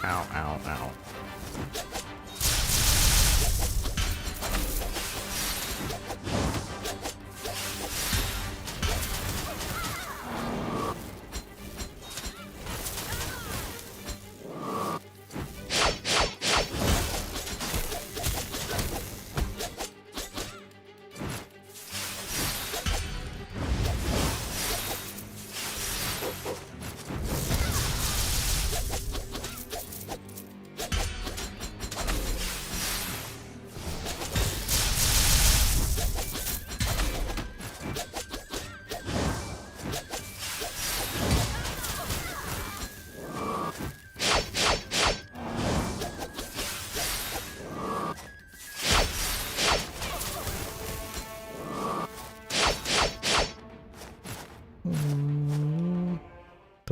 Ow, ow, ow.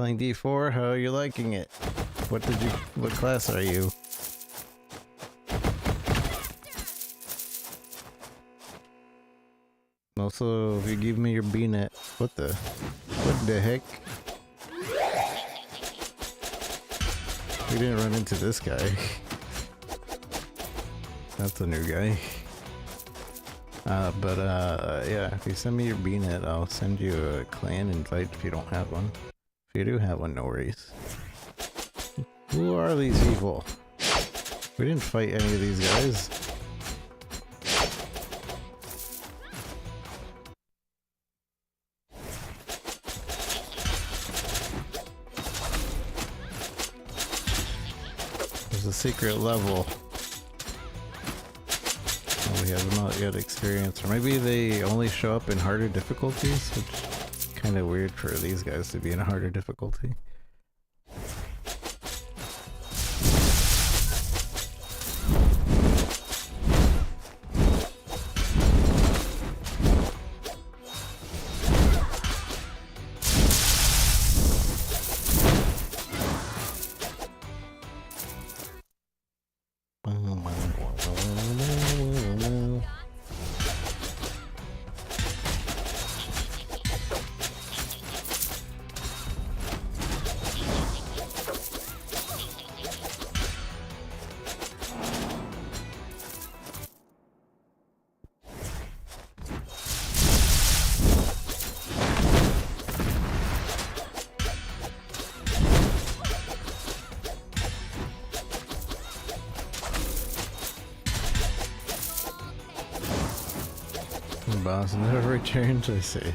playing D4? How are you liking it? What class are you? Also, if you give me your B-net, what the heck? We didn't run into this guy. That's a new guy. Yeah, if you send me your B-net, I'll send you a clan invite if you don't have one. If you do have one, no worries. Who are these people? We didn't fight any of these guys. There's a secret level. We have not yet experienced, or maybe they only show up in harder difficulties, which is kind of weird for these guys to be in a harder difficulty. Boss never returns, I say.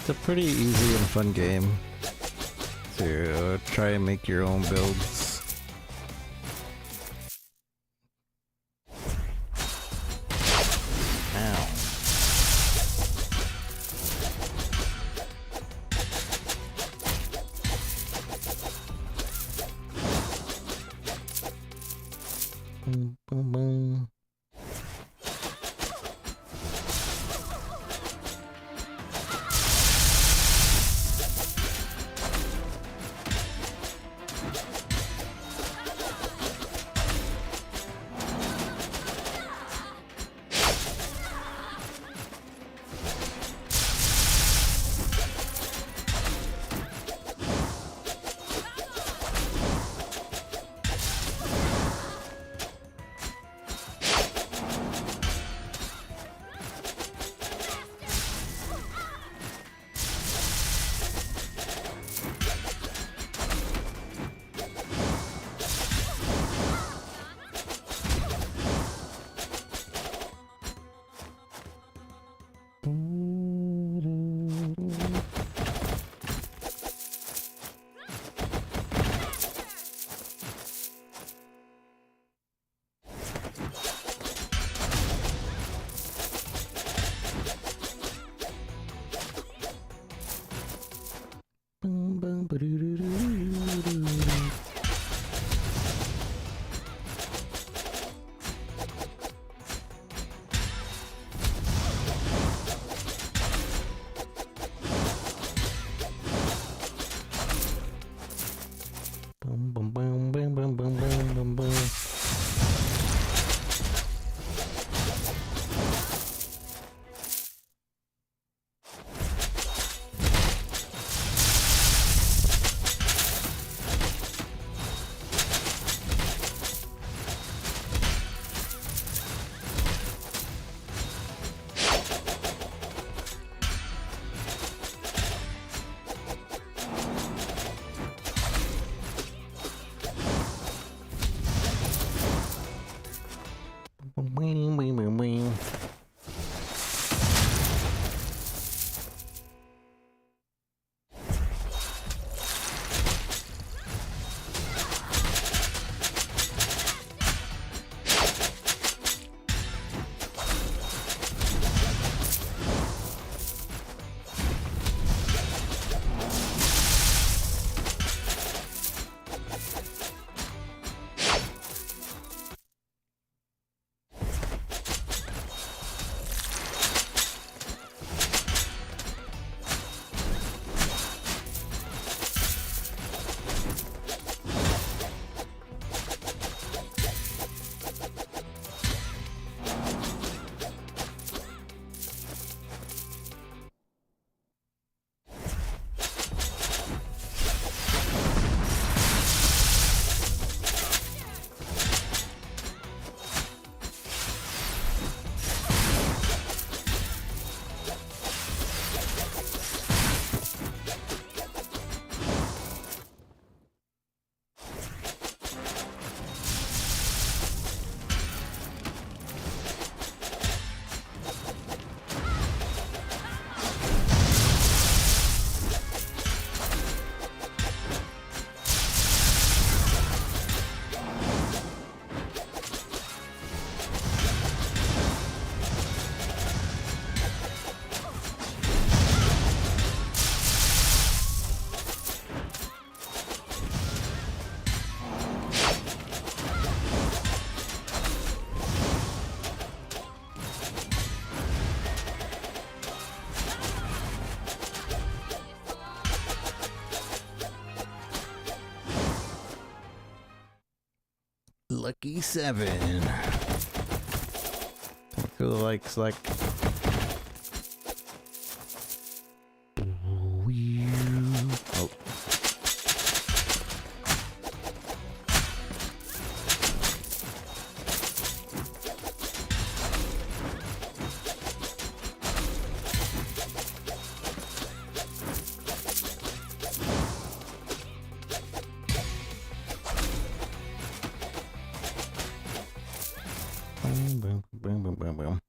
It's a pretty easy and fun game to try and make your own builds. Lucky 7. Who likes like weird? Oh. Boom, boom, boom, boom, boom, boom.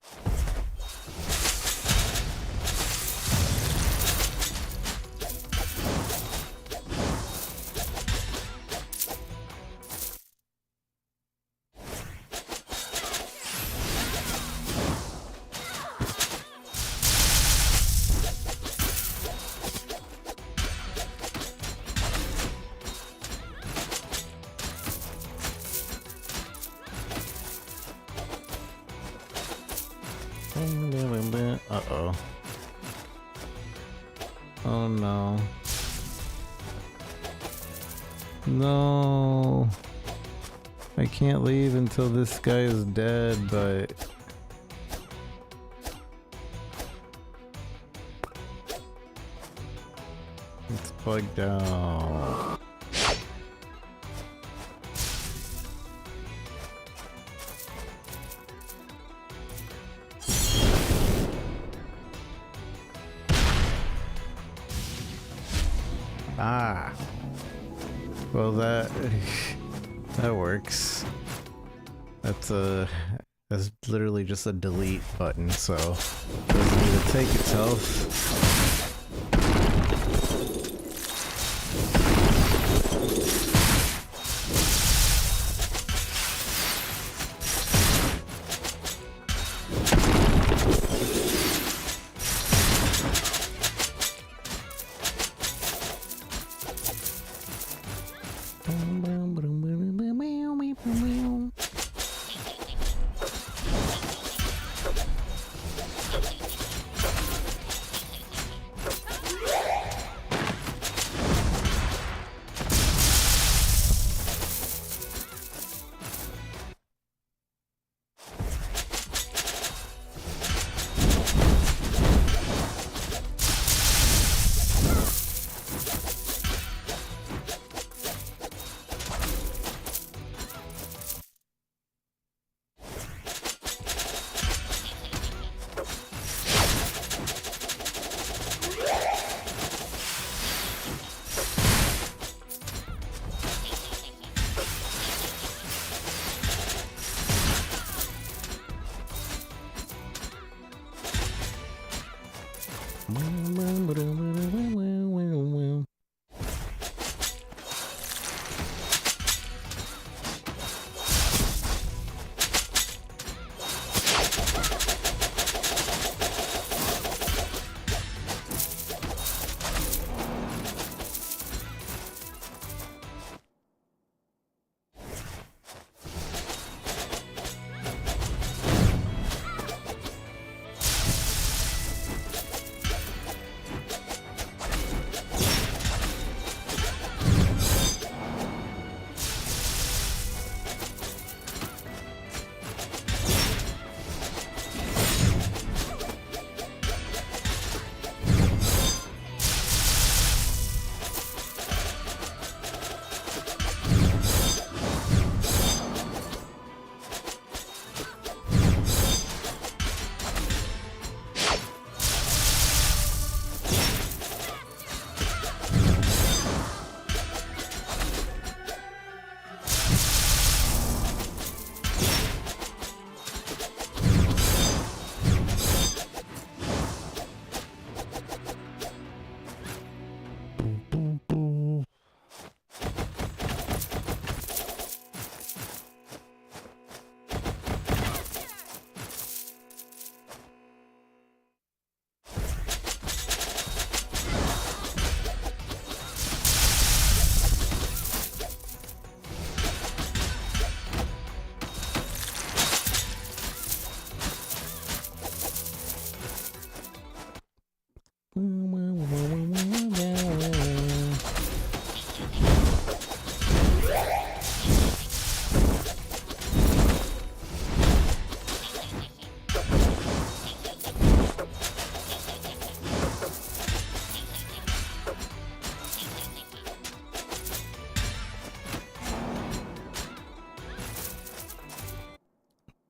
Uh-oh. Oh no. No. I can't leave until this guy is dead, but... it's bugged out. Ah. Well, that works. That's literally just a delete button, so it doesn't need to take itself.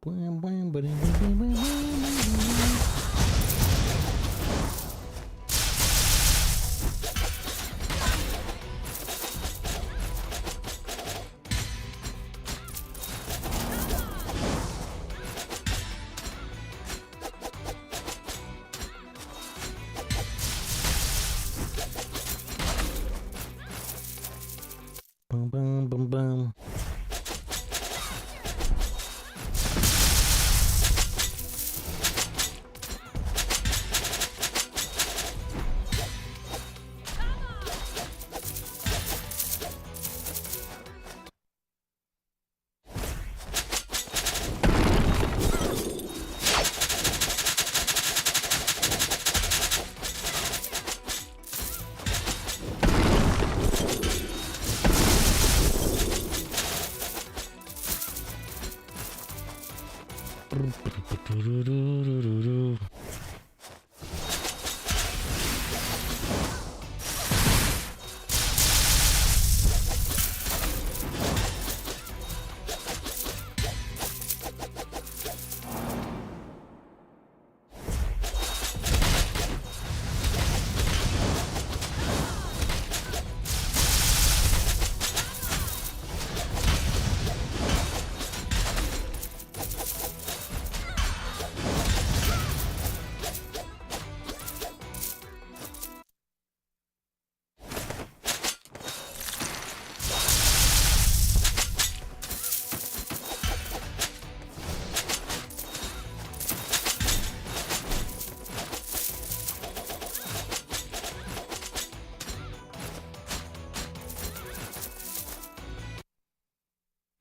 Blam, blam, ba-dum, blam, blam, blam, blam.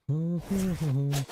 Boom, boom, boom, boom.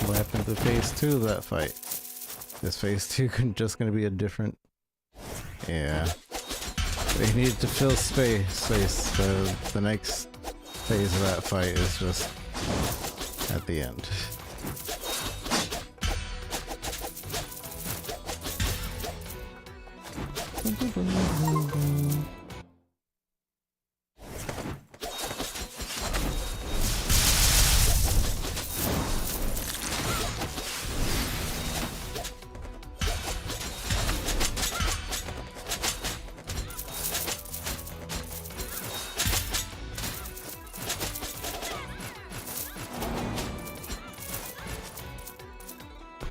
What happened to phase 2 of that fight? Is phase 2 just gonna be a different... Yeah. They need to fill space, so the next phase of that fight is just at the end.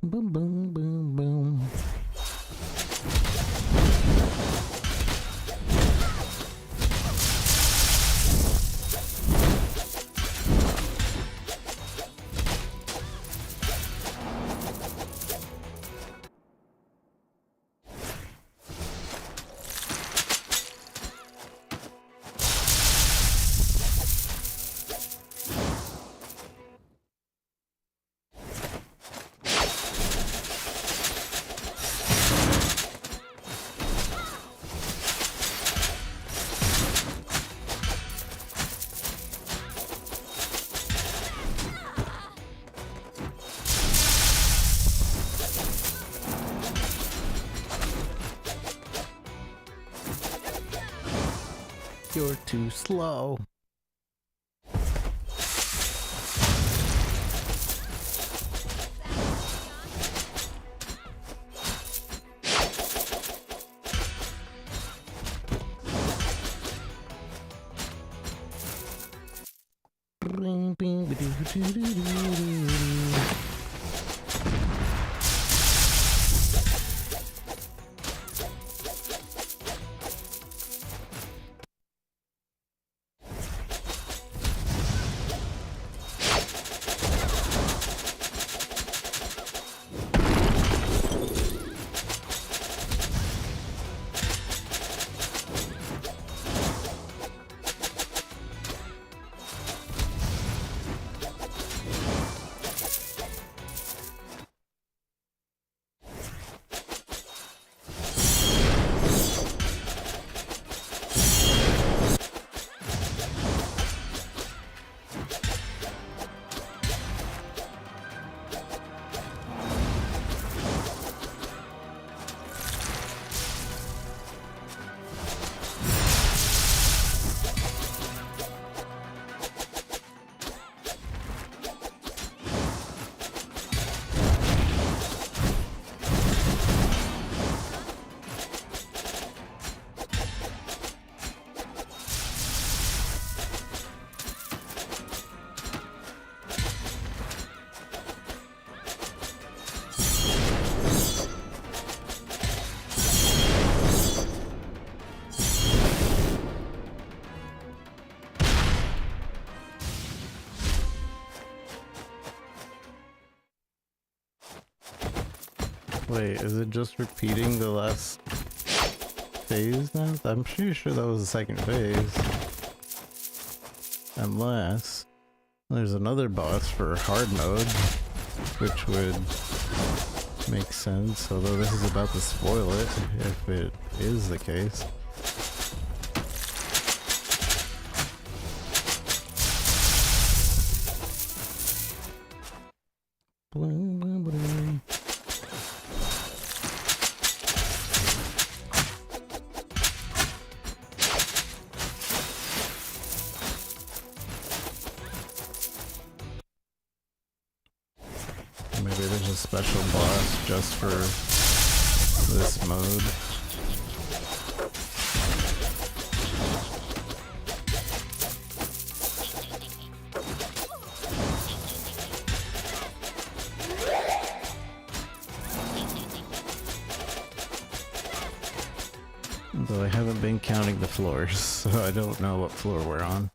Boom, boom, boom, boom. You're too slow. Wait, is it just repeating the last phase now? I'm pretty sure that was the second phase. Unless there's another boss for hard mode, which would make sense, although this is about to spoil it, if it is the case. Maybe there's a special boss just for this mode. Though I haven't been counting the floors, so I don't know what floor we're on.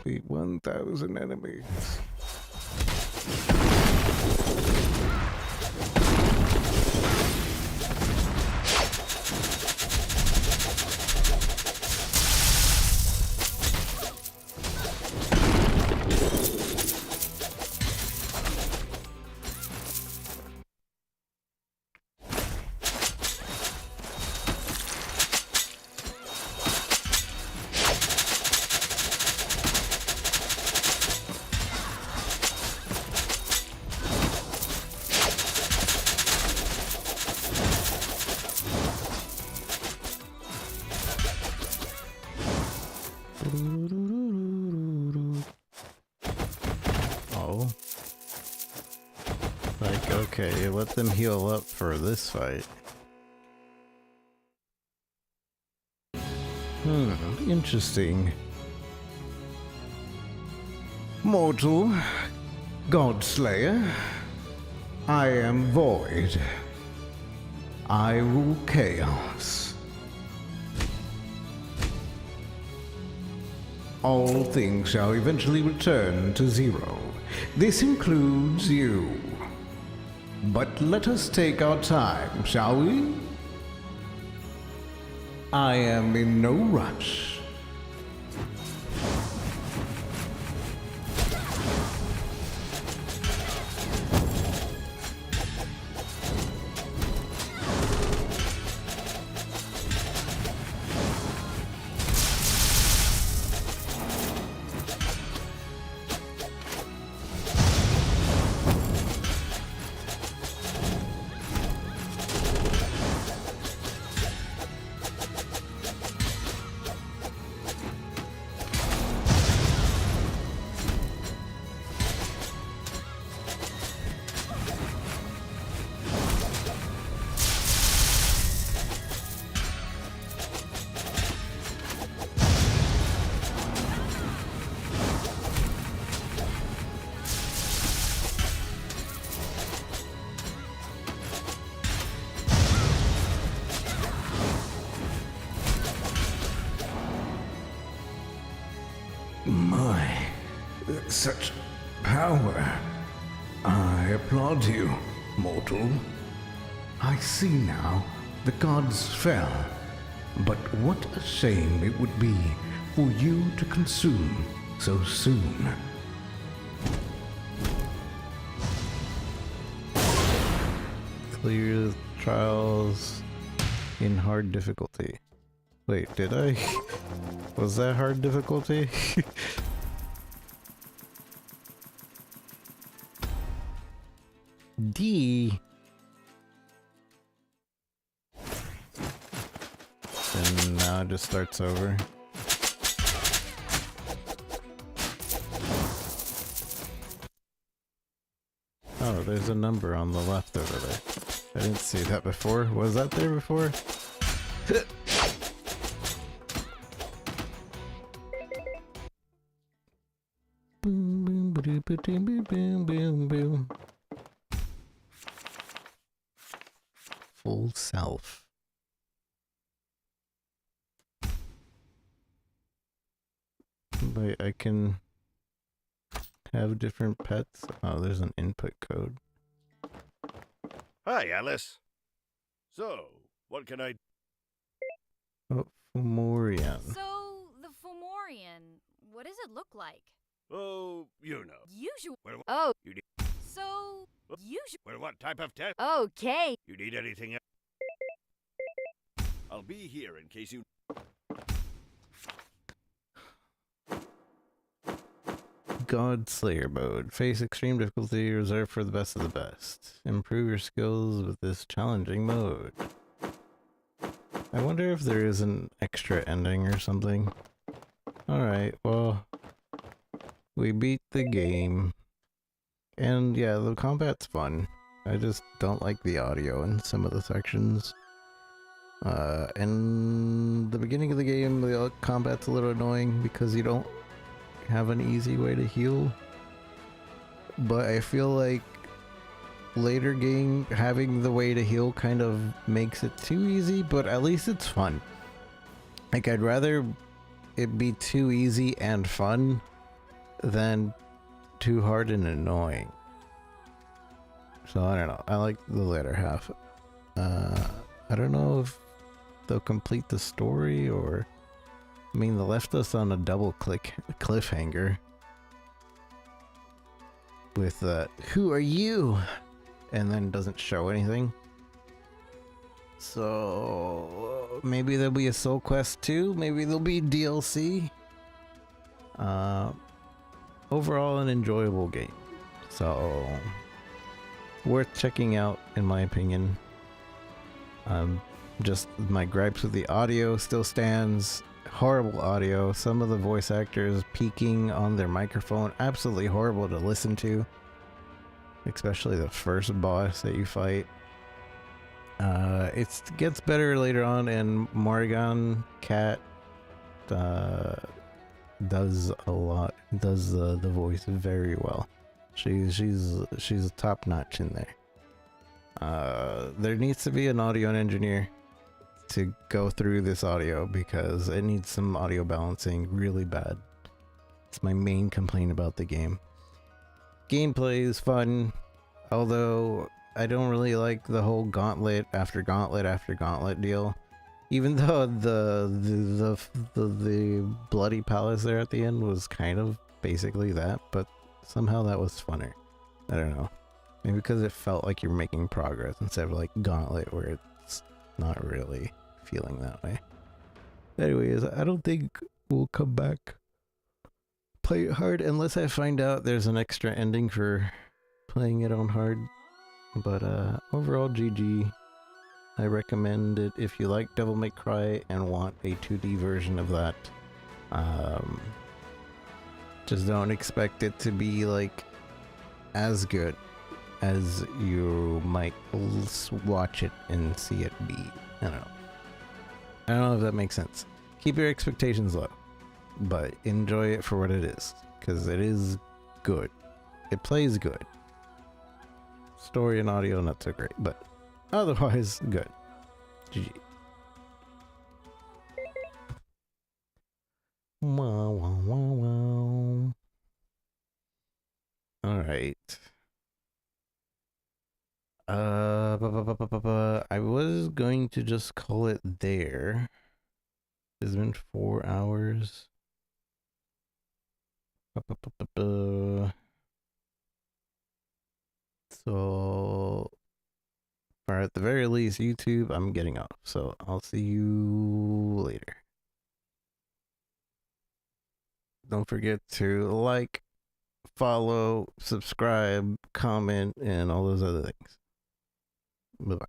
Beat 1,000 enemies. Oh. Like, okay, let them heal up for this fight. Interesting. Mortal, Godslayer, I am void. I rule chaos. All things shall eventually return to zero. This includes you. But let us take our time, shall we? I am in no rush. My, such power. I applaud you, mortal. I see now, the gods fell. But what a shame it would be for you to consume so soon. Clear the trials in hard difficulty. Wait, did I? Was that hard difficulty? D. And now it just starts over. Oh, there's a number on the left over there. I didn't see that before. Was that there before? Boom, boom, ba-doo, ba-doom, boom, boom, boom, boom. Full self. But I can have different pets. Oh, there's an input code. Hi, Alys. So, what can I... Oh, Morrigan. So, the Fomorian, what does it look like? Oh, you know. Usual. Well, Oh, you need... so usual. Well, what type of test? Okay. You need anything else? I'll be here in case you... God Slayer mode. Face extreme difficulty reserved for the best of the best. Improve your skills with this challenging mode. I wonder if there is an extra ending or something. Alright, well, we beat the game. And yeah, the combat's fun. I just don't like the audio in some of the sections. In the beginning of the game, the combat's a little annoying because you don't have an easy way to heal. But I feel like later game having the way to heal kind of makes it too easy, but at least it's fun. Like, I'd rather it be too easy and fun than too hard and annoying. So I don't know. I like the latter half. I don't know if they'll complete the story or... I mean, they left us on a double cliffhanger. With who are you? And then doesn't show anything. So maybe there'll be a SoulQuest 2, maybe there'll be DLC. Overall an enjoyable game. So worth checking out in my opinion. Just my gripes with the audio still stands. Horrible audio. Some of the voice actors peaking on their microphone. Absolutely horrible to listen to. Especially the first boss that you fight. It gets better later on, and Morrigan Cat does the voice very well. She's top notch in there. There needs to be an audio engineer to go through this audio because it needs some audio balancing really bad. It's my main complaint about the game. Gameplay is fun, although I don't really like the whole gauntlet after gauntlet after gauntlet deal. Even though the bloody palace there at the end was kind of basically that, but somehow that was funner. I don't know. Maybe because it felt like you're making progress instead of like gauntlet where it's not really feeling that way. Anyways, I don't think we'll come back play it hard unless I find out there's an extra ending for playing it on hard. But overall, GG. I recommend it if you like Devil May Cry and want a 2D version of that. Just don't expect it to be like as good as you might watch it and see it be. I don't know. I don't know if that makes sense. Keep your expectations low, but enjoy it for what it is, because it is good. It plays good. Story and audio not so great, but otherwise good. GG. Wow, wow, wow, wow. Alright. I was going to just call it there. It's been 4 hours. So, or at the very least, YouTube, I'm getting off. So I'll see you later. Don't forget to like, follow, subscribe, comment, and all those other things. Bye-bye.